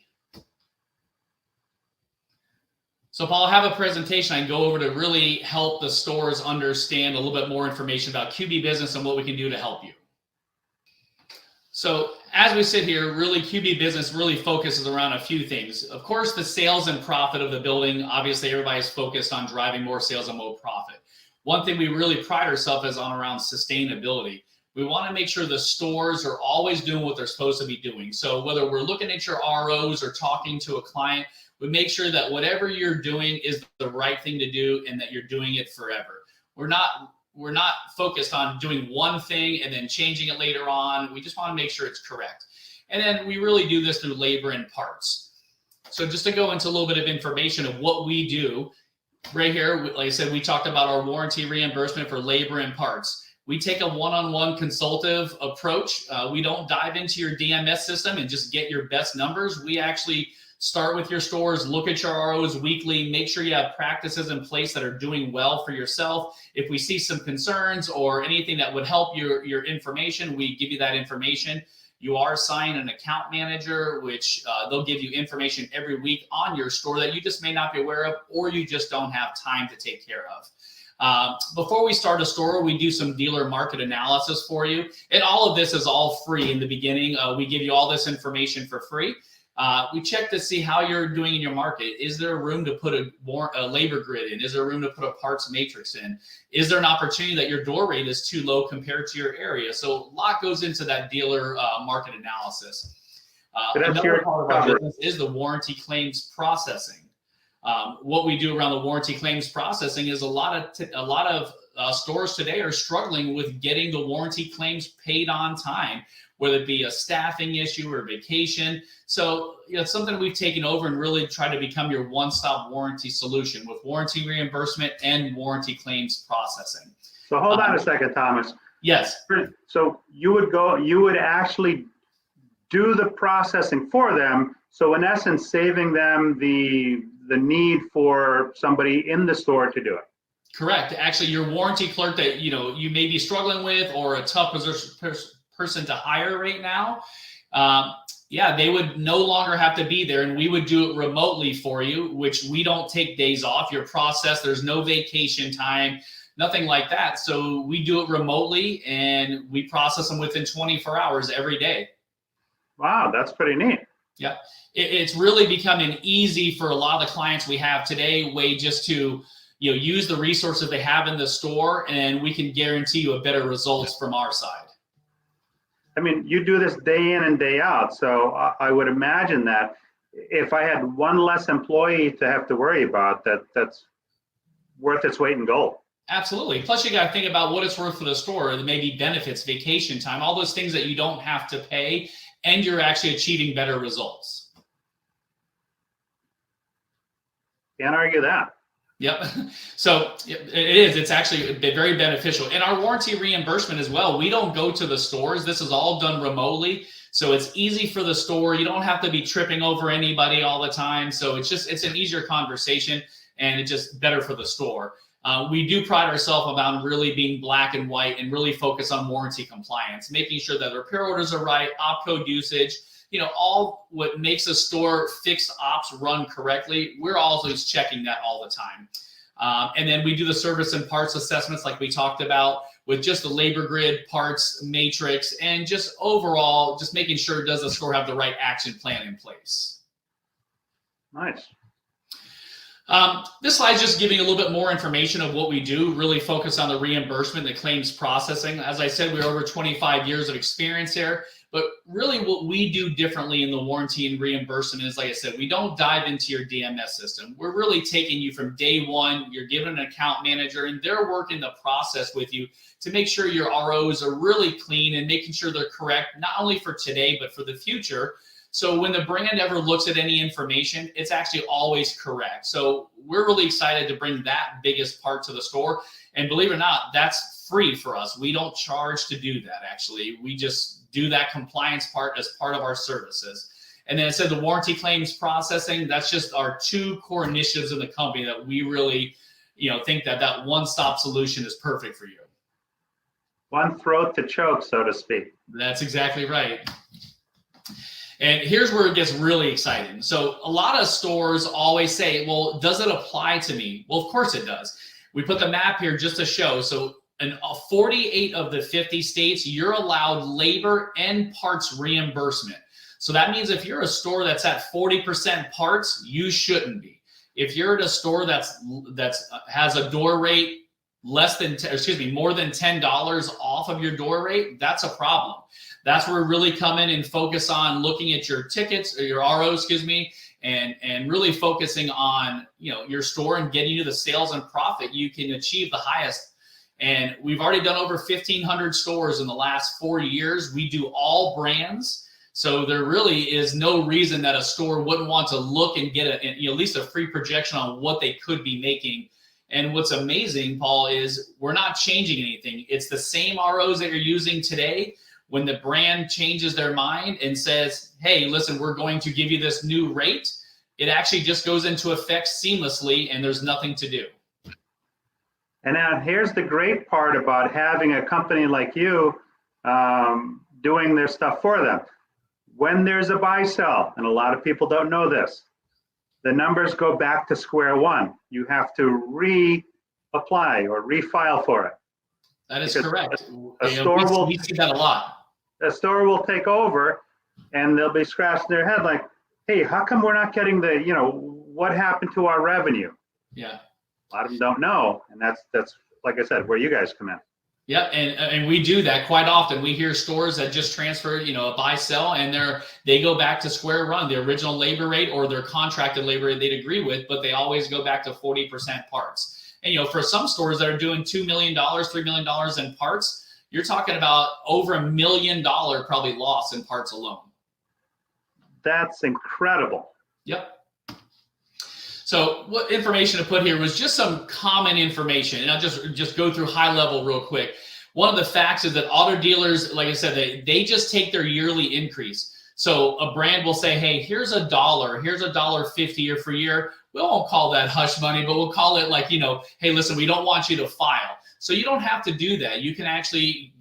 So Paul, I have a presentation I can go over to really help the stores understand a little bit more information about QB Business and what we can do to help you. So as we sit here, really QB Business really focuses around a few things. Of course, the sales and profit of the building. Obviously, everybody's focused on driving more sales and more profit. One thing we really pride ourselves is on around sustainability. We want to make sure the stores are always doing what they're supposed to be doing. So whether we're looking at your ROs or talking to a client, we make sure that whatever you're doing is the right thing to do and that you're doing it forever. We're not focused on doing one thing and then changing it later on. We just want to make sure it's correct. And then we really do this through labor and parts. So just to go into a little bit of information of what we do, right here, like I said, we talked about our warranty reimbursement for labor and parts. We take a one-on-one consultative approach. We don't dive into your DMS system and just get your best numbers. We actually start with your stores, look at your ROs weekly, make sure you have practices in place that are doing well for yourself. If we see some concerns or anything that would help your information, we give you that information. You are assigned an account manager, which they'll give you information every week on your store that you just may not be aware of, or you just don't have time to take care of. Before we start a store, we do some dealer market analysis for you. And all of this is all free in the beginning. We give you all this information for free. We check to see how you're doing in your market. Is there room to put a labor grid in? Is there room to put a parts matrix in? Is there an opportunity that your door rate is too low compared to your area? So a lot goes into that dealer market analysis. Another part of our business is the warranty claims processing. What we do around the warranty claims processing is a lot of stores today are struggling with getting the warranty claims paid on time, whether it be a staffing issue or vacation. So it's something we've taken over and really tried to become your one-stop warranty solution with warranty reimbursement and warranty claims processing. So hold on a second, Thomas. Yes. So you would actually do the processing for them. So in essence, saving them the need for somebody in the store to do it. Correct. Actually, your warranty clerk that you may be struggling with, or a tough person to hire right now, they would no longer have to be there, and we would do it remotely for you, which we don't take days off. Your process, there's no vacation time, nothing like that. So we do it remotely, and we process them within 24 hours every day. Wow, that's pretty neat. Yeah, it's really becoming easy for a lot of the clients we have today, way just to use the resources they have in the store, and we can guarantee you a better results from our side. I mean, you do this day in and day out. So I would imagine that if I had one less employee to have to worry about, that's worth its weight in gold. Absolutely. Plus, you got to think about what it's worth for the store. There may be benefits, vacation time, all those things that you don't have to pay, and you're actually achieving better results. Can't argue that. Yep. So it is. It's actually very beneficial. And our warranty reimbursement as well. We don't go to the stores. This is all done remotely. So it's easy for the store. You don't have to be tripping over anybody all the time. So it's an easier conversation, and it's just better for the store. We do pride ourselves about really being black and white and really focus on warranty compliance, making sure that repair orders are right, op code usage, all what makes a store fixed ops run correctly. We're always checking that all the time. And then we do the service and parts assessments like we talked about, with just the labor grid, parts matrix, and just overall, just making sure, does the store have the right action plan in place? Nice. This slide is just giving a little bit more information of what we do, really focus on the reimbursement, the claims processing. As I said, we're over 25 years of experience here. But really what we do differently in the warranty and reimbursement is, like I said, we don't dive into your DMS system. We're really taking you from day one. You're given an account manager and they're working the process with you to make sure your ROs are really clean and making sure they're correct, not only for today, but for the future. So when the brand ever looks at any information, it's actually always correct. So we're really excited to bring that biggest part to the store. And believe it or not, that's free for us. We don't charge to do that, actually. We just do that compliance part as part of our services. And then I said the warranty claims processing, that's just our two core initiatives in the company that we really, think that one-stop solution is perfect for you. One throat to choke, so to speak. That's exactly right. And here's where it gets really exciting. So a lot of stores always say, well, does it apply to me? Well, of course it does. We put the map here just to show. So in 48 of the 50 states, you're allowed labor and parts reimbursement. So that means if you're a store that's at 40% parts, you shouldn't be. If you're at a store that's has a door rate more than $10 off of your door rate, that's a problem. That's where we really come in and focus on looking at your tickets or your ROs, and really focusing on your store and getting you the sales and profit you can achieve the highest. And we've already done over 1,500 stores in the last 4 years. We do all brands. So there really is no reason that a store wouldn't want to look and get at least a free projection on what they could be making. And what's amazing, Paul, is we're not changing anything. It's the same ROs that you're using today. When the brand changes their mind and says, hey, listen, we're going to give you this new rate, it actually just goes into effect seamlessly and there's nothing to do. And now here's the great part about having a company like you doing their stuff for them. When there's a buy sell, and a lot of people don't know this, the numbers go back to square one. You have to reapply or refile for it. That is correct. We see that a lot. A store will take over and they'll be scratching their head like, hey, how come we're not getting what happened to our revenue? Yeah. A lot of them don't know. And that's like I said, where you guys come in. Yeah, and we do that quite often. We hear stores that just transferred, a buy sell, and they go back to square one, the original labor rate or their contracted labor rate they'd agree with, but they always go back to 40% parts. And for some stores that are doing $2 million, $3 million in parts, you're talking about over $1 million probably loss in parts alone. That's incredible. Yep. So what information to put here was just some common information. And I'll just go through high level real quick. One of the facts is that auto dealers, like I said, they just take their yearly increase. So a brand will say, hey, here's $1, here's $1.50 for year. We won't call that hush money, but we'll call it like, hey, listen, we don't want you to file. So you don't have to do that. You can actually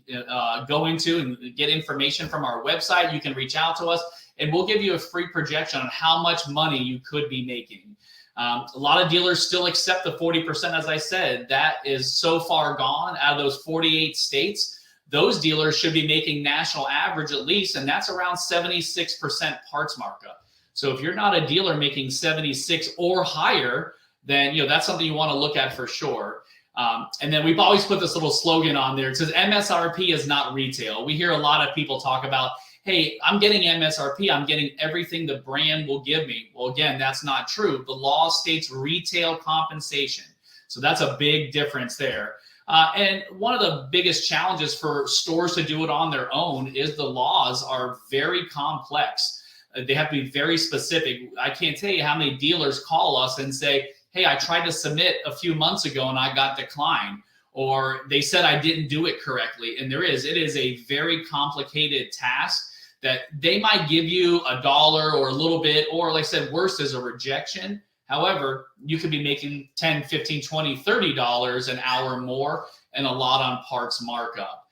go into and get information from our website. You can reach out to us and we'll give you a free projection on how much money you could be making. A lot of dealers still accept the 40%, as I said. That is so far gone. Out of those 48 states, those dealers should be making national average at least, and that's around 76% parts markup. So if you're not a dealer making 76 or higher, then that's something you want to look at for sure. And then we've always put this little slogan on there. It says MSRP is not retail. We hear a lot of people talk about, hey, I'm getting MSRP. I'm getting everything the brand will give me. Well, again, that's not true. The law states retail compensation. So that's a big difference there. And one of the biggest challenges for stores to do it on their own is the laws are very complex. They have to be very specific. I can't tell you how many dealers call us and say, hey, I tried to submit a few months ago and I got declined. Or they said I didn't do it correctly. And it is a very complicated task that they might give you $1 or a little bit, or like I said, worse is a rejection. However, you could be making $10, $15, $20, $30 an hour more and a lot on parts markup.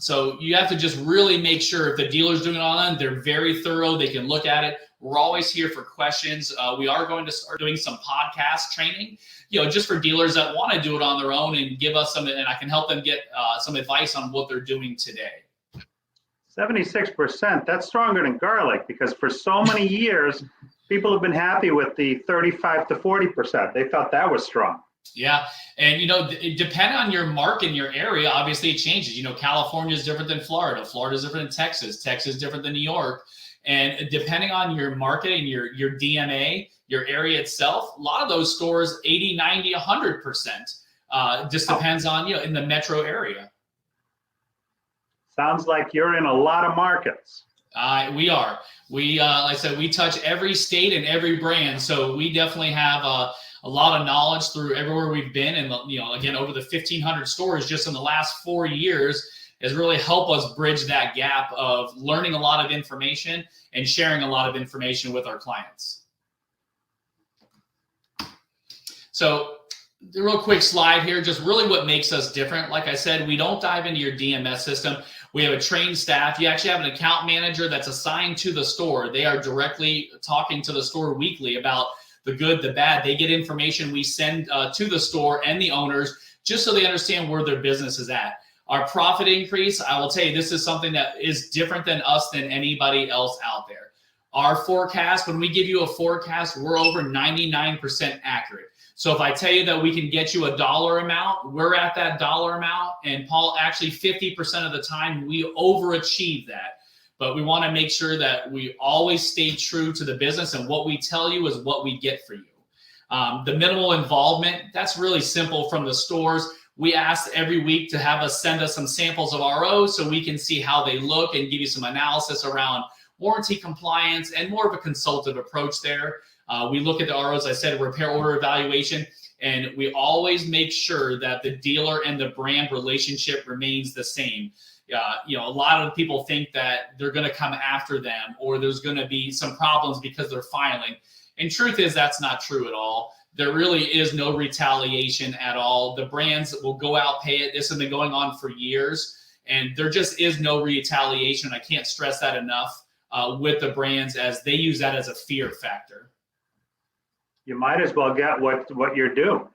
So you have to just really make sure if the dealer's doing it on them, they're very thorough. They can look at it. We're always here for questions. We are going to start doing some podcast training, just for dealers that want to do it on their own and give us some, and I can help them get some advice on what they're doing today. 76%, that's stronger than garlic, because for so many years, people have been happy with the 35 to 40%. They felt that was strong. Yeah. And, depending on your market and your area, obviously it changes. California is different than Florida. Florida is different than Texas. Texas is different than New York. And depending on your market and your DMA, your area itself, a lot of those stores, 80, 90, 100%. Just depends on, in the metro area. Sounds like you're in a lot of markets. We are. We, like I said, we touch every state and every brand. So we definitely have a lot of knowledge through everywhere we've been. And, again, over the 1,500 stores just in the last 4 years has really helped us bridge that gap of learning a lot of information and sharing a lot of information with our clients. So the real quick slide here, just really what makes us different. Like I said, we don't dive into your DMS system. We have a trained staff. You actually have an account manager that's assigned to the store. They are directly talking to the store weekly about the good, the bad. They get information we send to the store and the owners just so they understand where their business is at. Our profit increase, I will tell you, this is something that is different than us than anybody else out there. Our forecast, when we give you a forecast, we're over 99% accurate. So if I tell you that we can get you a dollar amount, we're at that dollar amount. And Paul, actually 50% of the time we overachieve that. But we want to make sure that we always stay true to the business, and what we tell you is what we get for you. The minimal involvement, that's really simple from the stores. We ask every week to have us send us some samples of ROs so we can see how they look and give you some analysis around warranty compliance and more of a consultative approach there. We look at the ROs, I said, repair order evaluation, and we always make sure that the dealer and the brand relationship remains the same. A lot of people think that they're going to come after them or there's going to be some problems because they're filing. And truth is, that's not true at all. There really is no retaliation at all. The brands will go out, pay it. This has been going on for years, and there just is no retaliation. I can't stress that enough with the brands, as they use that as a fear factor. You might as well get what you're due.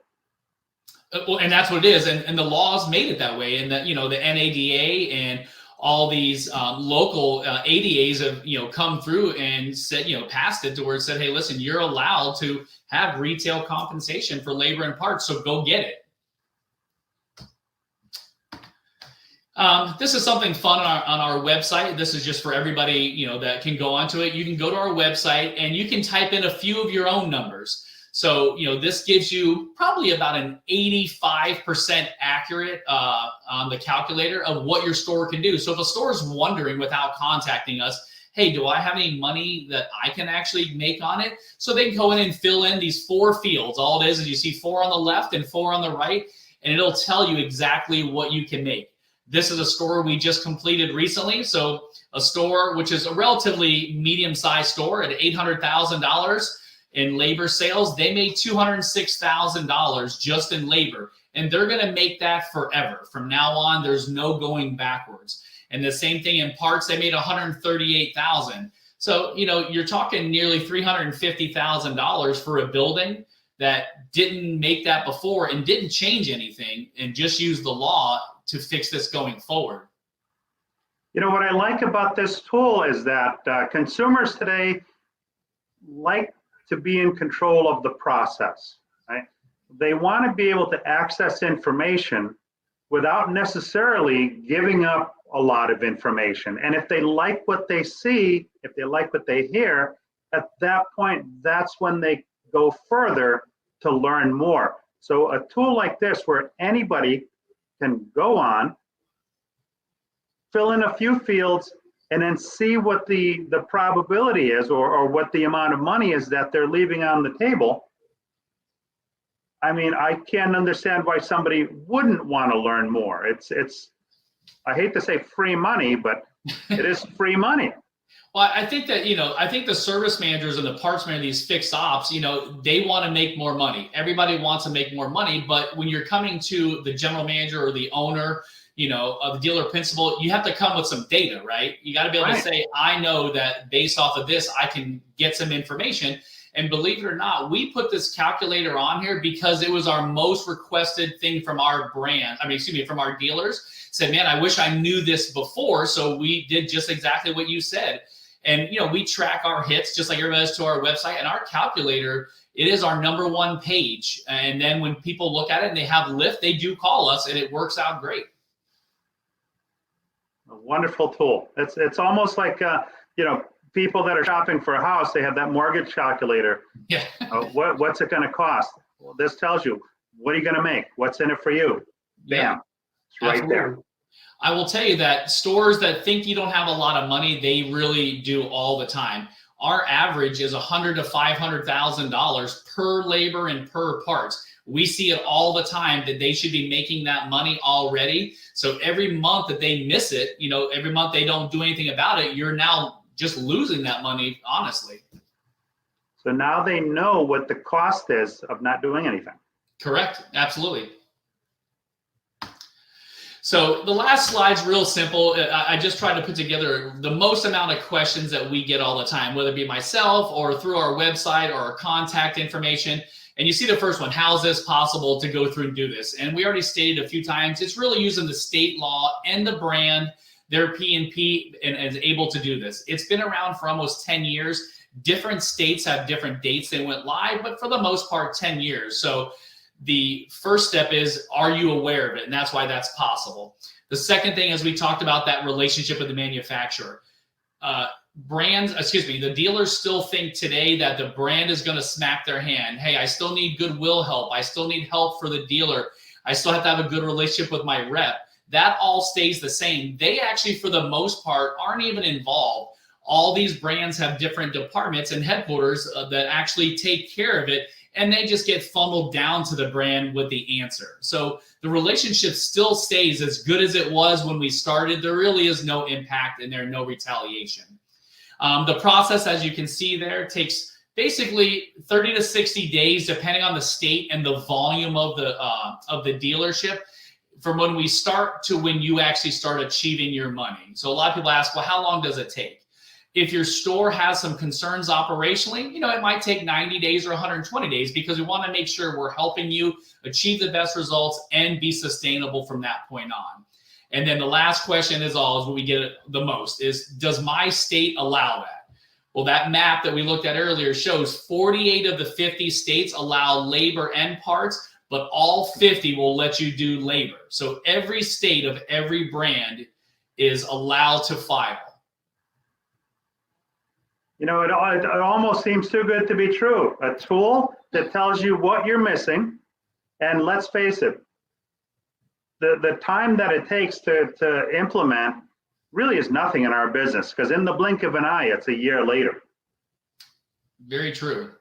Well, and that's what it is. And the laws made it that way. And that, the NADA and all these local ADAs have, come through and said, passed it to where it said, hey, listen, you're allowed to have retail compensation for labor and parts. So go get it. This is something fun on our website. This is just for everybody, that can go onto it. You can go to our website and you can type in a few of your own numbers. So, this gives you probably about an 85% accurate on the calculator of what your store can do. So if a store is wondering without contacting us, hey, do I have any money that I can actually make on it? So they can go in and fill in these 4 fields. All it is you see 4 on the left and 4 on the right, and it'll tell you exactly what you can make. This is a store we just completed recently. So a store, which is a relatively medium-sized store at $800,000 in labor sales, they made $206,000 just in labor. And they're going to make that forever. From now on, there's no going backwards. And the same thing in parts, they made $138,000. So, you're talking nearly $350,000 for a building that didn't make that before and didn't change anything and just use the law to fix this going forward. What I like about this tool is that consumers today like to be in control of the process, right? They want to be able to access information without necessarily giving up a lot of information. And if they like what they see, if they like what they hear, at that point, that's when they go further to learn more. So a tool like this, where anybody can go on, fill in a few fields, and then see what the probability is or what the amount of money is that they're leaving on the table. I mean, I can't understand why somebody wouldn't want to learn more. It's I hate to say free money, but it is free money. Well, I think that, I think the service managers and the parts managers, these fixed ops, they want to make more money. Everybody wants to make more money. But when you're coming to the general manager or the owner, of the dealer principal, you have to come with some data, right? You got to be able to say, I know that based off of this, I can get some information. And believe it or not, we put this calculator on here because it was our most requested thing from our from our dealers. Said, man, I wish I knew this before. So we did just exactly what you said. And, we track our hits just like everybody does to our website, and our calculator, it is our #1 page. And then when people look at it and they have lift, they do call us, and it works out great. A wonderful tool. It's almost like, people that are shopping for a house, they have that mortgage calculator. Yeah. What's it going to cost? Well, this tells you, what are you going to make? What's in it for you? Bam. Yeah, it's right absolutely. there. I will tell you that stores that think you don't have a lot of money, they really do all the time. Our average is $100,000 to $500,000 per labor and per parts. We see it all the time that they should be making that money already. So every month that they miss it, every month they don't do anything about it, you're now just losing that money, honestly. So now they know what the cost is of not doing anything. Correct. Absolutely. So the last slide's real simple. I just tried to put together the most amount of questions that we get all the time, whether it be myself or through our website or our contact information. And you see the first one, how is this possible to go through and do this? And we already stated a few times, it's really using the state law and the brand, their P&P, and is able to do this. It's been around for almost 10 years. Different states have different dates they went live, but for the most part, 10 years. So the first step is, are you aware of it? And that's why that's possible. The second thing is we talked about that relationship with the manufacturer. The dealers still think today that the brand is going to smack their hand. Hey, I still need goodwill help. I still need help for the dealer. I still have to have a good relationship with my rep. That all stays the same. They actually, for the most part, aren't even involved. All these brands have different departments and headquarters that actually take care of it, and they just get funneled down to the brand with the answer. So the relationship still stays as good as it was when we started. There really is no impact and there no retaliation. The process, as you can see there, takes basically 30 to 60 days, depending on the state and the volume of the dealership, from when we start to when you actually start achieving your money. So a lot of people ask, well, how long does it take? If your store has some concerns operationally, it might take 90 days or 120 days, because we want to make sure we're helping you achieve the best results and be sustainable from that point on. And then the last question is what we get the most is, does my state allow that? Well, that map that we looked at earlier shows 48 of the 50 states allow labor and parts, but all 50 will let you do labor. So every state of every brand is allowed to file. It almost seems too good to be true. A tool that tells you what you're missing, and let's face it, the time that it takes to implement really is nothing in our business, because in the blink of an eye, it's a year later. Very true.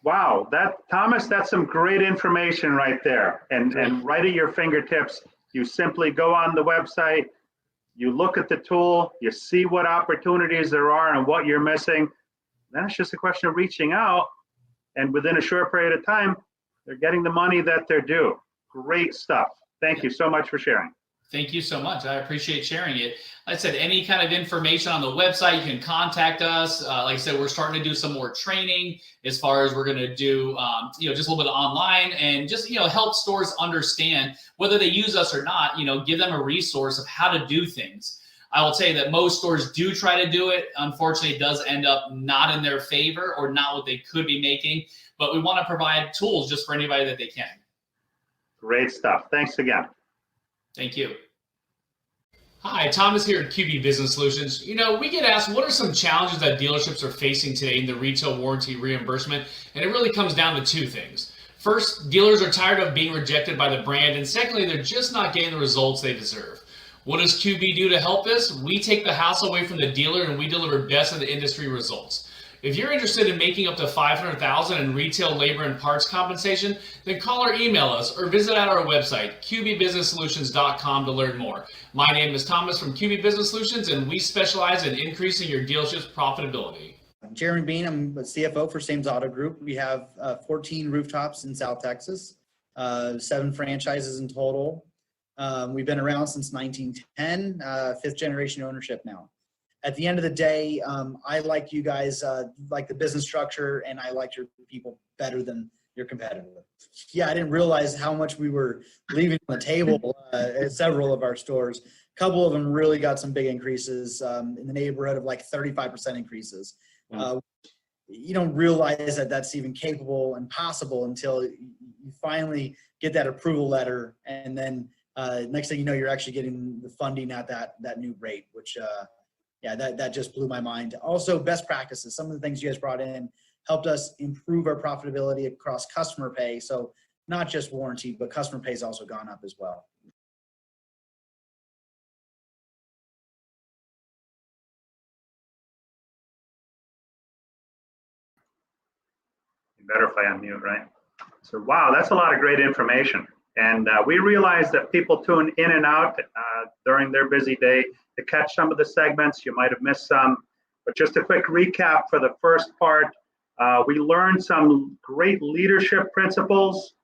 Wow, Thomas, that's some great information right there. And right at your fingertips, you simply go on the website, you look at the tool, you see what opportunities there are and what you're missing. Then it's just a question of reaching out, and within a short period of time, they're getting the money that they're due. Great stuff. Thank you so much for sharing. Thank you so much. I appreciate sharing it. Like I said, any kind of information on the website, you can contact us. Like I said, we're starting to do some more training as far as we're going to do, just a little bit online, and just, help stores understand whether they use us or not, give them a resource of how to do things. I will tell you that most stores do try to do it. Unfortunately, it does end up not in their favor or not what they could be making, but we want to provide tools just for anybody that they can. Great stuff. Thanks again. Thank you. Hi, Thomas here at QB Business Solutions. We get asked, what are some challenges that dealerships are facing today in the retail warranty reimbursement? And it really comes down to two things. First, dealers are tired of being rejected by the brand. And secondly, they're just not getting the results they deserve. What does QB do to help this? We take the hassle away from the dealer and we deliver best of the industry results. If you're interested in making up to $500,000 in retail labor and parts compensation, then call or email us or visit at our website, qbbusinesssolutions.com, to learn more. My name is Thomas from QB Business Solutions, and we specialize in increasing your dealership's profitability. I'm Jeremy Bean. I'm a CFO for Sames Auto Group. We have 14 rooftops in South Texas, 7 franchises in total. We've been around since 1910, 5th generation ownership now. At the end of the day, I like you guys, like the business structure, and I like your people better than your competitor. Yeah, I didn't realize how much we were leaving on the table at several of our stores. couple of them really got some big increases in the neighborhood of like 35% increases. You don't realize that that's even capable and possible until you finally get that approval letter, and then next thing you know, you're actually getting the funding at that new rate, which that just blew my mind. Also, best practices. Some of the things you guys brought in helped us improve our profitability across customer pay. So not just warranty, but customer pay has also gone up as well. Better if I unmute, right? So, wow, that's a lot of great information. And we realize that people tune in and out during their busy day to catch some of the segments. You might have missed some, but just a quick recap for the first part. We learned some great leadership principles.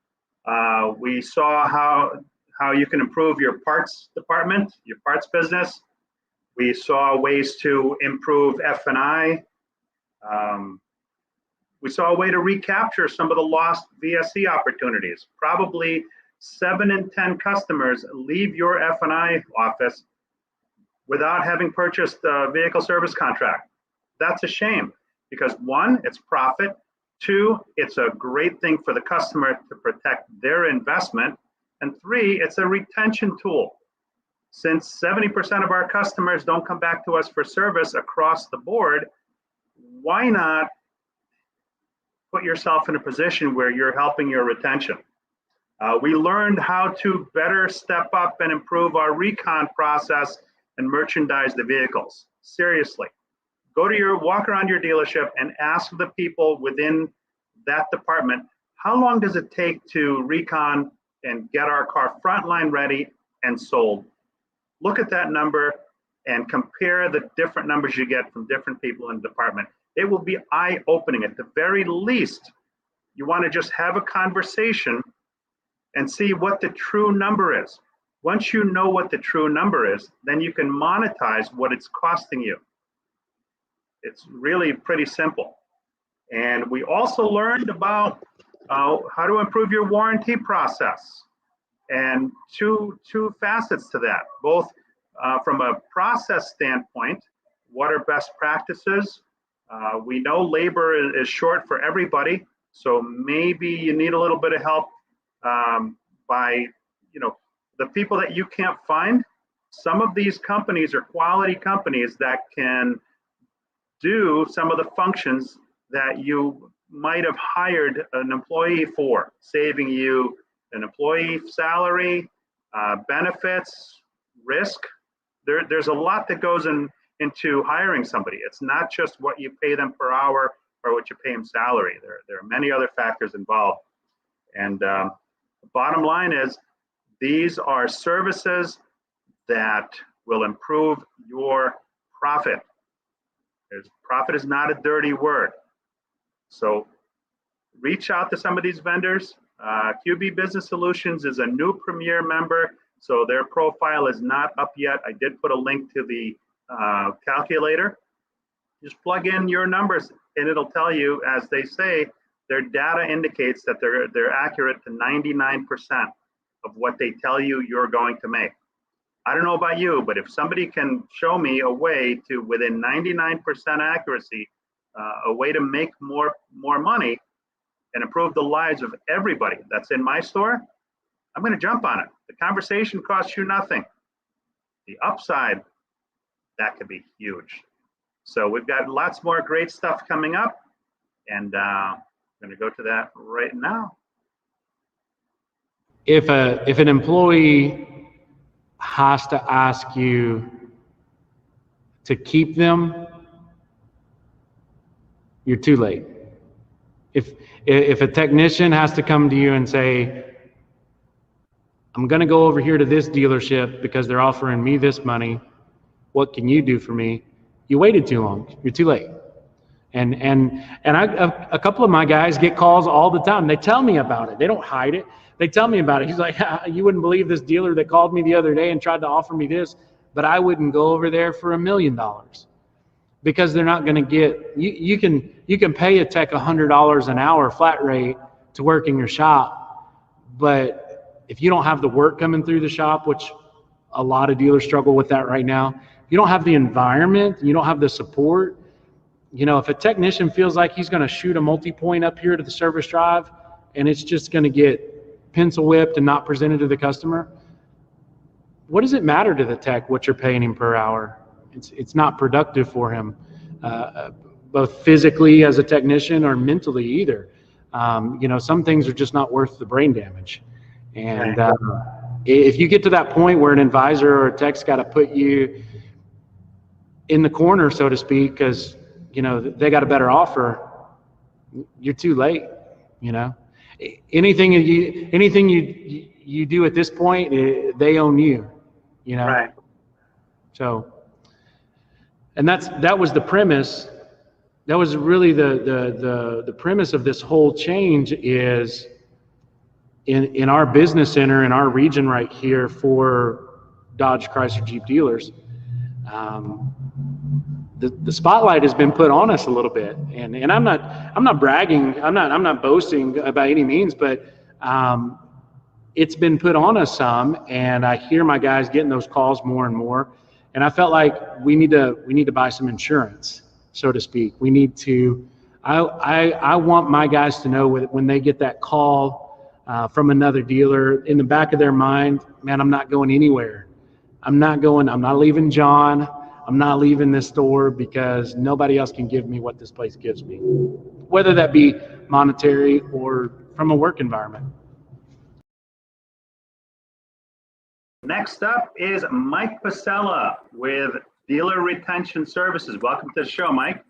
We saw how you can improve your parts department, your parts business. We saw ways to improve F&I. We saw a way to recapture some of the lost VSC opportunities. Probably 7 in 10 customers leave your F&I office without having purchased a vehicle service contract. That's a shame because 1, it's profit. 2, it's a great thing for the customer to protect their investment. And 3, it's a retention tool. Since 70% of our customers don't come back to us for service across the board, why not put yourself in a position where you're helping your retention? We learned how to better step up and improve our recon process and merchandise the vehicles. Seriously, walk around your dealership and ask the people within that department, how long does it take to recon and get our car frontline ready and sold? Look at that number and compare the different numbers you get from different people in the department. It will be eye-opening. At the very least, you want to just have a conversation and see what the true number is. Once you know what the true number is, then you can monetize what it's costing you. It's really pretty simple. And we also learned about how to improve your warranty process. And two facets to that, both from a process standpoint, what are best practices? We know labor is short for everybody, so maybe you need a little bit of help by, the people that you can't find. Some of these companies are quality companies that can do some of the functions that you might have hired an employee for, saving you an employee salary, benefits, risk. There's a lot that goes into hiring somebody. It's not just what you pay them per hour or what you pay them salary. There are many other factors involved. And the bottom line is, these are services that will improve your profit. Profit is not a dirty word. So reach out to some of these vendors. QB Business Solutions is a new premier member, so their profile is not up yet. I did put a link to the calculator. Just plug in your numbers and it'll tell you, as they say, their data indicates that they're accurate to 99% of what they tell you you're going to make. I don't know about you, but if somebody can show me a way to, within 99% accuracy, a way to make more money and improve the lives of everybody that's in my store, I'm going to jump on it. The conversation costs you nothing. The upside, that could be huge. So we've got lots more great stuff coming up, and I'm going to go to that right now. If an employee has to ask you to keep them, you're too late. If a technician has to come to you and say, I'm going to go over here to this dealership because they're offering me this money, what can you do for me? You waited too long. You're too late. And a couple of my guys get calls all the time. They tell me about it. They don't hide it. They tell me about it. He's like, you wouldn't believe this dealer that called me the other day and tried to offer me this, but I wouldn't go over there for $1 million, because they're not going to get, you can pay a tech $100 an hour flat rate to work in your shop, but if you don't have the work coming through the shop, which a lot of dealers struggle with that right now. You don't have the environment, you don't have the support. You know, if a technician feels like he's going to shoot a multi-point up here to the service drive and it's just going to get pencil whipped and not presented to the customer, what does it matter to the tech what you're paying him per hour? It's not productive for him, both physically as a technician or mentally either. You know, some things are just not worth the brain damage. And if you get to that point where an advisor or a tech's got to put you in the corner, so to speak, because, you know, they got a better offer, you're too late. You know, anything you do at this point, they own you, you know? Right. So, and that was the premise. That was really the premise of this whole change is in our business center, in our region right here for Dodge Chrysler Jeep dealers. The spotlight has been put on us a little bit, and I'm not bragging, I'm not boasting by any means, but it's been put on us some, and I hear my guys getting those calls more and more, and I felt like we need to buy some insurance, so to speak. We need to. I want my guys to know when they get that call from another dealer, in the back of their mind, man, I'm not going anywhere. I'm not leaving John. I'm not leaving this store because nobody else can give me what this place gives me, whether that be monetary or from a work environment. Next up is Mike Pasella with Dealer Retention Services. Welcome to the show, Mike.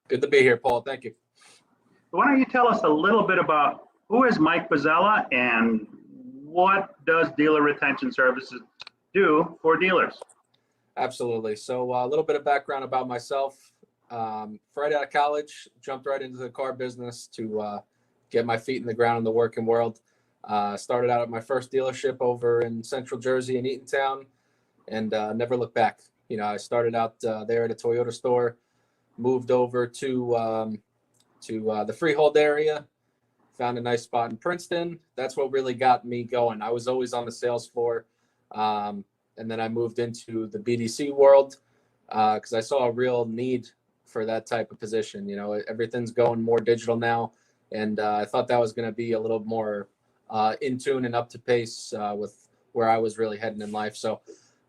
Good to be here, Paul. Thank you. Why don't you tell us a little bit about who is Mike Pasella and what does Dealer Retention Services do for dealers? Absolutely. So a little bit of background about myself. Right out of college, jumped right into the car business to get my feet in the ground in the working world. Started out at my first dealership over in Central Jersey in Eatontown, and never looked back. You know, I started out there at a Toyota store, moved over to the Freehold area, found a nice spot in Princeton. That's what really got me going. I was always on the sales floor. And then I moved into the BDC world because I saw a real need for that type of position. You know, everything's going more digital now, and I thought that was going to be a little more in tune and up to pace with where I was really heading in life. So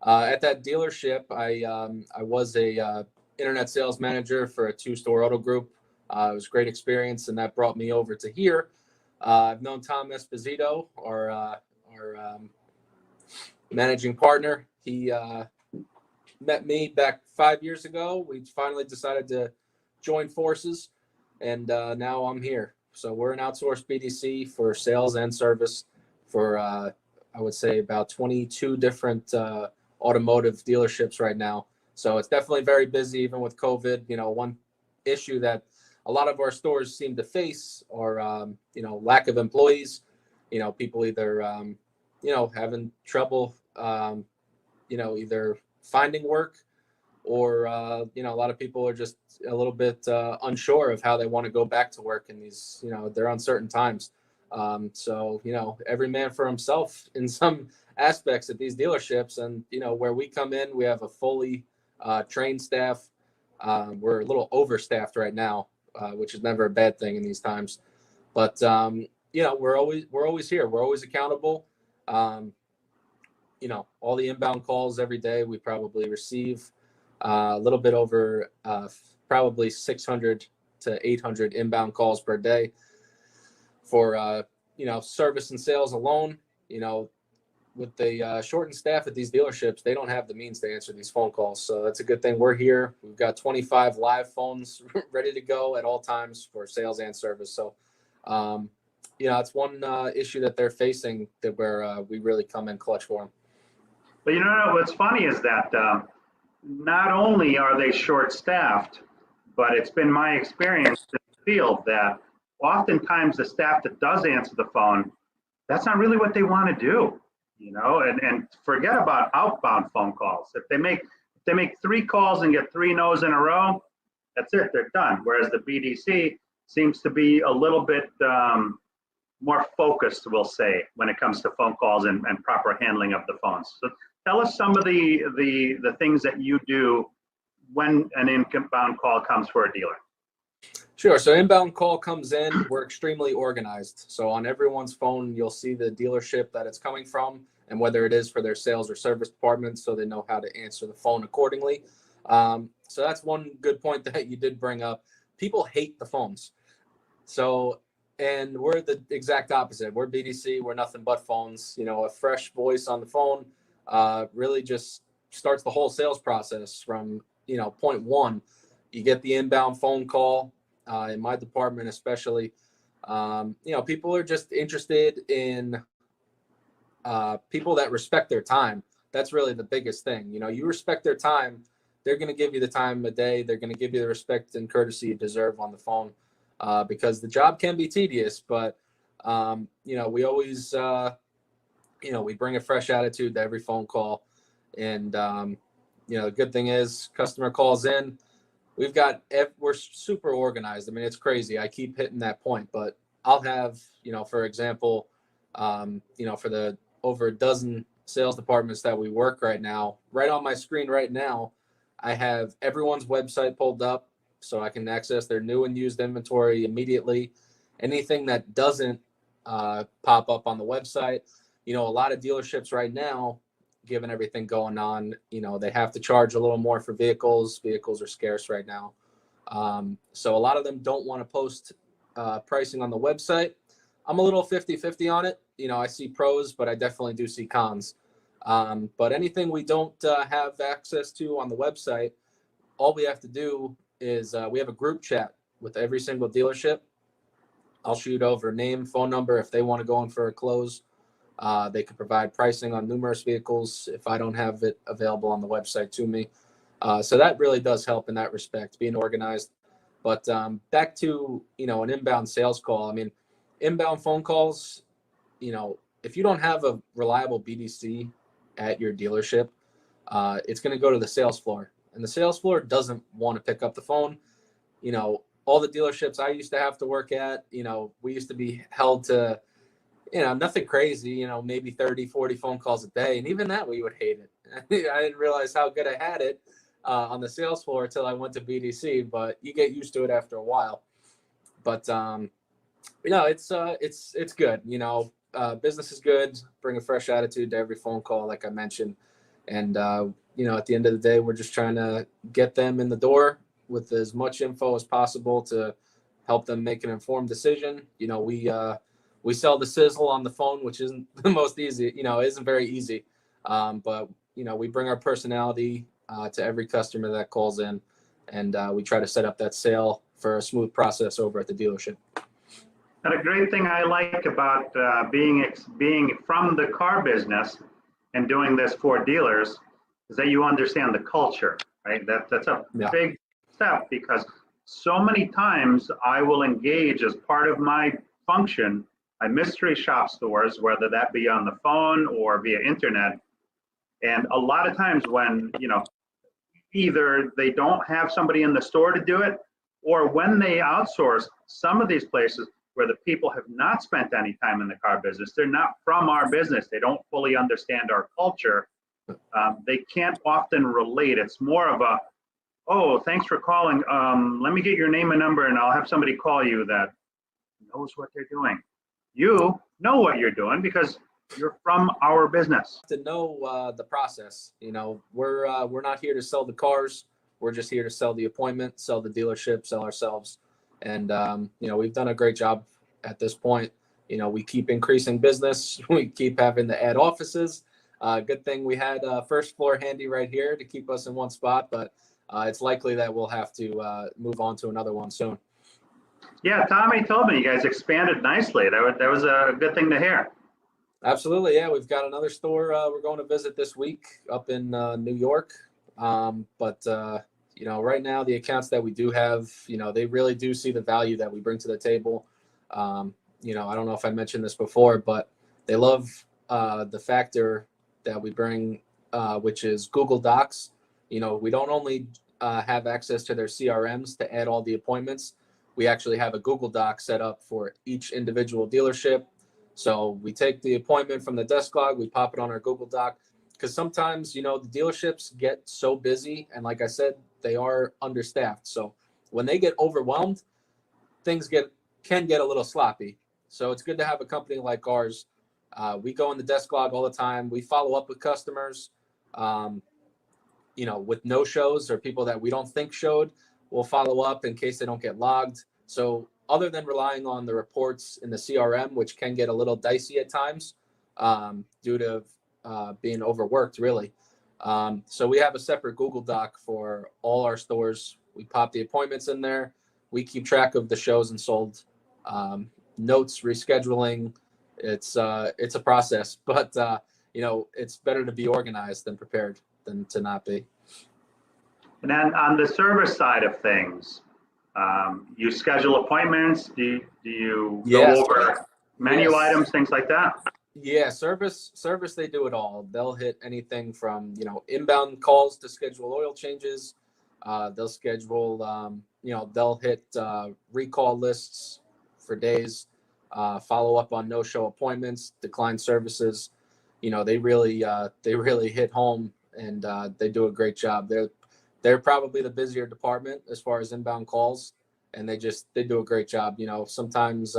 at that dealership, I was a internet sales manager for a 2-store auto group. It was a great experience, and that brought me over to here. I've known Tom Esposito, our managing partner. He met me back 5 years ago. We finally decided to join forces, and now I'm here. So we're an outsourced BDC for sales and service for, I would say, about 22 different automotive dealerships right now. So it's definitely very busy, even with COVID. You know, one issue that a lot of our stores seem to face are, you know, lack of employees. You know, people either you know, having trouble, you know, either finding work or, you know, a lot of people are just a little bit unsure of how they want to go back to work in these, you know, they're uncertain times. So, you know, every man for himself in some aspects at these dealerships. And, you know, where we come in, we have a fully trained staff. We're a little overstaffed right now, which is never a bad thing in these times. But, you know, we're always here. We're always accountable. You know, all the inbound calls every day, we probably receive a little bit over probably 600 to 800 inbound calls per day for, you know, service and sales alone. You know, with the shortened staff at these dealerships, they don't have the means to answer these phone calls. So that's a good thing. We're here. We've got 25 live phones ready to go at all times for sales and service. So, you know, it's one issue that they're facing that where we really come in clutch for them. But you know what's funny is that not only are they short-staffed, but it's been my experience in the field that oftentimes the staff that does answer the phone, that's not really what they want to do, you know. And forget about outbound phone calls. If they make 3 calls and get 3 no's in a row, that's it. They're done. Whereas the BDC seems to be a little bit more focused, we'll say, when it comes to phone calls and proper handling of the phones. So tell us some of the things that you do when an inbound call comes for a dealer. Sure. So inbound call comes in, we're extremely organized. So on everyone's phone, you'll see the dealership that it's coming from and whether it is for their sales or service department, so they know how to answer the phone accordingly. So that's one good point that you did bring up. People hate the phones. So, and we're the exact opposite. We're BDC. We're nothing but phones. You know, a fresh voice on the phone really just starts the whole sales process from, you know, point one. You get the inbound phone call. In my department especially, you know, people are just interested in people that respect their time. That's really the biggest thing. You know, you respect their time, they're going to give you the time of day. They're going to give you the respect and courtesy you deserve on the phone, because the job can be tedious, but, you know, we always, you know, we bring a fresh attitude to every phone call. And, you know, the good thing is customer calls in, we're super organized. I mean, it's crazy. I keep hitting that point, but I'll have, you know, for example, you know, for the over a dozen sales departments that we work right now, right on my screen right now, I have everyone's website pulled up so I can access their new and used inventory immediately. Anything that doesn't pop up on the website, you know, a lot of dealerships right now, given everything going on, you know, they have to charge a little more for vehicles. Vehicles are scarce right now. So a lot of them don't want to post pricing on the website. I'm a little 50-50 on it. You know, I see pros, but I definitely do see cons. But anything we don't have access to on the website, all we have to do is we have a group chat with every single dealership. I'll shoot over name, phone number. If they want to go in for a close, they can provide pricing on numerous vehicles if I don't have it available on the website to me. So that really does help in that respect, being organized. But back to, you know, an inbound sales call. I mean, inbound phone calls, you know, if you don't have a reliable BDC at your dealership, it's going to go to the sales floor. And the sales floor doesn't want to pick up the phone. You know, all the dealerships I used to have to work at, you know, we used to be held to, you know, nothing crazy, you know, maybe 30, 40 phone calls a day. And even that, we would hate it. I didn't realize how good I had it on the sales floor until I went to BDC, but you get used to it after a while. But, you know, it's good. You know, business is good. Bring a fresh attitude to every phone call, like I mentioned. And, you know, at the end of the day, we're just trying to get them in the door with as much info as possible to help them make an informed decision. You know, we sell the sizzle on the phone, which isn't the most easy, you know, isn't very easy. But, you know, we bring our personality to every customer that calls in, and we try to set up that sale for a smooth process over at the dealership. And a great thing I like about being from the car business and doing this for dealers is that you understand the culture, right? That's a big step, because so many times I will engage as part of my function. I mystery shop stores, whether that be on the phone or via internet. And a lot of times when, you know, either they don't have somebody in the store to do it, or when they outsource, some of these places where the people have not spent any time in the car business, they're not from our business, they don't fully understand our culture, they can't often relate. It's more of a, oh, thanks for calling, let me get your name and number and I'll have somebody call you that knows what they're doing. You know what you're doing because you're from our business. To know the process, you know, we're not here to sell the cars. We're just here to sell the appointment, sell the dealership, sell ourselves. And, you know, we've done a great job at this point. You know, we keep increasing business. We keep having to add offices. Good thing we had first floor handy right here to keep us in one spot, but it's likely that we'll have to move on to another one soon. Yeah, Tommy told me you guys expanded nicely. That was a good thing to hear. Absolutely, yeah. We've got another store we're going to visit this week up in New York. But you know, right now the accounts that we do have, you know, they really do see the value that we bring to the table. You know, I don't know if I mentioned this before, but they love the factor that we bring, which is Google Docs. You know, we don't only have access to their CRMs to add all the appointments. We actually have a Google Doc set up for each individual dealership. So we take the appointment from the desk log, we pop it on our Google Doc. because sometimes, you know, the dealerships get so busy, and like I said, they are understaffed. So when they get overwhelmed, things can get a little sloppy. So it's good to have a company like ours. We go in the desk log all the time. We follow up with customers, you know, with no shows or people that we don't think showed. We'll follow up in case they don't get logged. So other than relying on the reports in the CRM, which can get a little dicey at times due to being overworked, really. So we have a separate Google Doc for all our stores. We pop the appointments in there. We keep track of the shows and sold, notes, rescheduling. It's a process, but you know, it's better to be organized than prepared than to not be. And then on the service side of things, you schedule appointments. Do you go over menu items, things like that? Yeah, service, they do it all. They'll hit anything from, you know, inbound calls to schedule oil changes. They'll schedule, you know, they'll hit recall lists for days, follow up on no-show appointments, decline services. You know, they really hit home, and they do a great job. They're probably the busier department as far as inbound calls, and they do a great job. You know, sometimes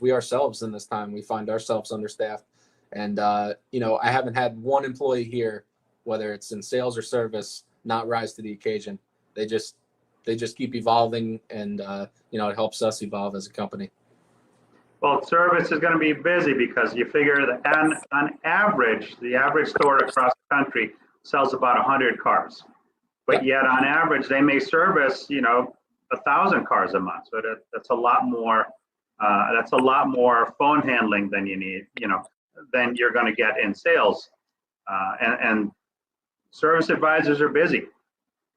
we ourselves in this time, we find ourselves understaffed, and you know, I haven't had one employee here, whether it's in sales or service, not rise to the occasion. They just keep evolving, and you know, it helps us evolve as a company. Well, service is going to be busy because you figure that on average, the average store across the country sells about 100 cars, but yet on average they may service, you know, 1,000 cars a month. So that's a lot more. That's a lot more phone handling than you need, you know, than you're going to get in sales. And service advisors are busy,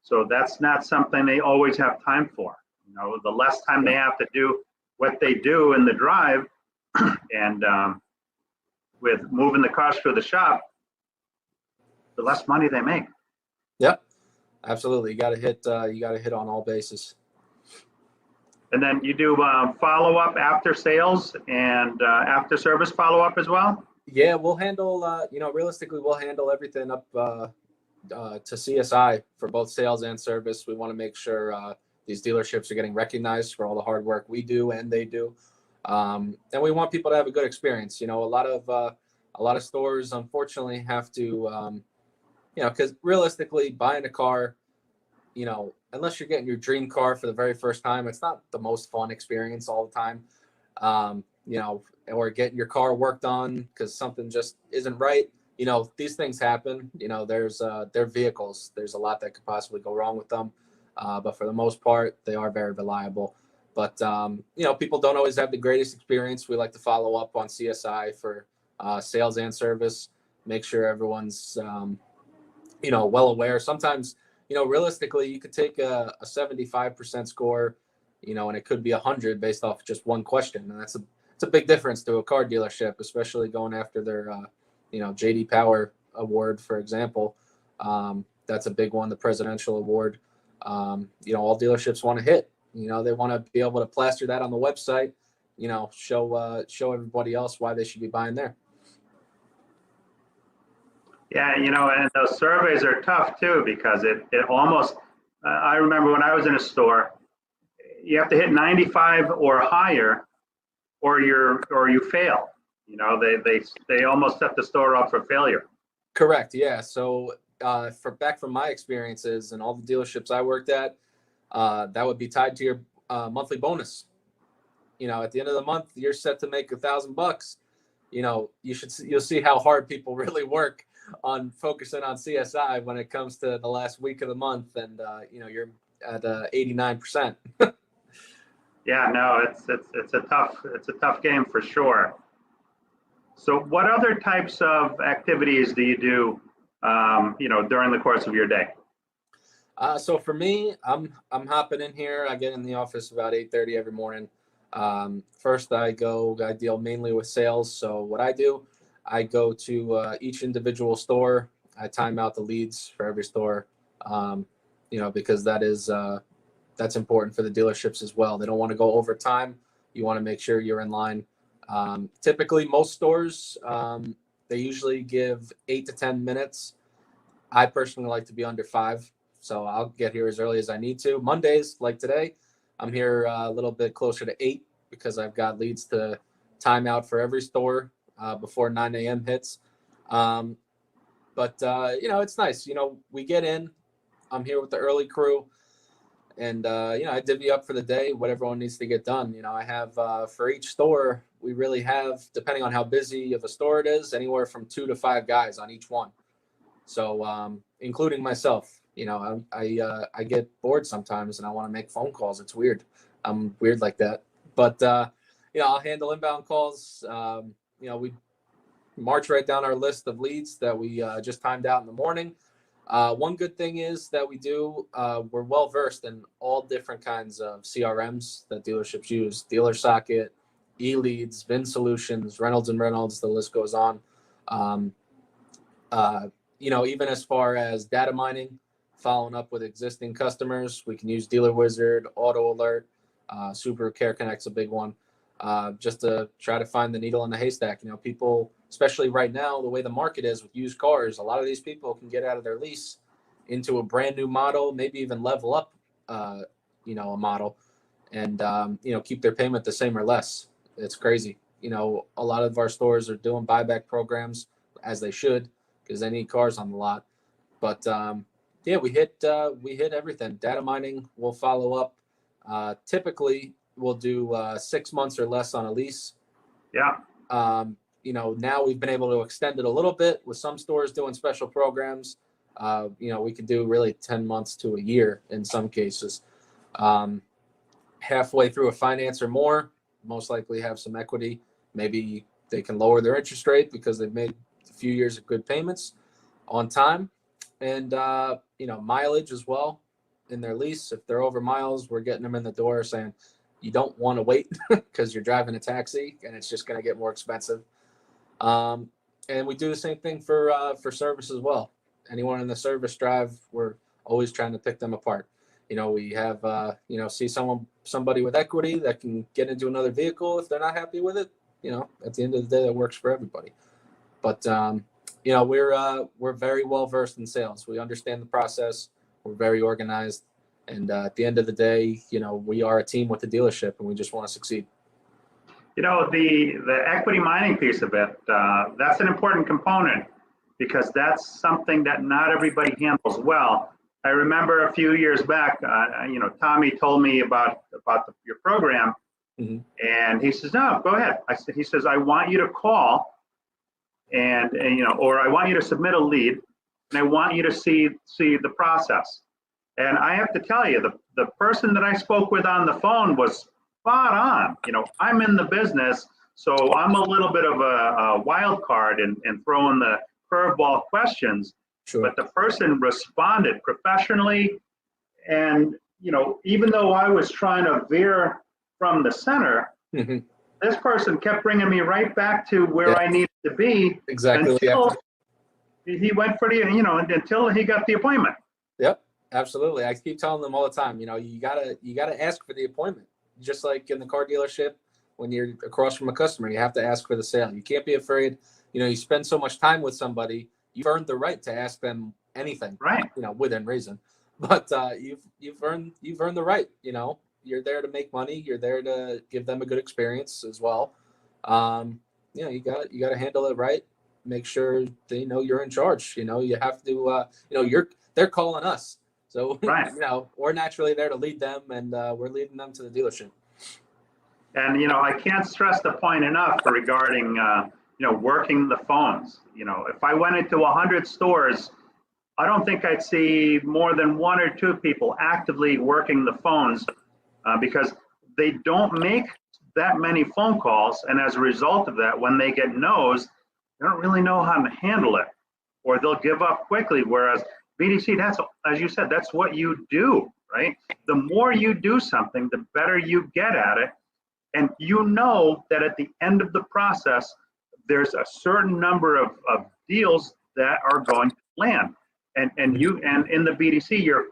so that's not something they always have time for. You know, the less time they have to do what they do in the drive, and with moving the cars through the shop, the less money they make. Yep, absolutely. You got to hit on all bases. And then you do follow-up after sales and after service follow-up as well? Yeah, we'll handle, you know, realistically, we'll handle everything up to CSI for both sales and service. We want to make sure these dealerships are getting recognized for all the hard work we do and they do. And we want people to have a good experience. You know, a lot of stores, unfortunately, have to, you know, because realistically, buying a car, you know, unless you're getting your dream car for the very first time, it's not the most fun experience all the time. You know, or getting your car worked on because something just isn't right. You know, these things happen. You know, they're vehicles. There's a lot that could possibly go wrong with them. But for the most part, they are very reliable. But, you know, people don't always have the greatest experience. We like to follow up on CSI for sales and service, make sure everyone's, you know, well aware. Sometimes, you know, realistically, you could take a 75% score, you know, and it could be 100 based off just one question. And it's a big difference to a car dealership, especially going after their, you know, JD Power award, for example. That's a big one, the presidential award. You know, all dealerships want to hit. You know, they want to be able to plaster that on the website, you know, show everybody else why they should be buying there. Yeah, you know, and those surveys are tough too, because it almost, I remember when I was in a store, you have to hit 95 or higher or you fail. You know, they almost set the store up for failure. Correct. Yeah. So from my experiences and all the dealerships I worked at, that would be tied to your monthly bonus. You know, at the end of the month, you're set to make $1,000. You know, you'll see how hard people really work on focusing on CSI when it comes to the last week of the month, and you know, you're at 89%. Yeah, no, it's a tough game for sure. So, what other types of activities do you do, you know, during the course of your day? So for me, I'm hopping in here. I get in the office about 8:30 every morning. First, I deal mainly with sales. So what I do, I go to each individual store. I time out the leads for every store, you know, because that's important for the dealerships as well. They don't want to go over time. You want to make sure you're in line. Typically, most stores, They usually give 8 to 10 minutes. I personally like to be under 5, so I'll get here as early as I need to. Mondays, like today, I'm here a little bit closer to 8 because I've got leads to time out for every store before 9 a.m. hits. But it's nice. We get in. I'm here with the early crew. And, I divvy up for the day what everyone needs to get done. I have for each store, we really have, depending on how busy of a store it is, anywhere from 2 to 5 guys on each one. So including myself, I get bored sometimes and I want to make phone calls. It's weird. I'm weird like that. But, I'll handle inbound calls. We march right down our list of leads that we just timed out in the morning. One good thing is that we're well versed in all different kinds of CRMs that dealerships use: Dealer Socket, eLeads, Vin Solutions, Reynolds and Reynolds, the list goes on. Even as far as data mining, following up with existing customers, we can use Dealer Wizard, Auto Alert, Super Care Connect's a big one, just to try to find the needle in the haystack. People, especially right now, the way the market is with used cars, a lot of these people can get out of their lease into a brand new model, maybe even level up, a model, and, keep their payment the same or less. It's crazy. A lot of our stores are doing buyback programs, as they should, because they need cars on the lot. But we hit everything. Data mining, we'll follow up. Typically, we'll do 6 months or less on a lease. Yeah. Now we've been able to extend it a little bit with some stores doing special programs. We could do really 10 months to a year in some cases. Halfway through a finance or more, most likely have some equity. Maybe they can lower their interest rate because they've made a few years of good payments on time. And, mileage as well in their lease. If they're over miles, we're getting them in the door saying, you don't want to wait because you're driving a taxi and it's just going to get more expensive. And we do the same thing for service as well. Anyone in the service drive, we're always trying to pick them apart. We have, see somebody with equity that can get into another vehicle if they're not happy with it. At the end of the day, that works for everybody. But, we're very well versed in sales. We understand the process. We're very organized. And at the end of the day, we are a team with the dealership and we just want to succeed. The equity mining piece of it, that's an important component because that's something that not everybody handles well. I remember a few years back, Tommy told me about your program, and he says, "No, go ahead." He says, "I want you to call, or I want you to submit a lead, and I want you to see the process." And I have to tell you, the person that I spoke with on the phone was spot on. I'm in the business, so I'm a little bit of a wild card and throwing the curveball questions. Sure. But the person responded professionally. And, even though I was trying to veer from the center, this person kept bringing me right back to where I needed to be. Exactly. Until he went for until he got the appointment. Yep, absolutely. I keep telling them all the time, you gotta ask for the appointment. Just like in the car dealership, when you're across from a customer, you have to ask for the sale. You can't be afraid. You spend so much time with somebody, you've earned the right to ask them anything, right? Within reason. But you've earned the right. You're there to make money. You're there to give them a good experience as well. You got to handle it right. Make sure they know you're in charge. You have to. They're calling us. So, right. We're naturally there to lead them, and we're leading them to the dealership. And, I can't stress the point enough regarding, working the phones. If I went into 100 stores, I don't think I'd see more than 1 or 2 people actively working the phones because they don't make that many phone calls. And as a result of that, when they get no's, they don't really know how to handle it, or they'll give up quickly. Whereas BDC, that's, as you said, that's what you do, right? The more you do something, the better you get at it. And that at the end of the process, there's a certain number of deals that are going to land. And in the BDC, you're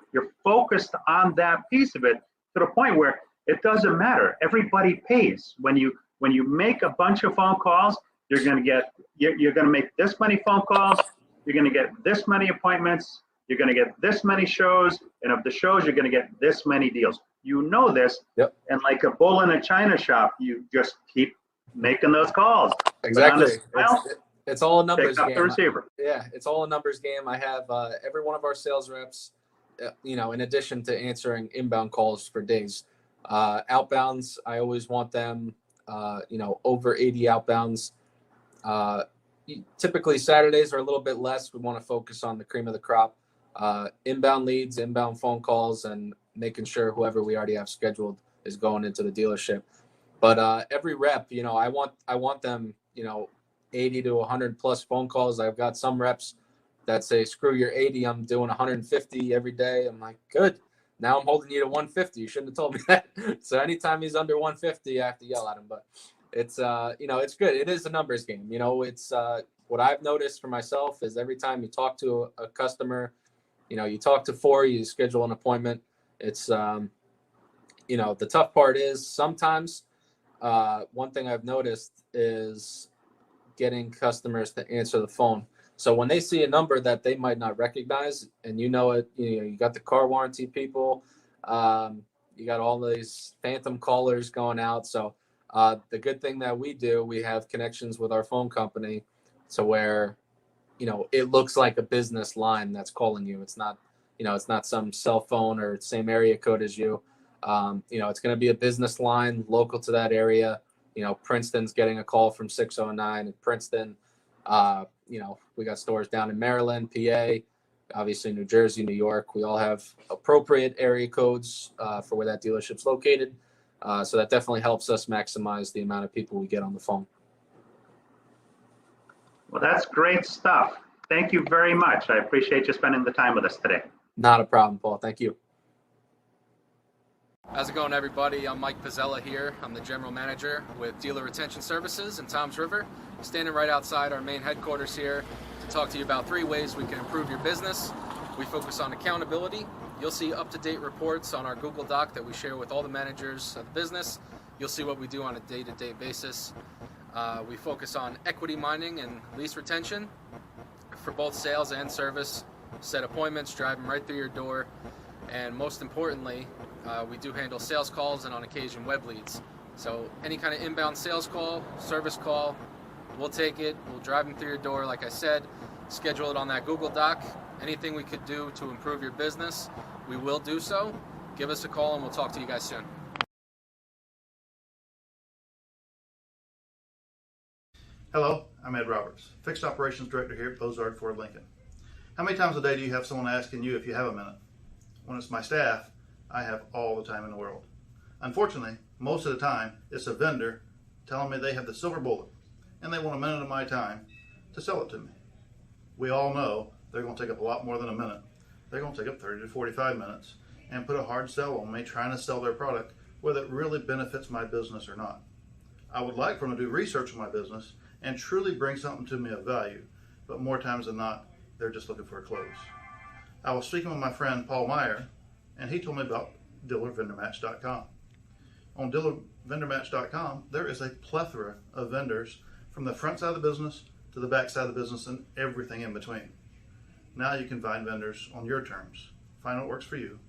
focused on that piece of it to the point where it doesn't matter. Everybody pays. When you make a bunch of phone calls you're going to make this many phone calls, you're going to get this many appointments, you're going to get this many shows, and of the shows, you're going to get this many deals. You know this, and like a bull in a china shop, you just keep making those calls. Exactly. It's all a numbers pick up game. the receiver. Yeah, it's all a numbers game. I have every one of our sales reps, in addition to answering inbound calls for days. Outbounds, I always want them, over 80 outbounds. Typically Saturdays are a little bit less. We want to focus on the cream of the crop. Inbound leads, inbound phone calls, and making sure whoever we already have scheduled is going into the dealership. But every rep, I want them, 80 to 100 plus phone calls. I've got some reps that say, screw your 80, I'm doing 150 every day. I'm like, good. Now I'm holding you to 150. You shouldn't have told me that. So anytime he's under 150, I have to yell at him. But it's, it's good. It is a numbers game. It's what I've noticed for myself is every time you talk to a customer, you talk to 4, you schedule an appointment. It's, the tough part is sometimes one thing I've noticed is getting customers to answer the phone. So when they see a number that they might not recognize, and you got the car warranty people, you got all these phantom callers going out. So the good thing that we do, we have connections with our phone company to where, it looks like a business line that's calling you. It's not, it's not some cell phone or same area code as you. It's going to be a business line local to that area. Princeton's getting a call from 609 in Princeton. We got stores down in Maryland, PA, obviously New Jersey, New York. We all have appropriate area codes for where that dealership's located. So that definitely helps us maximize the amount of people we get on the phone. Well, that's great stuff. Thank you very much. I appreciate you spending the time with us today. Not a problem, Paul. Thank you. How's it going, everybody? I'm Mike Pizzella here. I'm the general manager with Dealer Retention Services in Toms River. Standing right outside our main headquarters here to talk to you about 3 ways we can improve your business. We focus on accountability. You'll see up-to-date reports on our Google Doc that we share with all the managers of the business. You'll see what we do on a day-to-day basis. We focus on equity mining and lease retention for both sales and service. Set appointments, drive them right through your door. And most importantly, we do handle sales calls and on occasion web leads. So any kind of inbound sales call, service call, we'll take it. We'll drive them through your door, like I said, schedule it on that Google Doc. Anything we could do to improve your business, we will do so. Give us a call and we'll talk to you guys soon. Hello, I'm Ed Roberts, Fixed Operations Director here at Bozard Ford Lincoln. How many times a day do you have someone asking you if you have a minute? When it's my staff, I have all the time in the world. Unfortunately, most of the time, it's a vendor telling me they have the silver bullet and they want a minute of my time to sell it to me. We all know they're going to take up a lot more than a minute. They're going to take up 30 to 45 minutes and put a hard sell on me trying to sell their product, whether it really benefits my business or not. I would like for them to do research on my business and truly bring something to me of value, but more times than not, they're just looking for a close. I was speaking with my friend Paul Meyer, and he told me about DealerVendorMatch.com. On DealerVendorMatch.com, there is a plethora of vendors from the front side of the business to the back side of the business and everything in between. Now you can find vendors on your terms, find what works for you,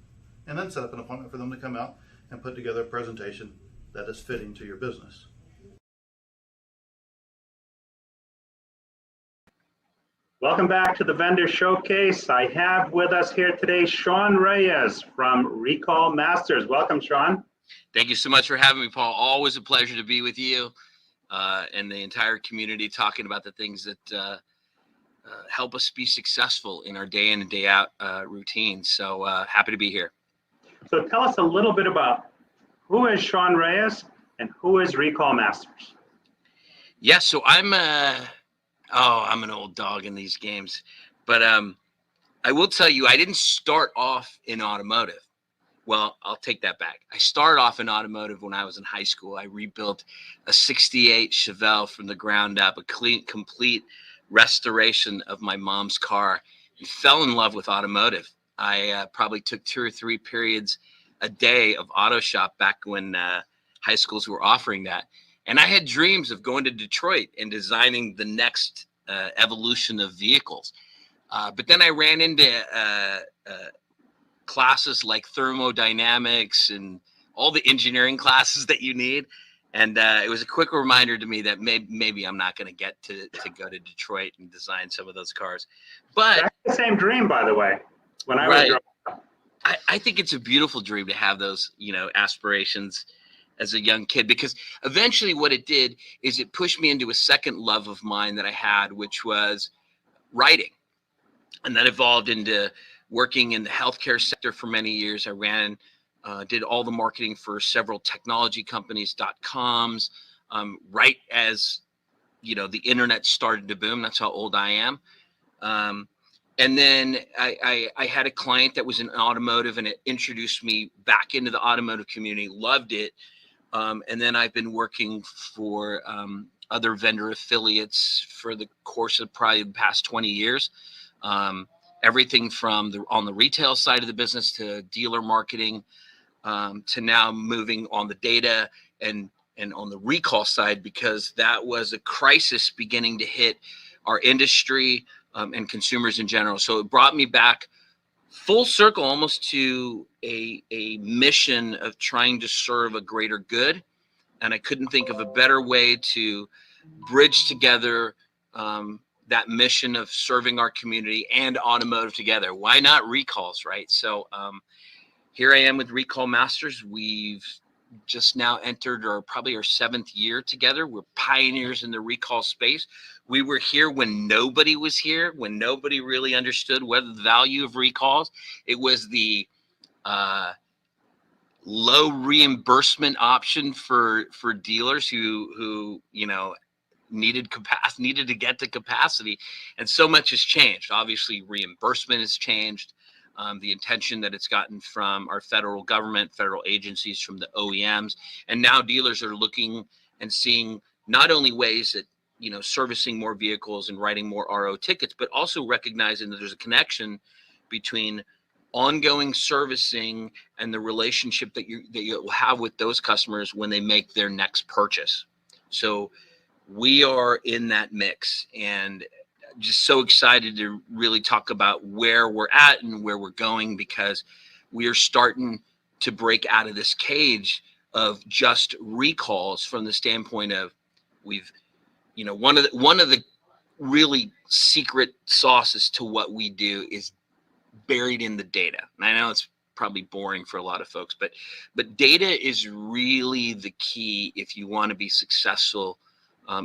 and then set up an appointment for them to come out and put together a presentation that is fitting to your business. Welcome back to the Vendor Showcase. I have with us here today Sean Reyes from Recall Masters. Welcome, Sean. Thank you so much for having me, Paul. Always a pleasure to be with you and the entire community talking about the things that help us be successful in our day in and day out routines. So happy to be here. So tell us a little bit about who is Sean Reyes and who is Recall Masters? Yes, so I'm an old dog in these games, but I will tell you, I didn't start off in automotive. Well, I'll take that back. I started off in automotive when I was in high school. I rebuilt a 68 Chevelle from the ground up, a complete restoration of my mom's car, and fell in love with automotive. I probably took 2 or 3 periods a day of auto shop back when high schools were offering that. And I had dreams of going to Detroit and designing the next evolution of vehicles. But then I ran into classes like thermodynamics and all the engineering classes that you need. And it was a quick reminder to me that maybe I'm not going to get to go to Detroit and design some of those cars. But that's the same dream, by the way, when I was right. growing up. I think it's a beautiful dream to have those, aspirations as a young kid, because eventually what it did is it pushed me into a second love of mine that I had, which was writing. And that evolved into working in the healthcare sector for many years. I did all the marketing for several technology companies, .coms, right as, the internet started to boom. That's how old I am. And then I had a client that was in automotive, and it introduced me back into the automotive community, loved it. And then I've been working for other vendor affiliates for the course of probably the past 20 years. Everything from on the retail side of the business to dealer marketing, to now moving on the data and on the recall side, because that was a crisis beginning to hit our industry and consumers in general. So it brought me back full circle almost to a mission of trying to serve a greater good. And I couldn't think of a better way to bridge together that mission of serving our community and automotive together. Why not recalls, right? So here I am with Recall Masters. We've just now entered probably our 7th year together. We're pioneers in the recall space. We were here when nobody was here, when nobody really understood the value of recalls. It was the low reimbursement option for dealers who needed to get to capacity, and so much has changed. Obviously, reimbursement has changed. The attention that it's gotten from our federal government, federal agencies, from the OEMs, and now dealers are looking and seeing not only ways that servicing more vehicles and writing more RO tickets, but also recognizing that there's a connection between ongoing servicing and the relationship that you will have with those customers when they make their next purchase. So we are in that mix, and just so excited to really talk about where we're at and where we're going, because we are starting to break out of this cage of just recalls from the standpoint of one of the really secret sauces to what we do is buried in the data. And I know it's probably boring for a lot of folks, but data is really the key if you want to be successful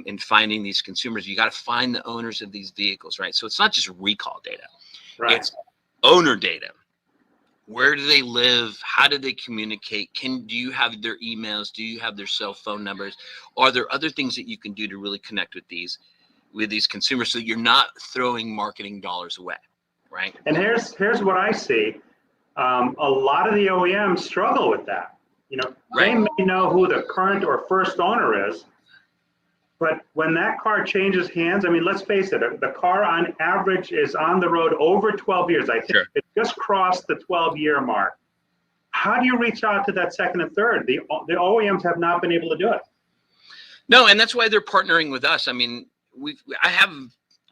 in finding these consumers. You got to find the owners of these vehicles, right? So it's not just recall data, right? It's owner data. Where do they live? How do they communicate? Do you have their emails? Do you have their cell phone numbers? Are there other things that you can do to really connect with these consumers so you're not throwing marketing dollars away, right? And here's what I see. A lot of the OEMs struggle with that. They may know who the current or first owner is, but when that car changes hands, I mean, let's face it, the car on average is on the road over 12 years. I think it just crossed the 12-year mark. How do you reach out to that second and third? The OEMs have not been able to do it. No, and that's why they're partnering with us. I mean, I have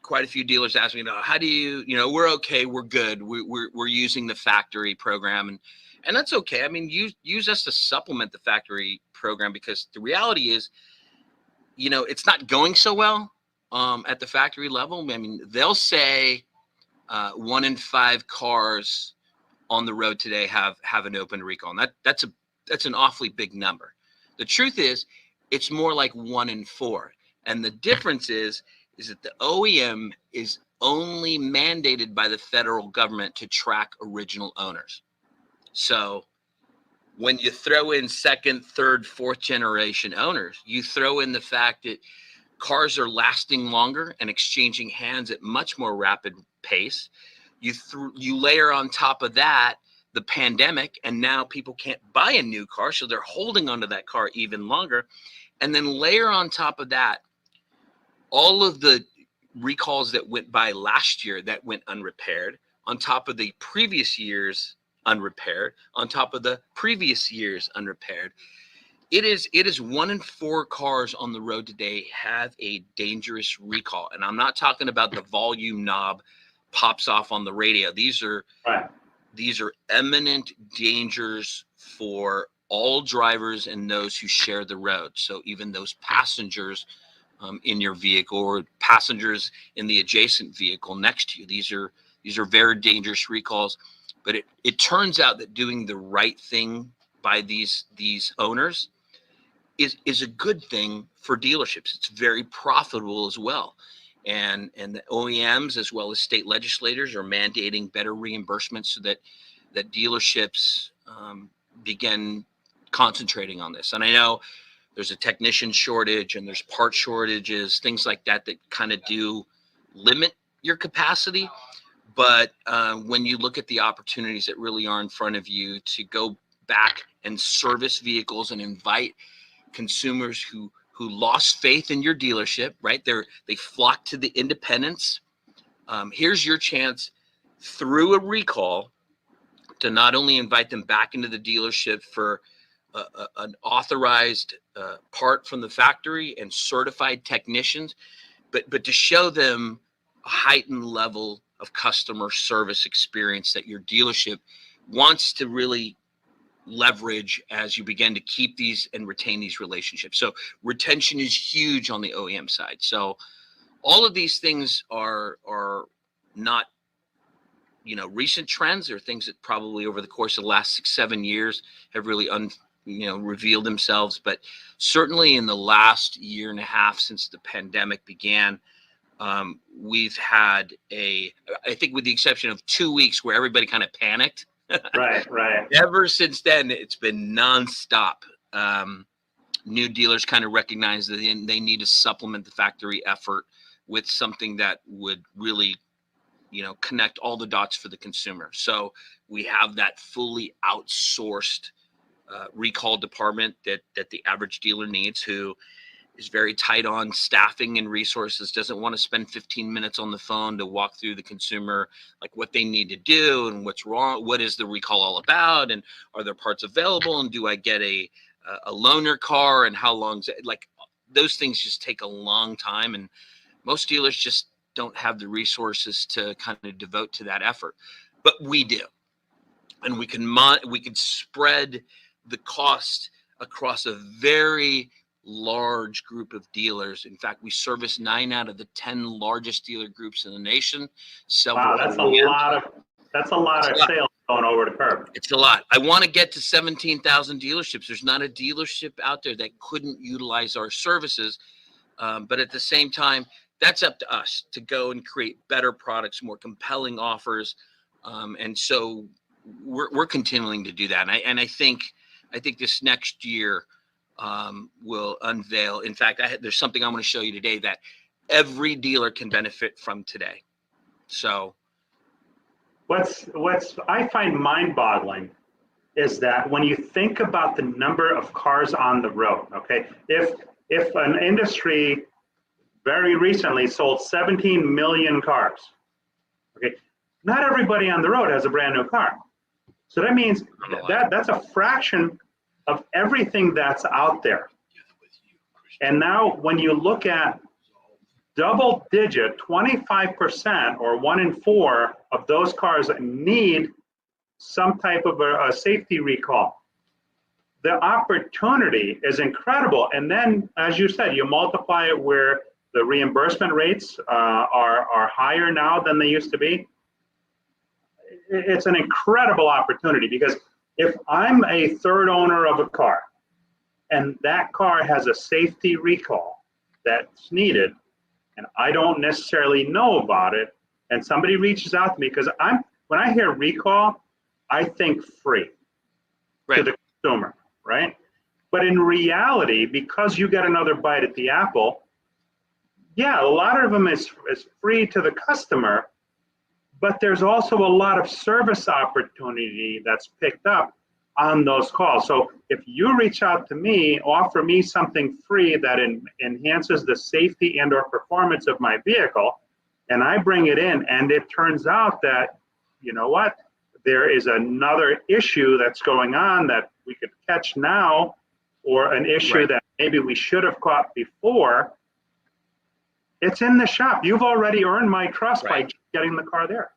quite a few dealers ask me, how do you, we're okay, we're good. We're using the factory program, and that's okay. I mean, use us to supplement the factory program, because the reality is, it's not going so well at the factory level. I mean, they'll say 1 in 5 cars on the road today have an open recall, and that's an awfully big number. The truth is, it's more like 1 in 4, and the difference is that the OEM is only mandated by the federal government to track original owners. So when you throw in 2nd, 3rd, 4th generation owners, you throw in the fact that cars are lasting longer and exchanging hands at much more rapid pace. You layer on top of that the pandemic, and now people can't buy a new car, so they're holding onto that car even longer. And then layer on top of that all of the recalls that went by last year that went unrepaired, on top of the previous year's unrepaired, on top of the previous year's unrepaired. It is 1 in 4 cars on the road today have a dangerous recall. And I'm not talking about the volume knob pops off on the radio. These are imminent dangers for all drivers and those who share the road. So even those passengers in your vehicle or passengers in the adjacent vehicle next to you, these are very dangerous recalls. But it turns out that doing the right thing by these owners is a good thing for dealerships. It's very profitable as well. And the OEMs as well as state legislators are mandating better reimbursements so that dealerships begin concentrating on this. And I know there's a technician shortage and there's part shortages, things like that kind of do limit your capacity. But when you look at the opportunities that really are in front of you to go back and service vehicles and invite consumers who lost faith in your dealership, right? They flock to the independents. Here's your chance through a recall to not only invite them back into the dealership for an authorized part from the factory and certified technicians, but to show them a heightened level of customer service experience that your dealership wants to really leverage as you begin to keep these and retain these relationships. So retention is huge on the OEM side. So all of these things are not, recent trends. They're things that probably over the course of the last 6-7 years have really revealed themselves. But certainly in the last year and a half since the pandemic began, we've had I think with the exception of 2 weeks where everybody kind of panicked. Right. Ever since then, it's been nonstop. New dealers kind of recognize that they need to supplement the factory effort with something that would really, connect all the dots for the consumer. So we have that fully outsourced recall department that the average dealer needs, who is very tight on staffing and resources, doesn't want to spend 15 minutes on the phone to walk through the consumer, like what they need to do and what's wrong, what is the recall all about, and are there parts available, and do I get a loaner car, and how long's it? Like those things just take a long time, and most dealers just don't have the resources to kind of devote to that effort. But we do, and we can spread the cost across a very large group of dealers. In fact, we service 9 out of the 10 largest dealer groups in the nation. Wow, that's a lot of sales going over the curb. It's a lot. I want to get to 17,000 dealerships. There's not a dealership out there that couldn't utilize our services. But at the same time, that's up to us to go and create better products, more compelling offers. And so we're continuing to do that. And I think this next year, will unveil. In fact, there's something I'm going to show you today that every dealer can benefit from today. So what's I find mind-boggling is that when you think about the number of cars on the road, okay, if an industry very recently sold 17 million cars, okay, not everybody on the road has a brand new car. So that means that's a fraction of everything that's out there. And now when you look at double digit, 25% or 1 in 4 of those cars need some type of a safety recall. The opportunity is incredible. And then, as you said, you multiply it where the reimbursement rates are higher now than they used to be. It's an incredible opportunity, because if I'm a third owner of a car and that car has a safety recall that's needed and I don't necessarily know about it, and somebody reaches out to me, because when I hear recall, I think free to the consumer, right? But in reality, because you get another bite at the apple, yeah, a lot of them is free to the customer, but there's also a lot of service opportunity that's picked up on those calls. So if you reach out to me, offer me something free that enhances the safety and or performance of my vehicle, and I bring it in, and it turns out that, you know what, there is another issue that's going on that we could catch now, or an issue Right. that maybe we should have caught before, it's in the shop. You've already earned my trust by getting the car there.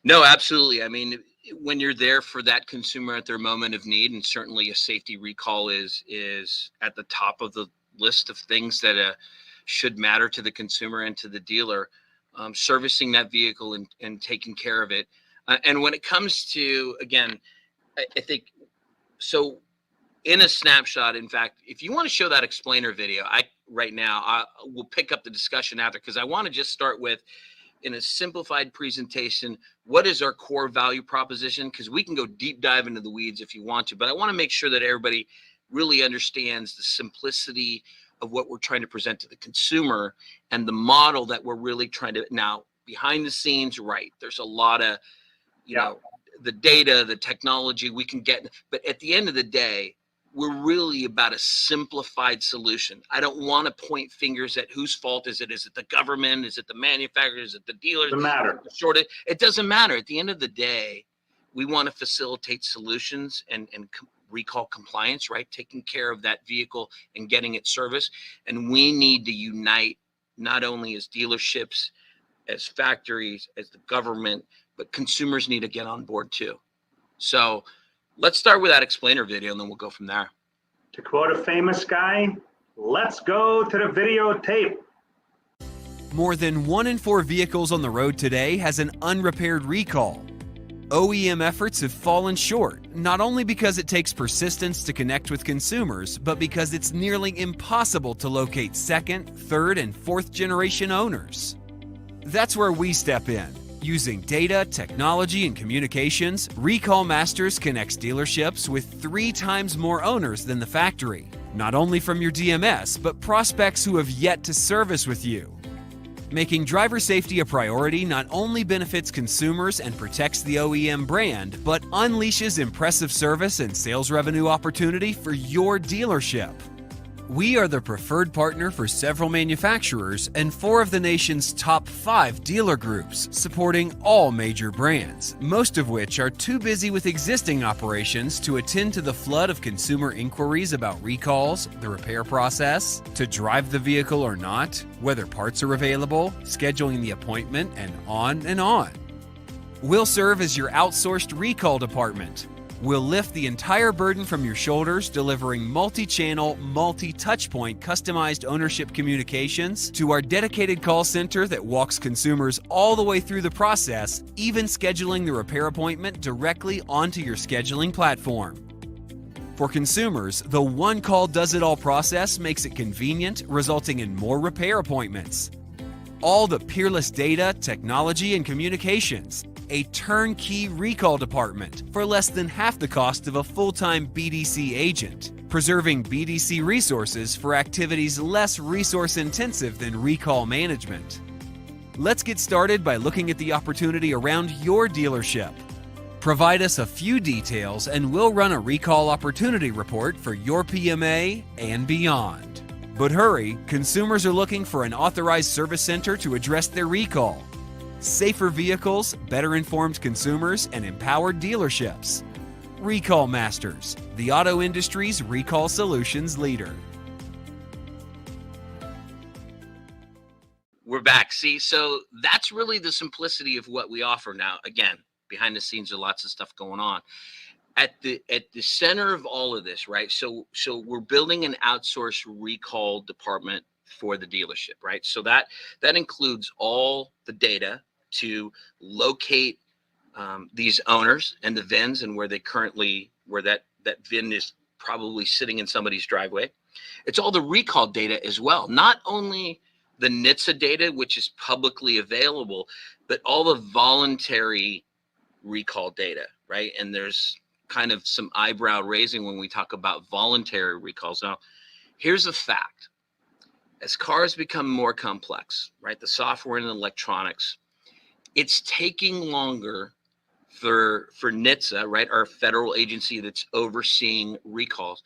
No, absolutely. I mean, when you're there for that consumer at their moment of need, and certainly a safety recall is at the top of the list of things that should matter to the consumer and to the dealer, servicing that vehicle and taking care of it. And when it comes to, again, I think, so in a snapshot, in fact, if you want to show that explainer video, right now, I will pick up the discussion after, because I want to just start with, in a simplified presentation, what is our core value proposition? Because we can go deep dive into the weeds if you want to, but I want to make sure that everybody really understands the simplicity of what we're trying to present to the consumer and the model that we're really trying to, now behind the scenes, right, there's a lot of, you know, the data, the technology we can get, but at the end of the day, we're really about a simplified solution. I don't want to point fingers at whose fault is it. Is it the government? Is it the manufacturer? Is it the dealers? Doesn't matter. It doesn't matter. At the end of the day, we want to facilitate solutions and recall compliance, right? Taking care of that vehicle and getting it serviced. And we need to unite, not only as dealerships, as factories, as the government, but consumers need to get on board too. So let's start with that explainer video and then we'll go from there. To quote a famous guy, let's go to the videotape. More than 1 in 4 vehicles on the road today has an unrepaired recall. OEM efforts have fallen short, not only because it takes persistence to connect with consumers, but because it's nearly impossible to locate second, third, and fourth generation owners. That's where we step in. Using data, technology, and communications, Recall Masters connects dealerships with 3 times more owners than the factory, not only from your DMS, but prospects who have yet to service with you. Making driver safety a priority not only benefits consumers and protects the OEM brand, but unleashes impressive service and sales revenue opportunity for your dealership. We are the preferred partner for several manufacturers and 4 of the nation's top 5 dealer groups, supporting all major brands, most of which are too busy with existing operations to attend to the flood of consumer inquiries about recalls, the repair process, to drive the vehicle or not, whether parts are available, scheduling the appointment, and on and on. We'll serve as your outsourced recall department. We'll lift the entire burden from your shoulders, delivering multi-channel, multi-touchpoint customized ownership communications to our dedicated call center that walks consumers all the way through the process, even scheduling the repair appointment directly onto your scheduling platform. For consumers, the one call does it all process makes it convenient, resulting in more repair appointments. All the peerless data, technology, and communications. A turnkey recall department for less than half the cost of a full-time BDC agent, preserving BDC resources for activities less resource-intensive than recall management. Let's get started by looking at the opportunity around your dealership. Provide us a few details and we'll run a recall opportunity report for your PMA and beyond. But hurry, consumers are looking for an authorized service center to address their recall. Safer vehicles, better informed consumers, and empowered dealerships. Recall Masters, the auto industry's recall solutions leader. We're back. See, so that's really the simplicity of what we offer now. Again, behind the scenes, there's lots of stuff going on. At the center of all of this, right? So we're building an outsourced recall department for the dealership, right? So that includes all the data to locate these owners and the VINs and where that VIN is probably sitting in somebody's driveway. It's all the recall data as well, not only the NHTSA data, which is publicly available, but all the voluntary recall data, right? And there's kind of some eyebrow raising when we talk about voluntary recalls. Now, here's a fact. As cars become more complex, right, the software and electronics, it's taking longer for NHTSA, right, our federal agency that's overseeing recalls,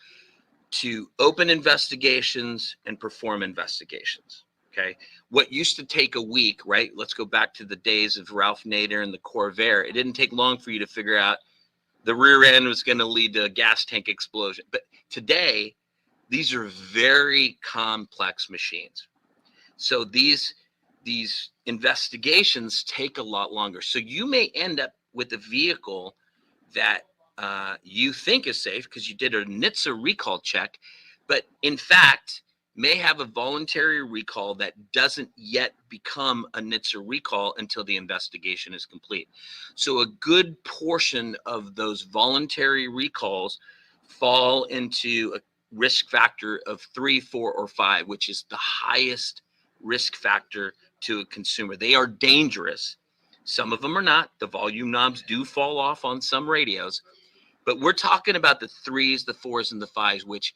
to open investigations and perform investigations, okay? What used to take a week, right, let's go back to the days of Ralph Nader and the Corvair. It didn't take long for you to figure out the rear end was going to lead to a gas tank explosion. But today, these are very complex machines. So these investigations take a lot longer. So you may end up with a vehicle that you think is safe because you did a NHTSA recall check, but in fact may have a voluntary recall that doesn't yet become a NHTSA recall until the investigation is complete. So a good portion of those voluntary recalls fall into a risk factor of 3, 4, or 5, which is the highest risk factor to a consumer. They are dangerous. Some of them are not. The volume knobs do fall off on some radios, but we're talking about the 3s, the 4s, and the 5s, which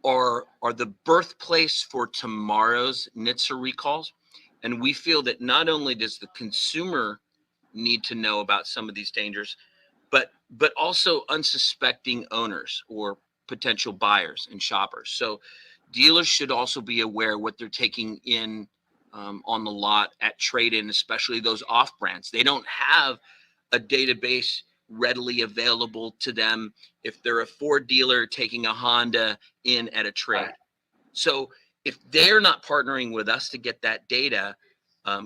are the birthplace for tomorrow's NHTSA recalls. And we feel that not only does the consumer need to know about some of these dangers, but also unsuspecting owners or potential buyers and shoppers. So dealers should also be aware what they're taking in on the lot at trade-in, especially those off brands. They don't have a database readily available to them if they're a Ford dealer taking a Honda in at a trade. Right. So if they're not partnering with us to get that data,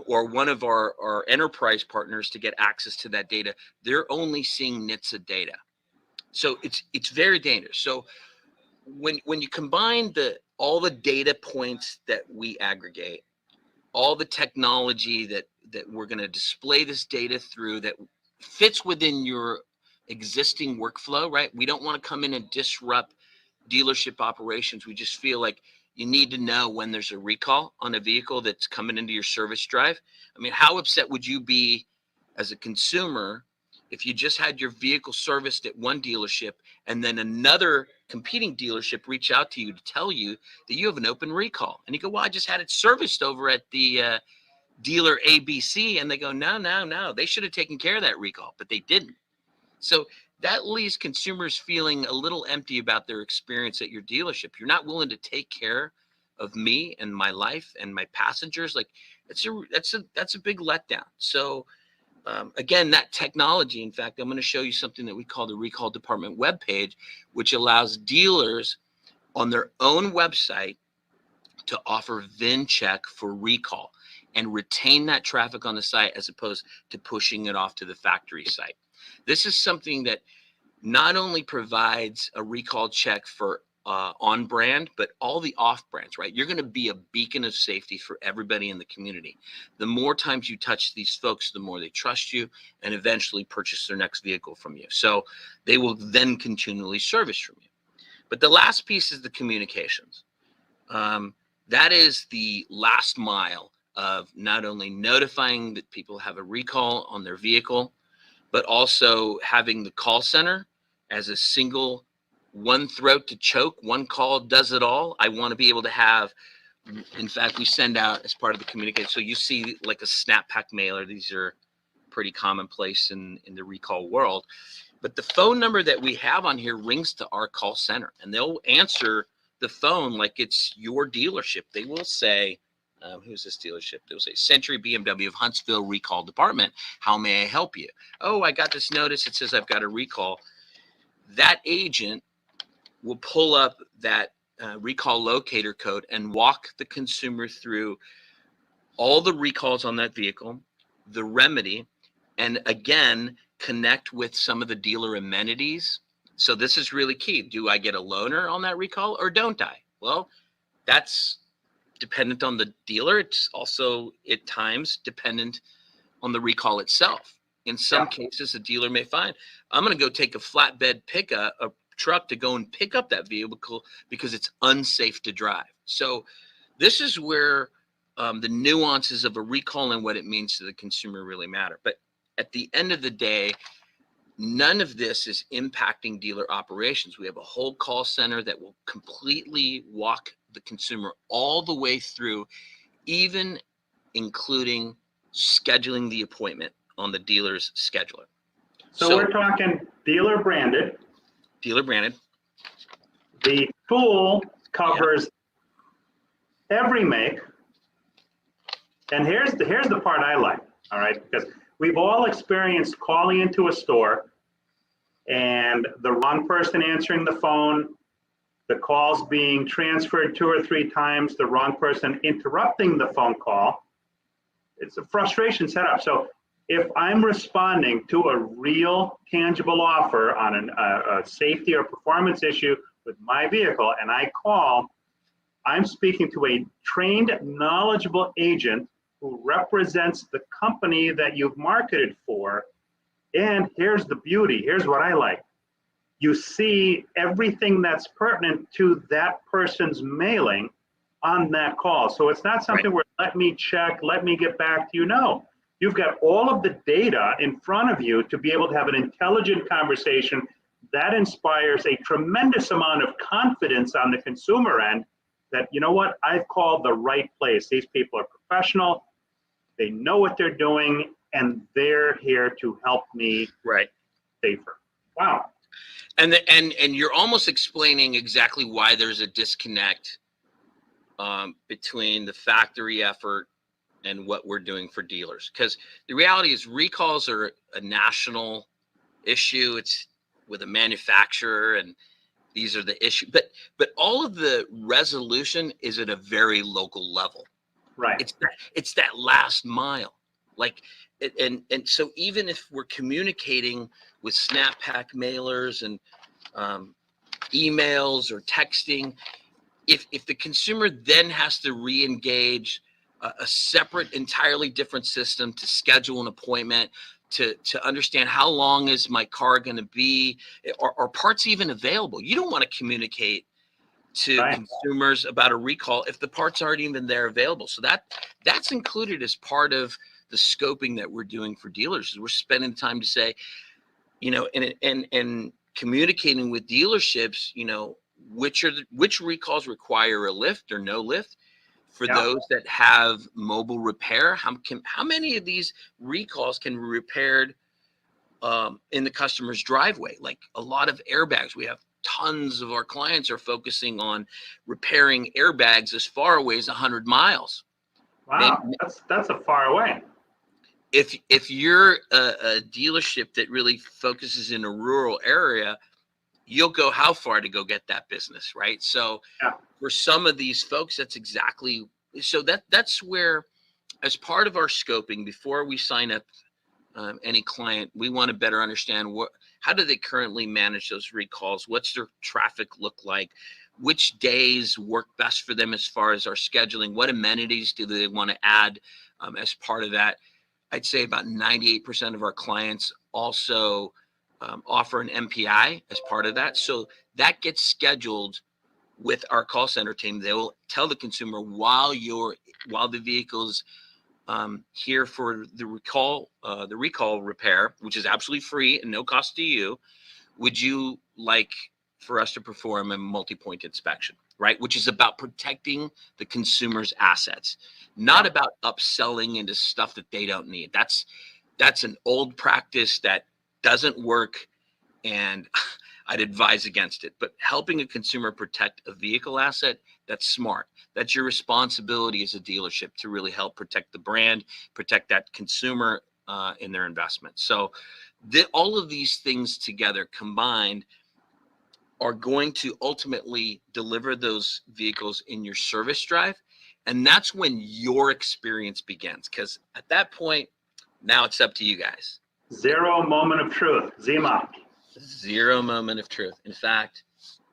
or one of our enterprise partners to get access to that data, they're only seeing NHTSA data. So it's very dangerous. So when you combine all the data points that we aggregate, all the technology that we're going to display this data through that fits within your existing workflow, right? We don't want to come in and disrupt dealership operations. We just feel like you need to know when there's a recall on a vehicle that's coming into your service drive. I mean, how upset would you be as a consumer if you just had your vehicle serviced at one dealership and then another competing dealership reach out to you to tell you that you have an open recall? And you go, well, I just had it serviced over at the dealer ABC. And they go, no, they should have taken care of that recall, but they didn't. So that leaves consumers feeling a little empty about their experience at your dealership. You're not willing to take care of me and my life and my passengers. Like that's a big letdown. So again, that technology, in fact, I'm going to show you something that we call the Recall Department webpage, which allows dealers on their own website to offer VIN check for recall and retain that traffic on the site as opposed to pushing it off to the factory site. This is something that not only provides a recall check for on brand, but all the off brands, right? You're going to be a beacon of safety for everybody in the community. The more times you touch these folks, the more they trust you and eventually purchase their next vehicle from you. So they will then continually service from you. But the last piece is the communications. That is the last mile of not only notifying that people have a recall on their vehicle, but also having the call center as a single, one throat to choke, one call does it all. I want to be able to have, in fact, we send out as part of the communication. So you see like a snap pack mailer. These are pretty commonplace in the recall world. But the phone number that we have on here rings to our call center, and they'll answer the phone like it's your dealership. They will say, who's this dealership? They'll say, Century BMW of Huntsville Recall Department. How may I help you? Oh, I got this notice. It says I've got a recall. That agent will pull up that recall locator code and walk the consumer through all the recalls on that vehicle, the remedy, and again, connect with some of the dealer amenities. So this is really key. Do I get a loaner on that recall or don't I? Well, that's dependent on the dealer. It's also at times dependent on the recall itself. In some cases, a dealer may find, I'm going to go take a flatbed pickup, a truck to go and pick up that vehicle because it's unsafe to drive. So this is where the nuances of a recall and what it means to the consumer really matter. But at the end of the day, none of this is impacting dealer operations. We have a whole call center that will completely walk the consumer all the way through, even including scheduling the appointment on the dealer's scheduler. So we're talking dealer branded. Dealer branded. The tool covers every make. And here's the part I like, all right? Because we've all experienced calling into a store and the wrong person answering the phone, the calls being transferred 2 or 3 times, the wrong person interrupting the phone call. It's a frustration setup. So if I'm responding to a real tangible offer on a safety or performance issue with my vehicle and I call, I'm speaking to a trained, knowledgeable agent who represents the company that you've marketed for. And here's the beauty. Here's what I like. You see everything that's pertinent to that person's mailing on that call. So it's not something where let me check, let me get back to you. No, you've got all of the data in front of you to be able to have an intelligent conversation that inspires a tremendous amount of confidence on the consumer end that, you know what, I've called the right place. These people are professional, they know what they're doing, and they're here to help me safer. Wow. And you're almost explaining exactly why there's a disconnect between the factory effort and what we're doing for dealers. Because the reality is recalls are a national issue. It's with a manufacturer, and these are the issues. But all of the resolution is at a very local level. Right. It's that last mile. Like, and so even if we're communicating with snap pack mailers and emails or texting, if the consumer then has to re-engage a separate, entirely different system to schedule an appointment, to understand how long is my car going to be, are parts even available? You don't want to communicate to consumers about a recall if the parts aren't even there available. So that's included as part of the scoping that we're doing for dealers. We're spending time to say, you know, and communicating with dealerships, you know, which recalls require a lift or no lift. For those that have mobile repair, how many of these recalls can be repaired in the customer's driveway? Like a lot of airbags, we have tons of our clients are focusing on repairing airbags as far away as 100 miles. Wow, that's a far away. If you're a dealership that really focuses in a rural area, you'll go how far to go get that business, right? So for some of these folks, that's exactly, so that's where, as part of our scoping, before we sign up any client, we want to better understand how do they currently manage those recalls? What's their traffic look like? Which days work best for them as far as our scheduling? What amenities do they want to add as part of that? I'd say about 98% of our clients also offer an MPI as part of that. So that gets scheduled with our call center team. They will tell the consumer while the vehicle's here for the recall repair, which is absolutely free and no cost to you, would you like for us to perform a multi-point inspection, right? Which is about protecting the consumer's assets, not about upselling into stuff that they don't need. That's an old practice that doesn't work, and I'd advise against it. But helping a consumer protect a vehicle asset, that's smart. That's your responsibility as a dealership to really help protect the brand, protect that consumer in their investment. So all of these things together combined are going to ultimately deliver those vehicles in your service drive. And that's when your experience begins. Because at that point, now it's up to you guys. Zero moment of truth, Zima. Zero moment of truth. In fact,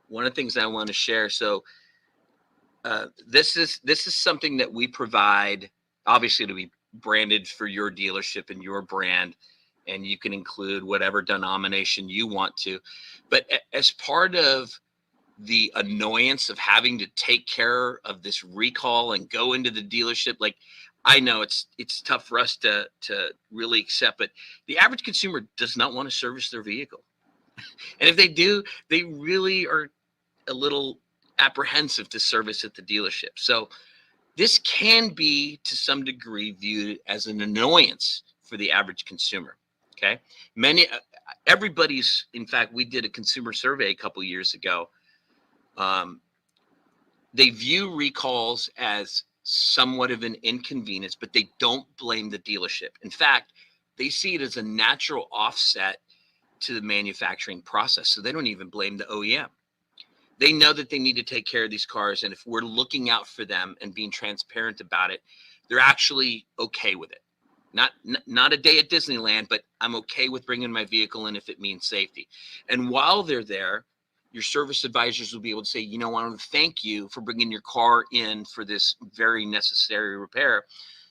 one of the things I want to share. So this is something that we provide, obviously, to be branded for your dealership and your brand, and you can include whatever denomination you want to. But as part of the annoyance of having to take care of this recall and go into the dealership, like, I know it's tough for us to really accept, but the average consumer does not want to service their vehicle. And if they do, they really are a little apprehensive to service at the dealership. So this can be, to some degree, viewed as an annoyance for the average consumer. Okay. Everybody's, in fact, we did a consumer survey a couple years ago. They view recalls as somewhat of an inconvenience, but they don't blame the dealership. In fact, they see it as a natural offset to the manufacturing process. So they don't even blame the OEM. They know that they need to take care of these cars. And if we're looking out for them and being transparent about it, they're actually okay with it. Not a day at Disneyland, but I'm okay with bringing my vehicle in if it means safety. And while they're there, your service advisors will be able to say, you know, I want to thank you for bringing your car in for this very necessary repair,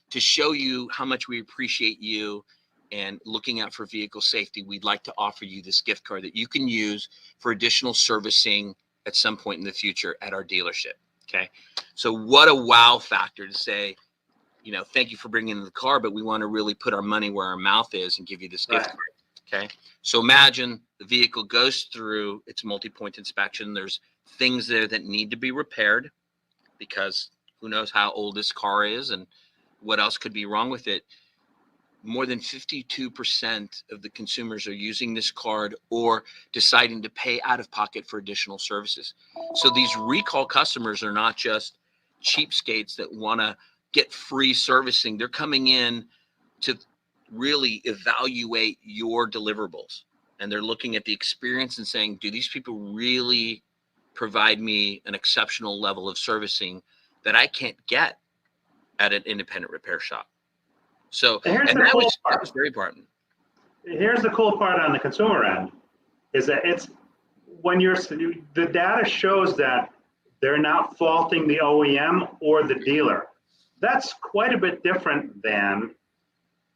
to show you how much we appreciate you and looking out for vehicle safety. We'd like to offer you this gift card that you can use for additional servicing at some point in the future at our dealership. Okay. So what a wow factor to say, you know, thank you for bringing in the car, but we want to really put our money where our mouth is and give you this gift card. Okay. So imagine the vehicle goes through its multi-point inspection. There's things there that need to be repaired because who knows how old this car is and what else could be wrong with it. More than 52% of the consumers are using this card or deciding to pay out of pocket for additional services. So these recall customers are not just cheapskates that want to get free servicing. They're coming in to really evaluate your deliverables. And they're looking at the experience and saying, do these people really provide me an exceptional level of servicing that I can't get at an independent repair shop? So, and that was very important. Here's the cool part on the consumer end, is that it's when the data shows that they're not faulting the OEM or the dealer. That's quite a bit different than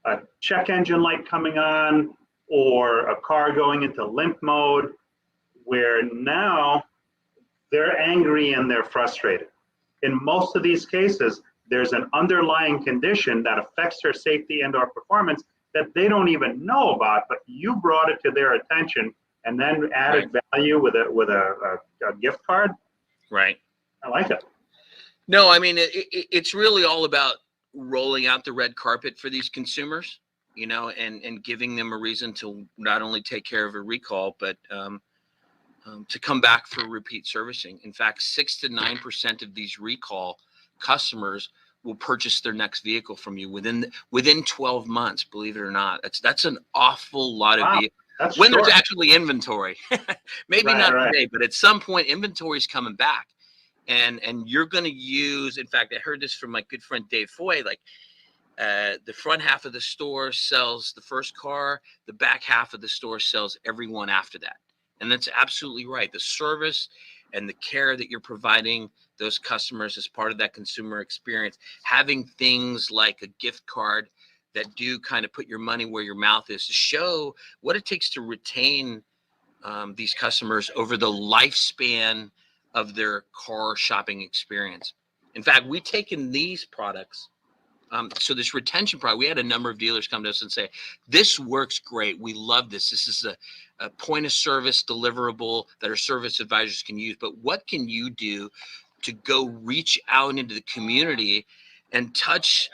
a check engine light coming on or a car going into limp mode, where now they're angry and they're frustrated. In most of these cases, there's an underlying condition that affects their safety and or performance that they don't even know about, but you brought it to their attention and then added value with a gift card. Right. I like it. No, I mean, it's really all about rolling out the red carpet for these consumers, you know, and giving them a reason to not only take care of a recall, but to come back for repeat servicing. In fact, 6 to 9% of these recall customers will purchase their next vehicle from you within 12 months. Believe it or not, that's an awful lot of vehicles. When there's actually inventory. Maybe not today, but at some point inventory is coming back, and you're going to use. In fact, I heard this from my good friend Dave Foy. Like the front half of the store sells the first car, the back half of the store sells every one after that, and that's absolutely right. The service and the care that you're providing those customers as part of that consumer experience, having things like a gift card that do kind of put your money where your mouth is to show what it takes to retain these customers over the lifespan of their car shopping experience. In fact, we've taken these products. So this retention product, we had a number of dealers come to us and say, this works great. We love this. This is a point of service deliverable that our service advisors can use. But what can you do to go reach out into the community and touch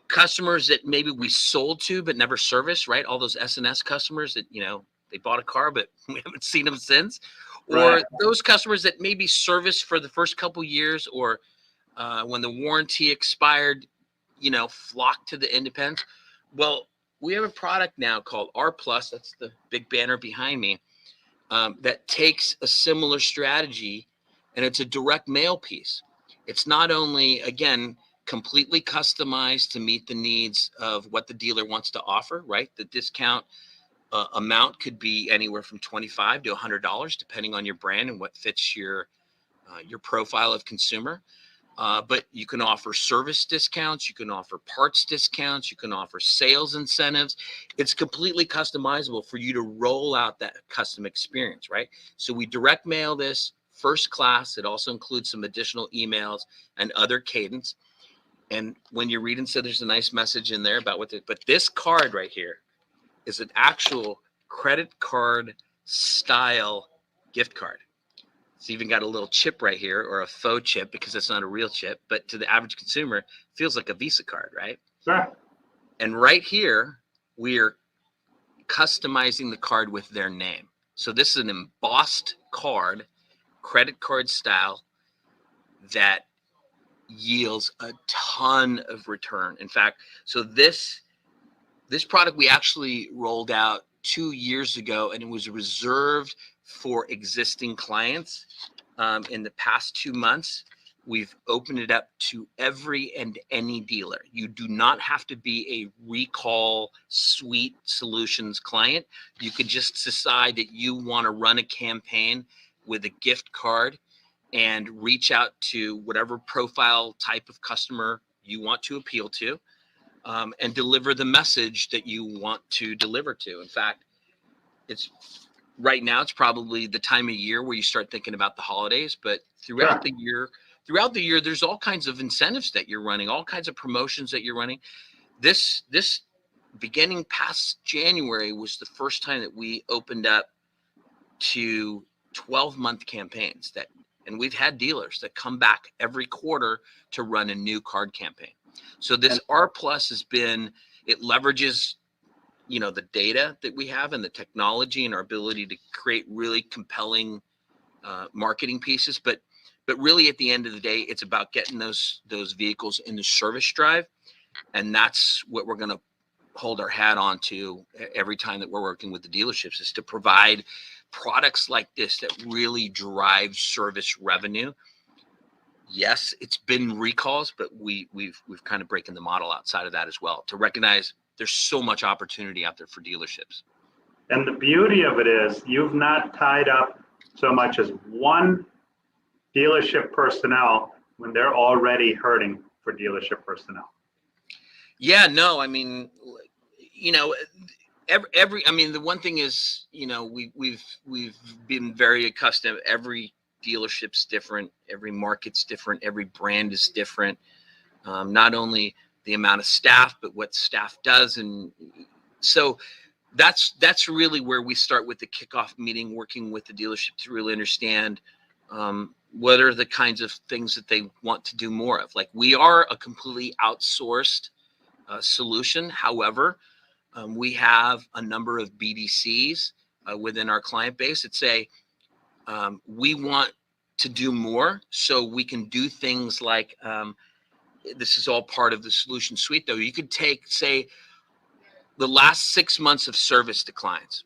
customers that maybe we sold to but never serviced, right? All those S&S customers that, you know, they bought a car, but we haven't seen them since. Or those customers that maybe serviced for the first couple years, or when the warranty expired, you know, flocked to the independents. Well, we have a product now called R Plus. That's the big banner behind me. That takes a similar strategy, and it's a direct mail piece. It's not only, again, completely customized to meet the needs of what the dealer wants to offer, right? The discount amount could be anywhere from $25 to $100, depending on your brand and what fits your profile of consumer. But you can offer service discounts, you can offer parts discounts, you can offer sales incentives. It's completely customizable for you to roll out that custom experience, right? So we direct mail this first class. It also includes some additional emails and other cadence. And when you read and say there's a nice message in there about but this card right here is an actual credit card style gift card. It's even got a little chip right here, or a faux chip, because it's not a real chip, but to the average consumer, it feels like a Visa card, right? Sure. And right here, we are customizing the card with their name. So this is an embossed card, credit card style, that yields a ton of return. In fact, so this product we actually rolled out 2 years ago, and it was reserved for existing clients. in the past 2 months, we've opened it up to every and any dealer. You do not have to be a recall suite solutions client. You could just decide that you want to run a campaign with a gift card and reach out to whatever profile type of customer you want to appeal to, and deliver the message that you want to deliver to. In fact, right now it's probably the time of year where you start thinking about the holidays, but throughout the year, there's all kinds of incentives that you're running, all kinds of promotions that you're running. This beginning past January was the first time that we opened up to 12-month campaigns and we've had dealers that come back every quarter to run a new card campaign. So this R Plus it leverages, the data that we have and the technology and our ability to create really compelling marketing pieces. But really at the end of the day, it's about getting those vehicles in the service drive. And that's what we're going to hold our hat on to every time that we're working with the dealerships, is to provide products like this that really drive service revenue. Yes, it's been recalls, but we've kind of breaking the model outside of that as well, to recognize there's so much opportunity out there for dealerships. And the beauty of it is you've not tied up so much as one dealership personnel when they're already hurting for dealership personnel. Yeah, no, I mean, the one thing is, we've been very accustomed. Every dealership's different, every market's different, every brand is different. Not only the amount of staff, but what staff does. And so that's really where we start with the kickoff meeting, working with the dealership to really understand what are the kinds of things that they want to do more of. Like, we are a completely outsourced solution. However, we have a number of BDCs within our client base that say, we want to do more, so we can do things like, this is all part of the solution suite though. You could take, say, the last 6 months of service to clients,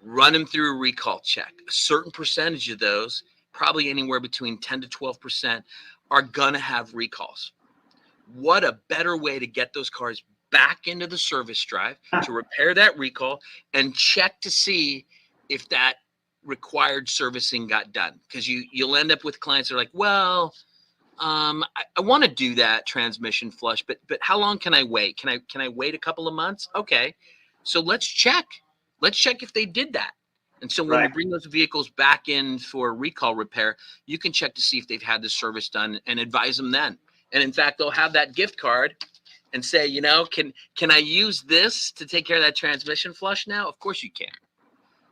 run them through a recall check. A certain percentage of those, probably anywhere between 10 to 12%, are gonna have recalls. What a better way to get those cars back into the service drive, to repair that recall and check to see if that required servicing got done. Because you'll end up with clients that are like, well, I want to do that transmission flush, but how long can I wait? Can I wait a couple of months? Okay, so let's check if they did that. And so when you bring those vehicles back in for recall repair, you can check to see if they've had the service done and advise them then. And in fact, they'll have that gift card and say, can I use this to take care of that transmission flush now? Of course you can.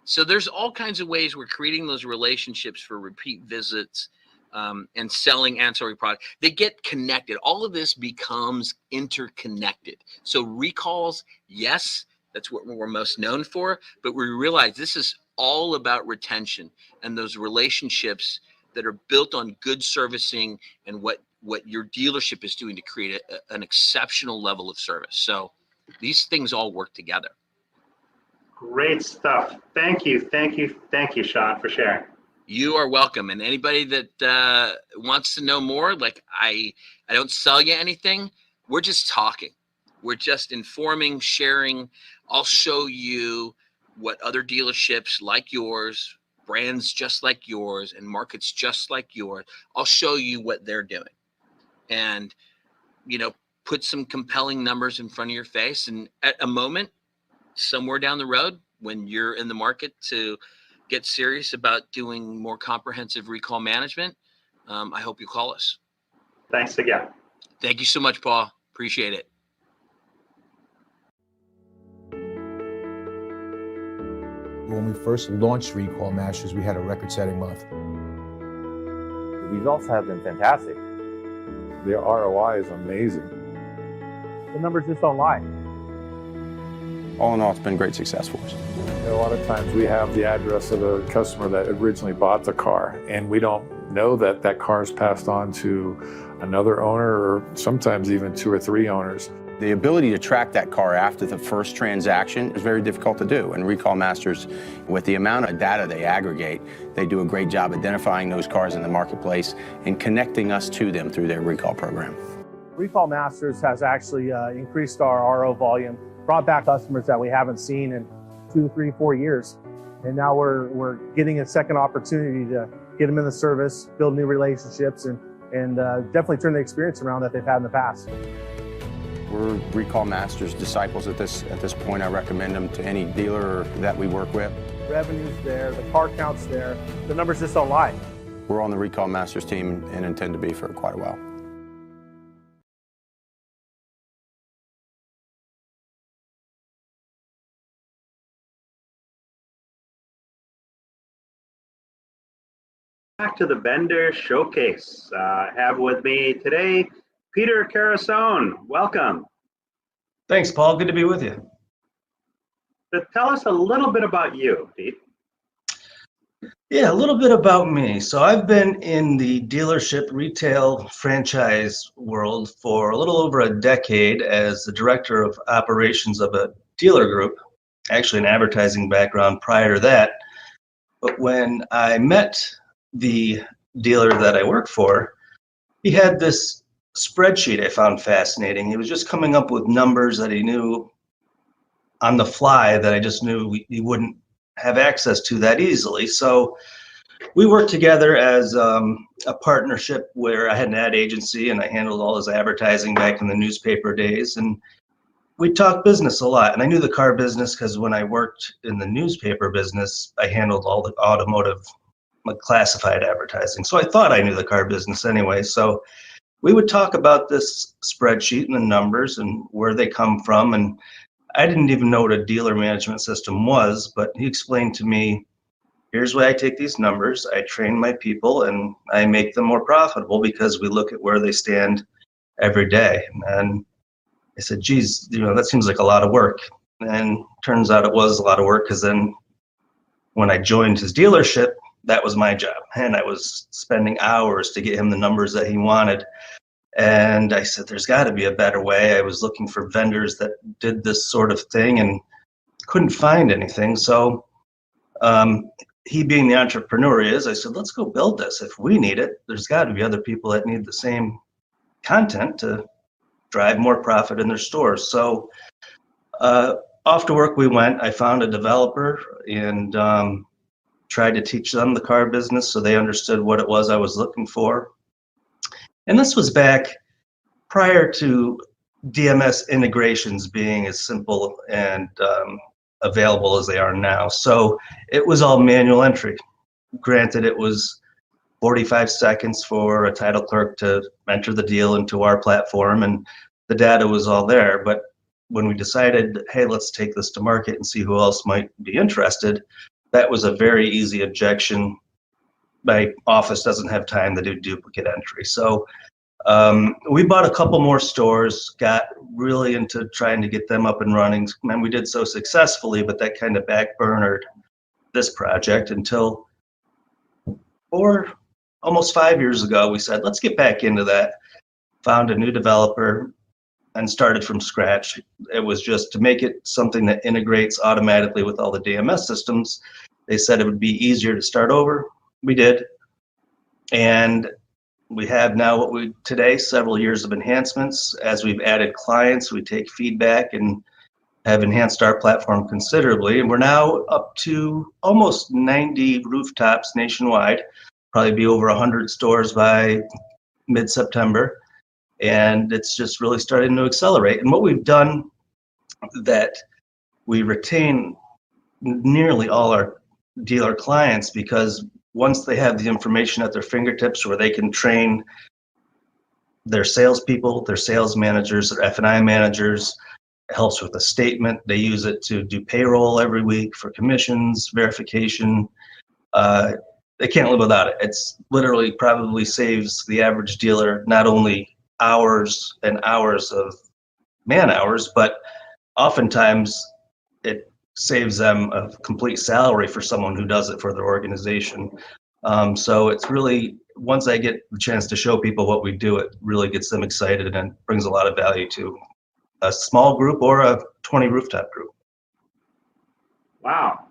So there's all kinds of ways we're creating those relationships for repeat visits, and selling ancillary products. They get connected. All of this becomes interconnected. So recalls, yes, that's what we're most known for, but we realize this is all about retention and those relationships that are built on good servicing and what your dealership is doing to create an exceptional level of service. So these things all work together. Great stuff. Thank you, Sean, for sharing. You are welcome. And anybody that wants to know more, like I don't sell you anything. We're just talking. We're just informing, sharing. I'll show you what other dealerships like yours, brands just like yours, and markets just like yours, I'll show you what they're doing. And, put some compelling numbers in front of your face. And at a moment, somewhere down the road, when you're in the market to get serious about doing more comprehensive recall management, I hope you call us. Thanks again. Thank you so much, Paul. Appreciate it. When we first launched Recall Masters, we had a record-setting month. The results have been fantastic. The ROI is amazing. The numbers just don't lie. All in all, it's been great success for us. A lot of times we have the address of the customer that originally bought the car, and we don't know that car is passed on to another owner, or sometimes even 2 or 3 owners. The ability to track that car after the first transaction is very difficult to do. And Recall Masters, with the amount of data they aggregate, they do a great job identifying those cars in the marketplace and connecting us to them through their recall program. Recall Masters has actually increased our RO volume, brought back customers that we haven't seen in 2, 3, 4 years. And now we're getting a second opportunity to get them in the service, build new relationships, and definitely turn the experience around that they've had in the past. We're Recall Masters disciples at this point. I recommend them to any dealer that we work with. Revenue's there, the car count's there, the numbers just don't lie. We're on the Recall Masters team and intend to be for quite a while. Back to the Vendor Showcase. I have with me today Peter Carasone. Welcome. Thanks, Paul. Good to be with you. So tell us a little bit about you, Pete. Yeah, a little bit about me. So I've been in the dealership retail franchise world for a little over a decade as the director of operations of a dealer group, actually an advertising background prior to that. But when I met the dealer that I work for, he had this spreadsheet I found fascinating. He was just coming up with numbers that he knew on the fly that I just knew he wouldn't have access to that easily. So we worked together as a partnership where I had an ad agency and I handled all his advertising back in the newspaper days. And we talked business a lot. And I knew the car business because when I worked in the newspaper business, I handled all the automotive classified advertising. So I thought I knew the car business anyway. So we would talk about this spreadsheet and the numbers and where they come from. And I didn't even know what a dealer management system was, but he explained to me, here's why I take these numbers, I train my people, and I make them more profitable because we look at where they stand every day. And I said, geez, that seems like a lot of work. And turns out it was a lot of work, because then when I joined his dealership, that was my job. And I was spending hours to get him the numbers that he wanted. And I said, there's got to be a better way. I was looking for vendors that did this sort of thing and couldn't find anything. So he being the entrepreneur he is, I said, let's go build this. If we need it, there's got to be other people that need the same content to drive more profit in their stores. So off to work we went. I found a developer and tried to teach them the car business so they understood what it was I was looking for. And this was back prior to DMS integrations being as simple and available as they are now. So it was all manual entry. Granted, it was 45 seconds for a title clerk to enter the deal into our platform, and the data was all there. But when we decided, hey, let's take this to market and see who else might be interested, that was a very easy objection. My office doesn't have time to do duplicate entry. So we bought a couple more stores, got really into trying to get them up and running. And we did so successfully, but that kind of backburnered this project until almost 5 years ago, we said, let's get back into that. Found a new developer and started from scratch. It was just to make it something that integrates automatically with all the DMS systems. They said it would be easier to start over. We did. And we have now today several years of enhancements. As we've added clients, we take feedback and have enhanced our platform considerably. And we're now up to almost 90 rooftops nationwide, probably be over 100 stores by mid-September. And it's just really starting to accelerate. And what we've done, that we retain nearly all our dealer clients, because once they have the information at their fingertips where they can train their salespeople, their sales managers, their F&I managers, it helps with the statement. They use it to do payroll every week for commissions, verification. They can't live without it. It's literally probably saves the average dealer not only hours and hours of man hours, but oftentimes it saves them a complete salary for someone who does it for their organization. So it's really, once I get the chance to show people what we do, it really gets them excited and brings a lot of value to a small group or a 20 rooftop group. Wow.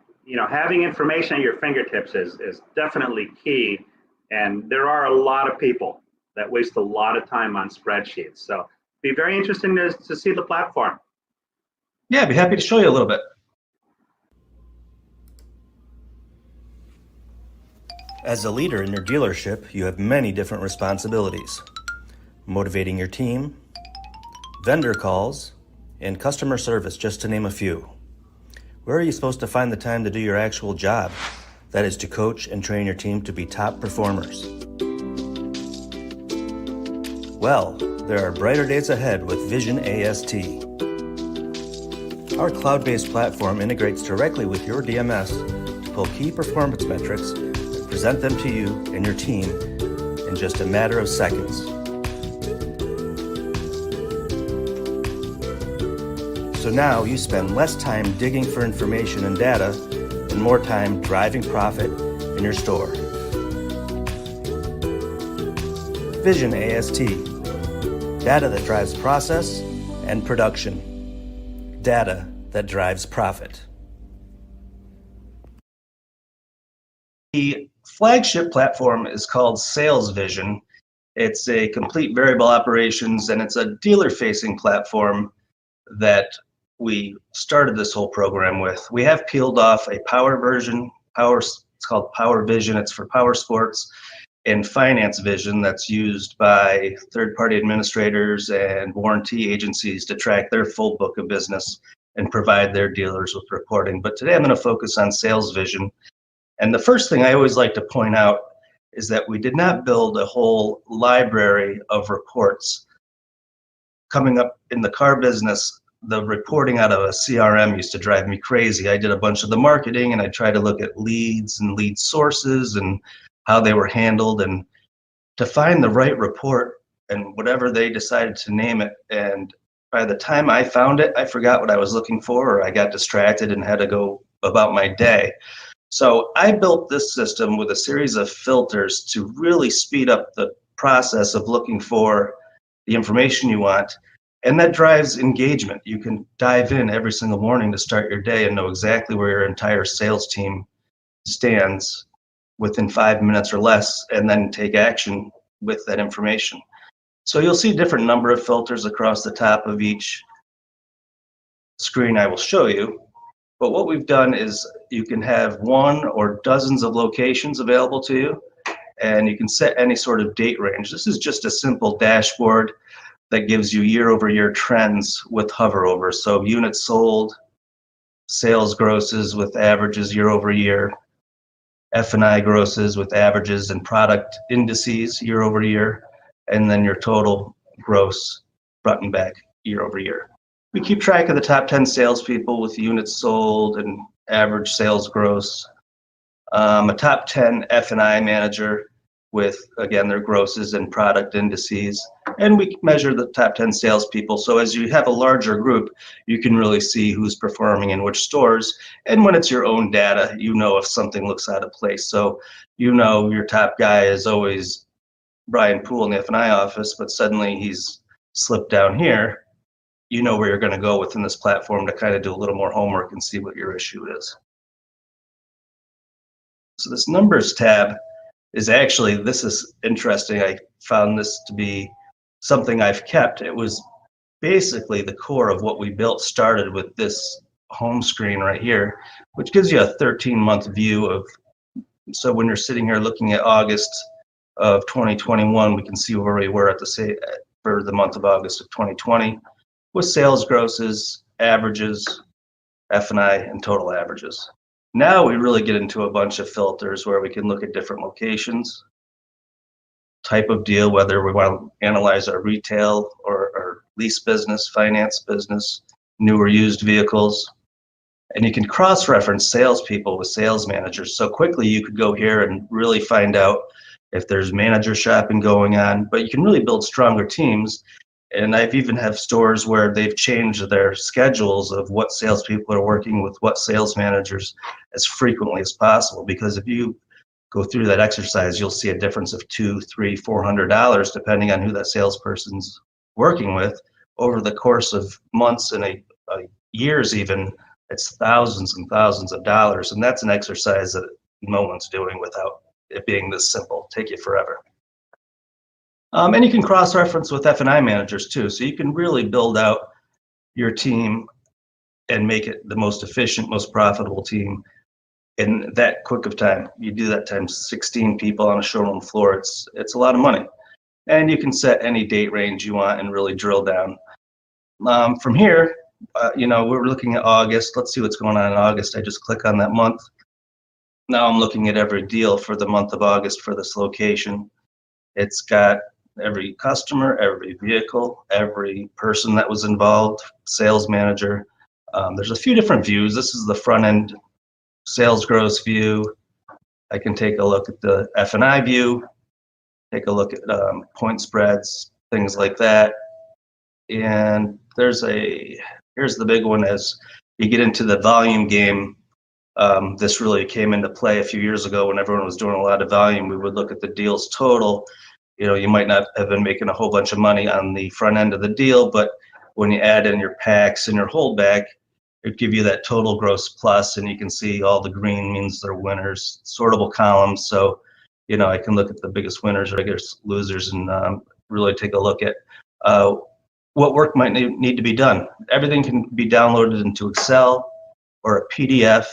Having information at your fingertips is definitely key. And there are a lot of people that waste a lot of time on spreadsheets. So it'd be very interesting to see the platform. Yeah, I'd be happy to show you a little bit. As a leader in your dealership, you have many different responsibilities. Motivating your team, vendor calls, and customer service, just to name a few. Where are you supposed to find the time to do your actual job? That is to coach and train your team to be top performers. Well, there are brighter days ahead with Vision AST. Our cloud-based platform integrates directly with your DMS to pull key performance metrics and present them to you and your team in just a matter of seconds. So now you spend less time digging for information and data and more time driving profit in your store. Vision AST. Data that drives process and production. Data that drives profit. The flagship platform is called Sales Vision. It's a complete variable operations, and it's a dealer-facing platform that we started this whole program with. We have peeled off a power version. It's called Power Vision. It's for power sports, and Finance Vision that's used by third-party administrators and warranty agencies to track their full book of business and provide their dealers with reporting. But today I'm going to focus on Sales Vision. And the first thing I always like to point out is that we did not build a whole library of reports. Coming up in the car business, the reporting out of a CRM used to drive me crazy. I did a bunch of the marketing, and I tried to look at leads and lead sources and how they were handled, and to find the right report and whatever they decided to name it. And by the time I found it, I forgot what I was looking for, or I got distracted and had to go about my day. So I built this system with a series of filters to really speed up the process of looking for the information you want. And that drives engagement. You can dive in every single morning to start your day and know exactly where your entire sales team stands within 5 minutes or less, and then take action with that information. So you'll see a different number of filters across the top of each screen I will show you. But what we've done is you can have one or dozens of locations available to you, and you can set any sort of date range. This is just a simple dashboard that gives you year-over-year trends with hover over. So units sold, sales grosses with averages year-over-year, F&I grosses with averages, and product indices year-over-year, and then your total gross front and back year-over-year. We keep track of the top 10 salespeople with units sold and average sales gross. A top 10 F&I manager with, again, their grosses and product indices. And we measure the top 10 salespeople. So as you have a larger group, you can really see who's performing in which stores. And when it's your own data, you know if something looks out of place. So you know your top guy is always Brian Poole in the F&I office, but suddenly he's slipped down here. You know where you're going to go within this platform to kind of do a little more homework and see what your issue is. So this numbers tab is actually, this is interesting. I found this to be something I've kept. It was basically the core of what we built, started with this home screen right here, which gives you a 13-month view of, so when you're sitting here looking at August of 2021, we can see where we were at for the month of August of 2020 with sales grosses, averages, F&I, and total averages. Now we really get into a bunch of filters where we can look at different locations, type of deal, whether we want to analyze our retail or lease business, finance business, new or used vehicles. And you can cross-reference salespeople with sales managers. So quickly you could go here and really find out if there's manager shopping going on, but you can really build stronger teams. And I've even have stores where they've changed their schedules of what salespeople are working with what sales managers as frequently as possible. Because if you go through that exercise, you'll see a difference of $200, $300, $400 depending on who that salesperson's working with over the course of months and years even, it's thousands and thousands of dollars. And that's an exercise that no one's doing without it being this simple. Take you forever. And you can cross-reference with F&I managers too. So you can really build out your team and make it the most efficient, most profitable team in that quick of time. You do that times 16 people on a showroom floor. It's a lot of money. And you can set any date range you want and really drill down. From here, we're looking at August. Let's see what's going on in August. I just click on that month. Now I'm looking at every deal for the month of August for this location. It's got every customer, every vehicle, every person that was involved, sales manager. There's a few different views. This is the front end sales gross view. I can take a look at the F&I view, take a look at point spreads, things like that. And here's the big one. As you get into the volume game, this really came into play a few years ago when everyone was doing a lot of volume. We would look at the deals total. You might not have been making a whole bunch of money on the front end of the deal, but when you add in your packs and your holdback, it give you that total gross plus, and you can see all the green means they're winners, sortable columns. So, I can look at the biggest winners or biggest losers and really take a look at what work might need to be done. Everything can be downloaded into Excel or a PDF.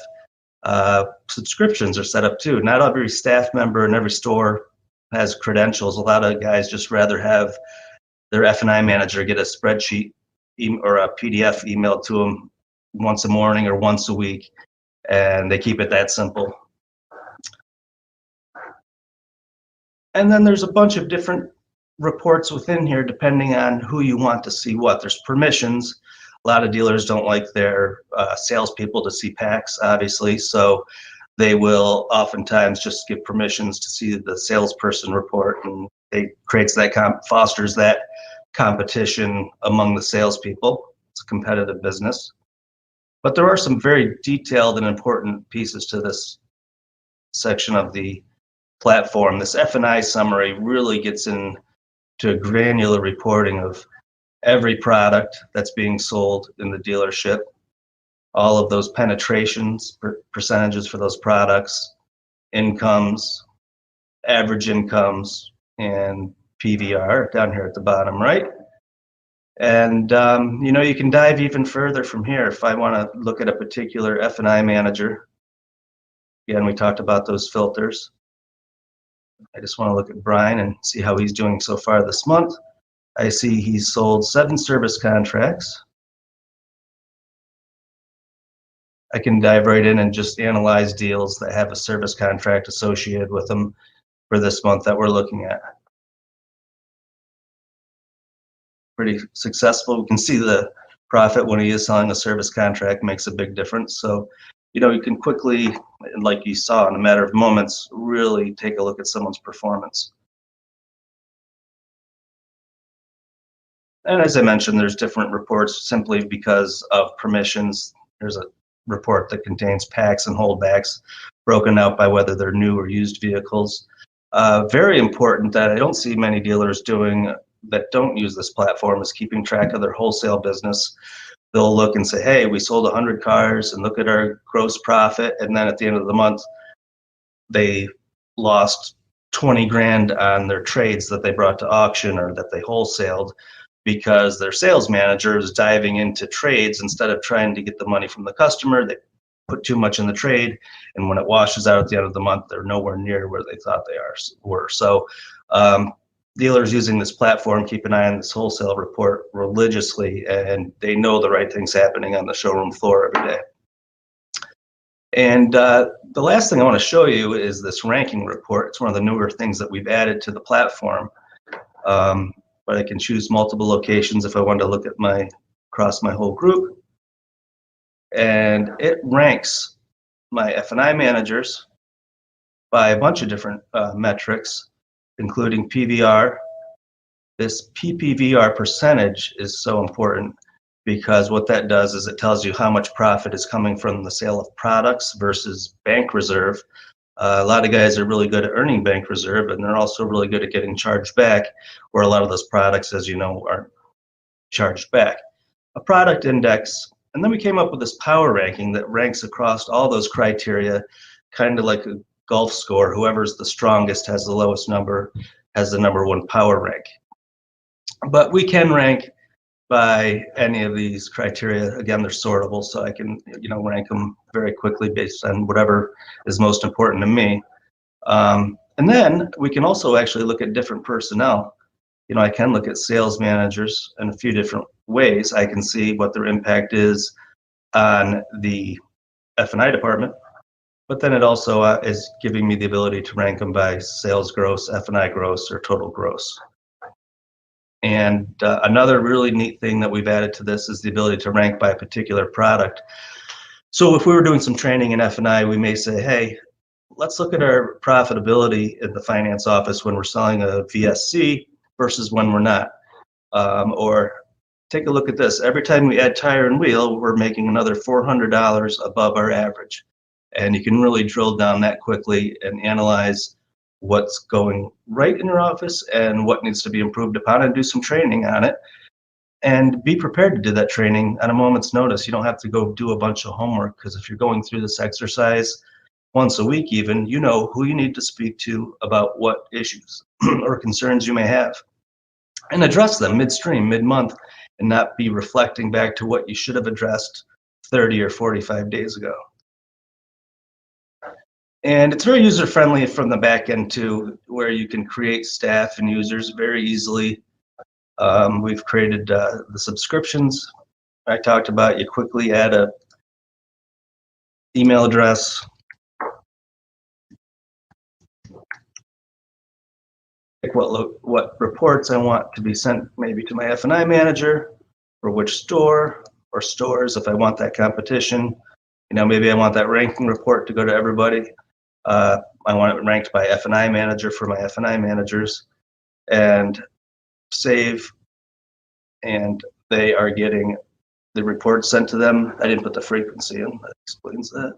Subscriptions are set up too. Not every staff member in every store has credentials. A lot of guys just rather have their F&I manager get a spreadsheet or a PDF emailed to them once a morning or once a week, and they keep it that simple. And then there's a bunch of different reports within here depending on who you want to see what. There's permissions. A lot of dealers don't like their salespeople to see packs, obviously, so they will oftentimes just give permissions to see the salesperson report, and it creates that fosters that competition among the salespeople. It's a competitive business. But there are some very detailed and important pieces to this section of the platform. This F&I summary really gets into granular reporting of every product that's being sold in the dealership, all of those penetrations, percentages for those products, incomes, average incomes, and PVR down here at the bottom right. And you can dive even further from here. If I want to look at a particular F&I manager, again, we talked about those filters. I just want to look at Brian and see how he's doing so far this month. I see he's sold 7 service contracts. I can dive right in and just analyze deals that have a service contract associated with them for this month that we're looking at. Pretty successful. We can see the profit when he is selling a service contract makes a big difference. So, you can quickly, like you saw in a matter of moments, really take a look at someone's performance. And as I mentioned, there's different reports simply because of permissions. There's a report that contains packs and holdbacks broken out by whether they're new or used vehicles. Very important that I don't see many dealers doing that don't use this platform is keeping track of their wholesale business. They'll look and say, hey, we sold 100 cars and look at our gross profit. And then at the end of the month, they lost 20 grand on their trades that they brought to auction or that they wholesaled because their sales manager is diving into trades instead of trying to get the money from the customer. They put too much in the trade, and when it washes out at the end of the month, they're nowhere near where they thought they were. So dealers using this platform keep an eye on this wholesale report religiously, and they know the right things happening on the showroom floor every day. And the last thing I want to show you is this ranking report. It's one of the newer things that we've added to the platform. But I can choose multiple locations if I want to look at across my whole group. And it ranks my F&I managers by a bunch of different metrics, including PVR. This PPVR percentage is so important because what that does is it tells you how much profit is coming from the sale of products versus bank reserve. A lot of guys are really good at earning bank reserve, and they're also really good at getting charged back, where a lot of those products, as you know, aren't charged back. A product index, and then we came up with this power ranking that ranks across all those criteria, kind of like a golf score. Whoever's the strongest has the lowest number, has the number one power rank. But we can rank by any of these criteria. Again, they're sortable, so I can rank them very quickly based on whatever is most important to me. And then we can also actually look at different personnel. I can look at sales managers in a few different ways. I can see what their impact is on the F&I department, but then it also is giving me the ability to rank them by sales gross, F&I gross, or total gross. And another really neat thing that we've added to this is the ability to rank by a particular product. So if we were doing some training in F&I, we may say, hey, let's look at our profitability in the finance office when we're selling a VSC versus when we're not. Or take a look at this. Every time we add tire and wheel, we're making another $400 above our average. And you can really drill down that quickly and analyze what's going right in your office and what needs to be improved upon, and do some training on it. And be prepared to do that training at a moment's notice. You don't have to go do a bunch of homework, because if you're going through this exercise once a week even, you know who you need to speak to about what issues or concerns you may have, and address them midstream, mid-month, and not be reflecting back to what you should have addressed 30 or 45 days ago. And it's very user-friendly from the back end too, where you can create staff and users very easily. We've created the subscriptions I talked about. You quickly add a email address, like what reports I want to be sent maybe to my F&I manager, or which store or stores if I want that competition. Maybe I want that ranking report to go to everybody. I want it ranked by F&I manager for my F&I managers, and save, and they are getting the report sent to them. I didn't put the frequency in, that explains that.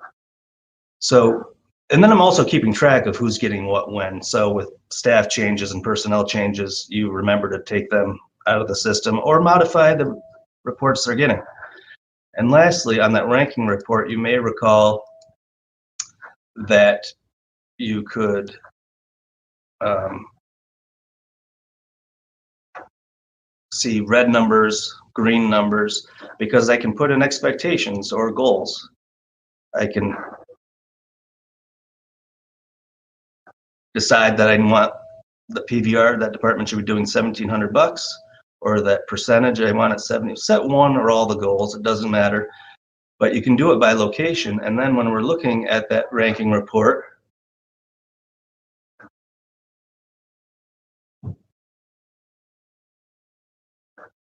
So, and then I'm also keeping track of who's getting what when. So with staff changes and personnel changes, you remember to take them out of the system or modify the reports they're getting. And lastly, on that ranking report, you may recall that you could see red numbers, green numbers, because I can put in expectations or goals. I can decide that I want the PVR, that department should be doing $1,700, or that percentage I want at 70. Set one or all the goals, it doesn't matter. But you can do it by location, and then when we're looking at that ranking report,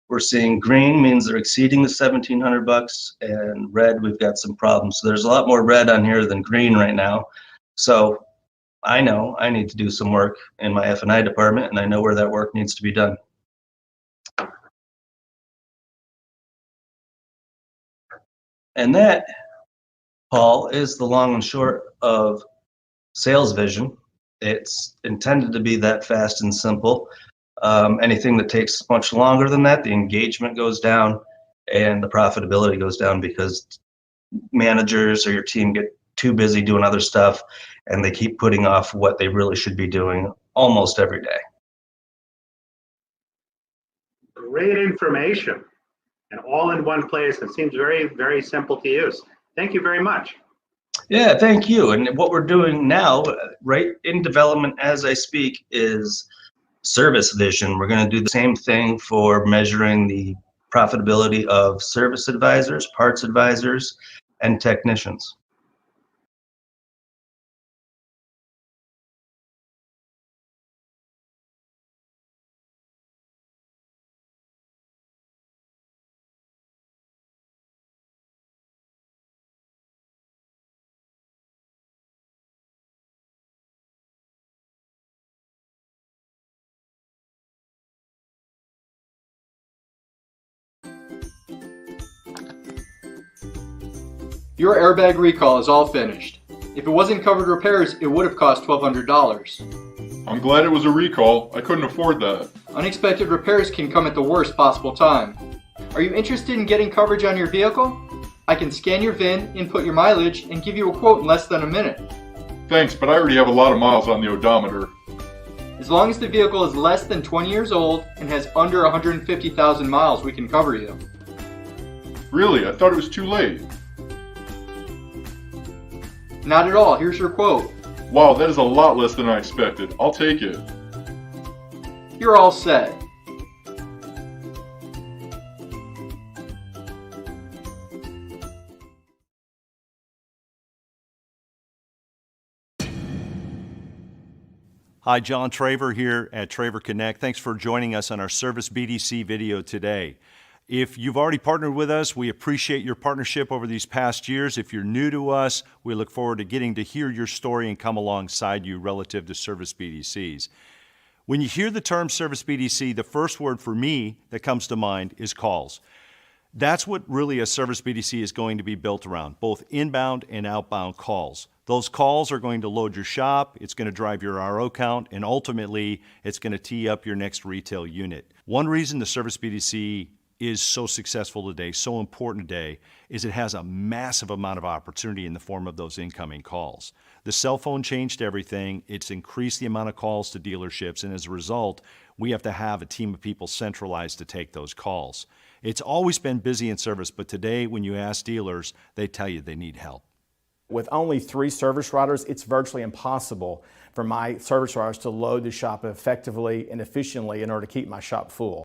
we're seeing green means they're exceeding the $1,700, and red, we've got some problems. So there's a lot more red on here than green right now. So I know I need to do some work in my F&I department, and I know where that work needs to be done. And that, Paul, is the long and short of sales vision. It's intended to be that fast and simple. Anything that takes much longer than that, the engagement goes down and the profitability goes down, because managers or your team get too busy doing other stuff and they keep putting off what they really should be doing almost every day. Great information, and all in one place. It seems very, very simple to use. Thank you very much. Yeah, thank you. And what we're doing now, right in development as I speak, is service vision. We're going to do the same thing for measuring the profitability of service advisors, parts advisors, and technicians. Your airbag recall is all finished. If it wasn't covered repairs, it would have cost $1,200. I'm glad it was a recall. I couldn't afford that. Unexpected repairs can come at the worst possible time. Are you interested in getting coverage on your vehicle? I can scan your VIN, input your mileage, and give you a quote in less than a minute. Thanks, but I already have a lot of miles on the odometer. As long as the vehicle is less than 20 years old and has under 150,000 miles, we can cover you. Really? I thought it was too late. Not at all. Here's your quote. Wow, that is a lot less than I expected. I'll take it. You're all set. Hi, John Traver here at Traver Connect. Thanks for joining us on our Service BDC video today. If you've already partnered with us, we appreciate your partnership over these past years. If you're new to us, we look forward to getting to hear your story and come alongside you relative to Service BDCs. When you hear the term Service BDC, the first word for me that comes to mind is calls. That's what really a Service BDC is going to be built around, both inbound and outbound calls. Those calls are going to load your shop, it's going to drive your RO count, and ultimately, it's going to tee up your next retail unit. One reason the Service BDC is so successful today, so important today, is it has a massive amount of opportunity in the form of those incoming calls. The cell phone changed everything. It's increased the amount of calls to dealerships, and as a result, we have to have a team of people centralized to take those calls. It's always been busy in service, but today, when you ask dealers, they tell you they need help. With only 3 service writers, it's virtually impossible for my service writers to load the shop effectively and efficiently in order to keep my shop full.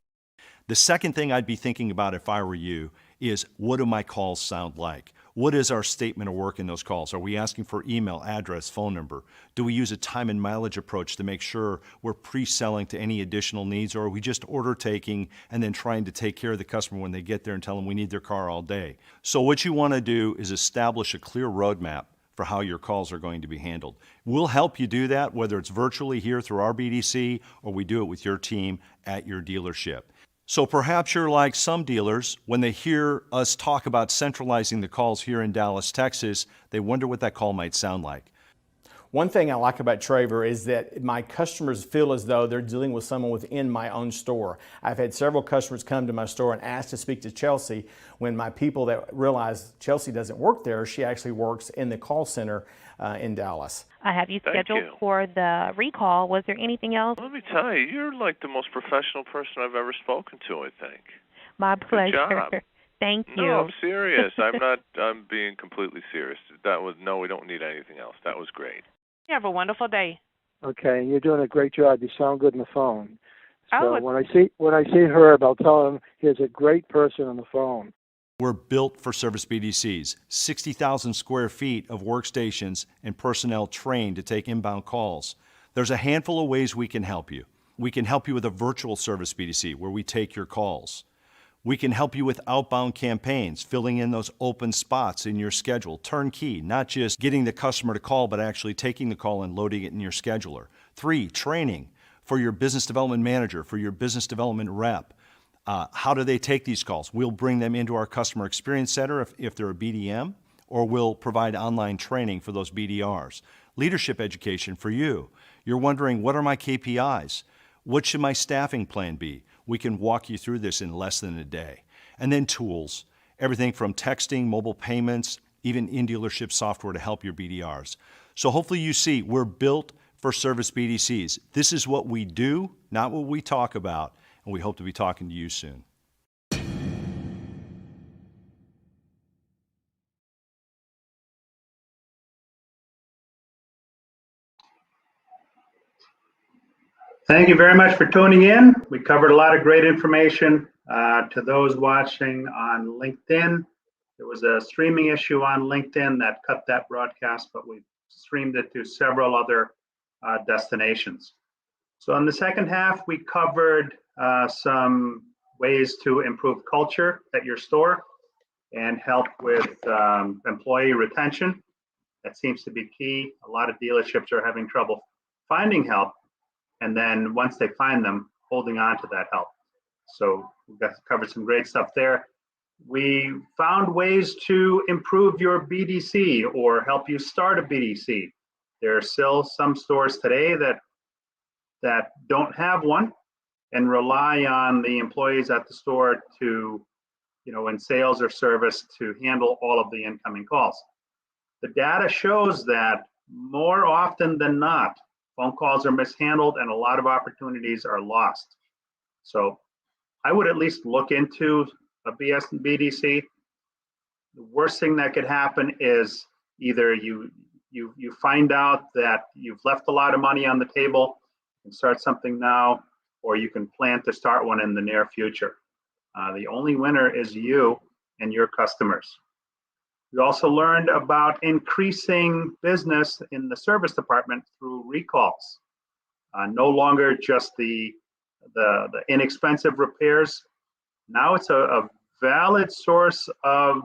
The second thing I'd be thinking about if I were you is, what do my calls sound like? What is our statement of work in those calls? Are we asking for email, address, phone number? Do we use a time and mileage approach to make sure we're pre-selling to any additional needs, or are we just order taking and then trying to take care of the customer when they get there and tell them we need their car all day? So what you want to do is establish a clear roadmap for how your calls are going to be handled. We'll help you do that, whether it's virtually here through our BDC or we do it with your team at your dealership. So perhaps you're like some dealers, when they hear us talk about centralizing the calls here in Dallas, Texas, they wonder what that call might sound like. One thing I like about Traver is that my customers feel as though they're dealing with someone within my own store. I've had several customers come to my store and ask to speak to Chelsea when my people that realize Chelsea doesn't work there, she actually works in the call center in Dallas. I have you Thank scheduled you. for the recall. Was there anything else? Let me tell you, you're like the most professional person I've ever spoken to, I think. My Good pleasure. job. Thank you. No, I'm serious. I'm being completely serious. No, we don't need anything else. That was great. You have a wonderful day. Okay, you're doing a great job. You sound good on the phone. So Oh, when I see Herb, I'll tell him he's a great person on the phone. We're built for service BDCs, 60,000 square feet of workstations and personnel trained to take inbound calls. There's a handful of ways we can help you. We can help you with a virtual service BDC where we take your calls. We can help you with outbound campaigns, filling in those open spots in your schedule, turnkey, not just getting the customer to call, but actually taking the call and loading it in your scheduler. 3, training for your business development manager, for your business development rep. How do they take these calls? We'll bring them into our customer experience center if they're a BDM, or we'll provide online training for those BDRs. Leadership education for you. You're wondering, what are my KPIs? What should my staffing plan be? We can walk you through this in less than a day. And then tools, everything from texting, mobile payments, even in-dealership software to help your BDRs. So hopefully you see we're built for service BDCs. This is what we do, not what we talk about, and we hope to be talking to you soon. Thank you very much for tuning in. We covered a lot of great information. To those watching on LinkedIn, there was a streaming issue on LinkedIn that cut that broadcast, but we streamed it to several other destinations. So in the second half, we covered some ways to improve culture at your store and help with employee retention. That seems to be key. A lot of dealerships are having trouble finding help, and then once they find them, holding on to that help. So we've got covered some great stuff there. We found ways to improve your BDC or help you start a BDC. There are still some stores today that don't have one and rely on the employees at the store to in sales or service to handle all of the incoming calls. The data shows that more often than not, phone calls are mishandled and a lot of opportunities are lost. So I would at least look into a BDC. The worst thing that could happen is either you find out that you've left a lot of money on the table and start something now, or you can plan to start one in the near future. The only winner is you and your customers. We also learned about increasing business in the service department through recalls. No longer just the inexpensive repairs. Now it's a valid source of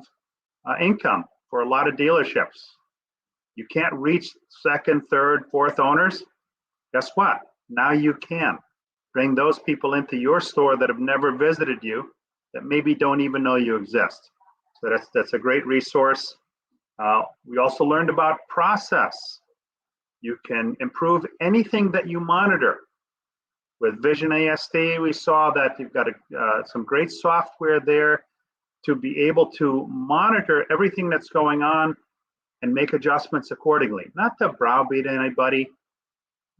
income for a lot of dealerships. You can't reach second, third, fourth owners. Guess what? Now you can. Bring those people into your store that have never visited you, that maybe don't even know you exist. So that's a great resource. We also learned about process. You can improve anything that you monitor. With Vision ASD, we saw that you've got some great software there to be able to monitor everything that's going on and make adjustments accordingly. Not to browbeat anybody,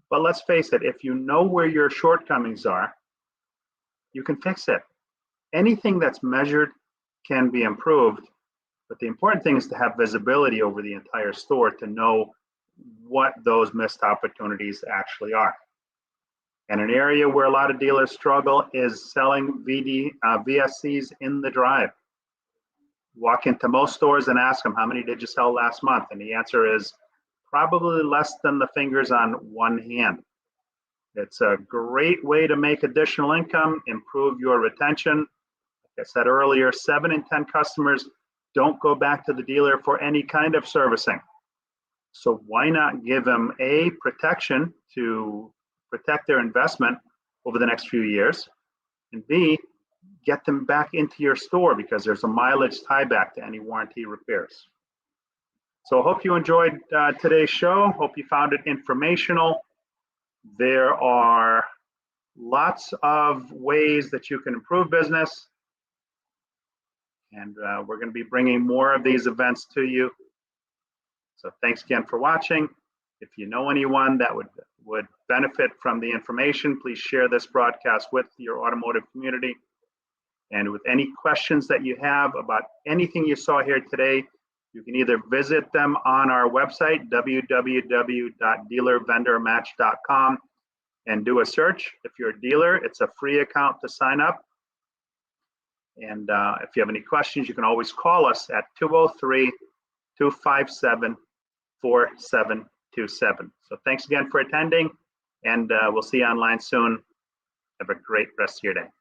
but let's face it, if you know where your shortcomings are, you can fix it. Anything that's measured can be improved, but the important thing is to have visibility over the entire store to know what those missed opportunities actually are. And an area where a lot of dealers struggle is selling VSCs in the drive. Walk into most stores and ask them, how many did you sell last month? And the answer is probably less than the fingers on one hand. It's a great way to make additional income, improve your retention. Like I said earlier, 7 in 10 customers don't go back to the dealer for any kind of servicing. So why not give them A, protection to protect their investment over the next few years, and B, get them back into your store because there's a mileage tie back to any warranty repairs. So I hope you enjoyed today's show. Hope you found it informational. There are lots of ways that you can improve business. And we're going to be bringing more of these events to you. So thanks again for watching. If you know anyone that would benefit from the information, please share this broadcast with your automotive community. And with any questions that you have about anything you saw here today, you can either visit them on our website, www.dealervendormatch.com, and do a search. If you're a dealer, it's a free account to sign up. And if you have any questions, you can always call us at 203-257-4727. So thanks again for attending, and we'll see you online soon. Have a great rest of your day.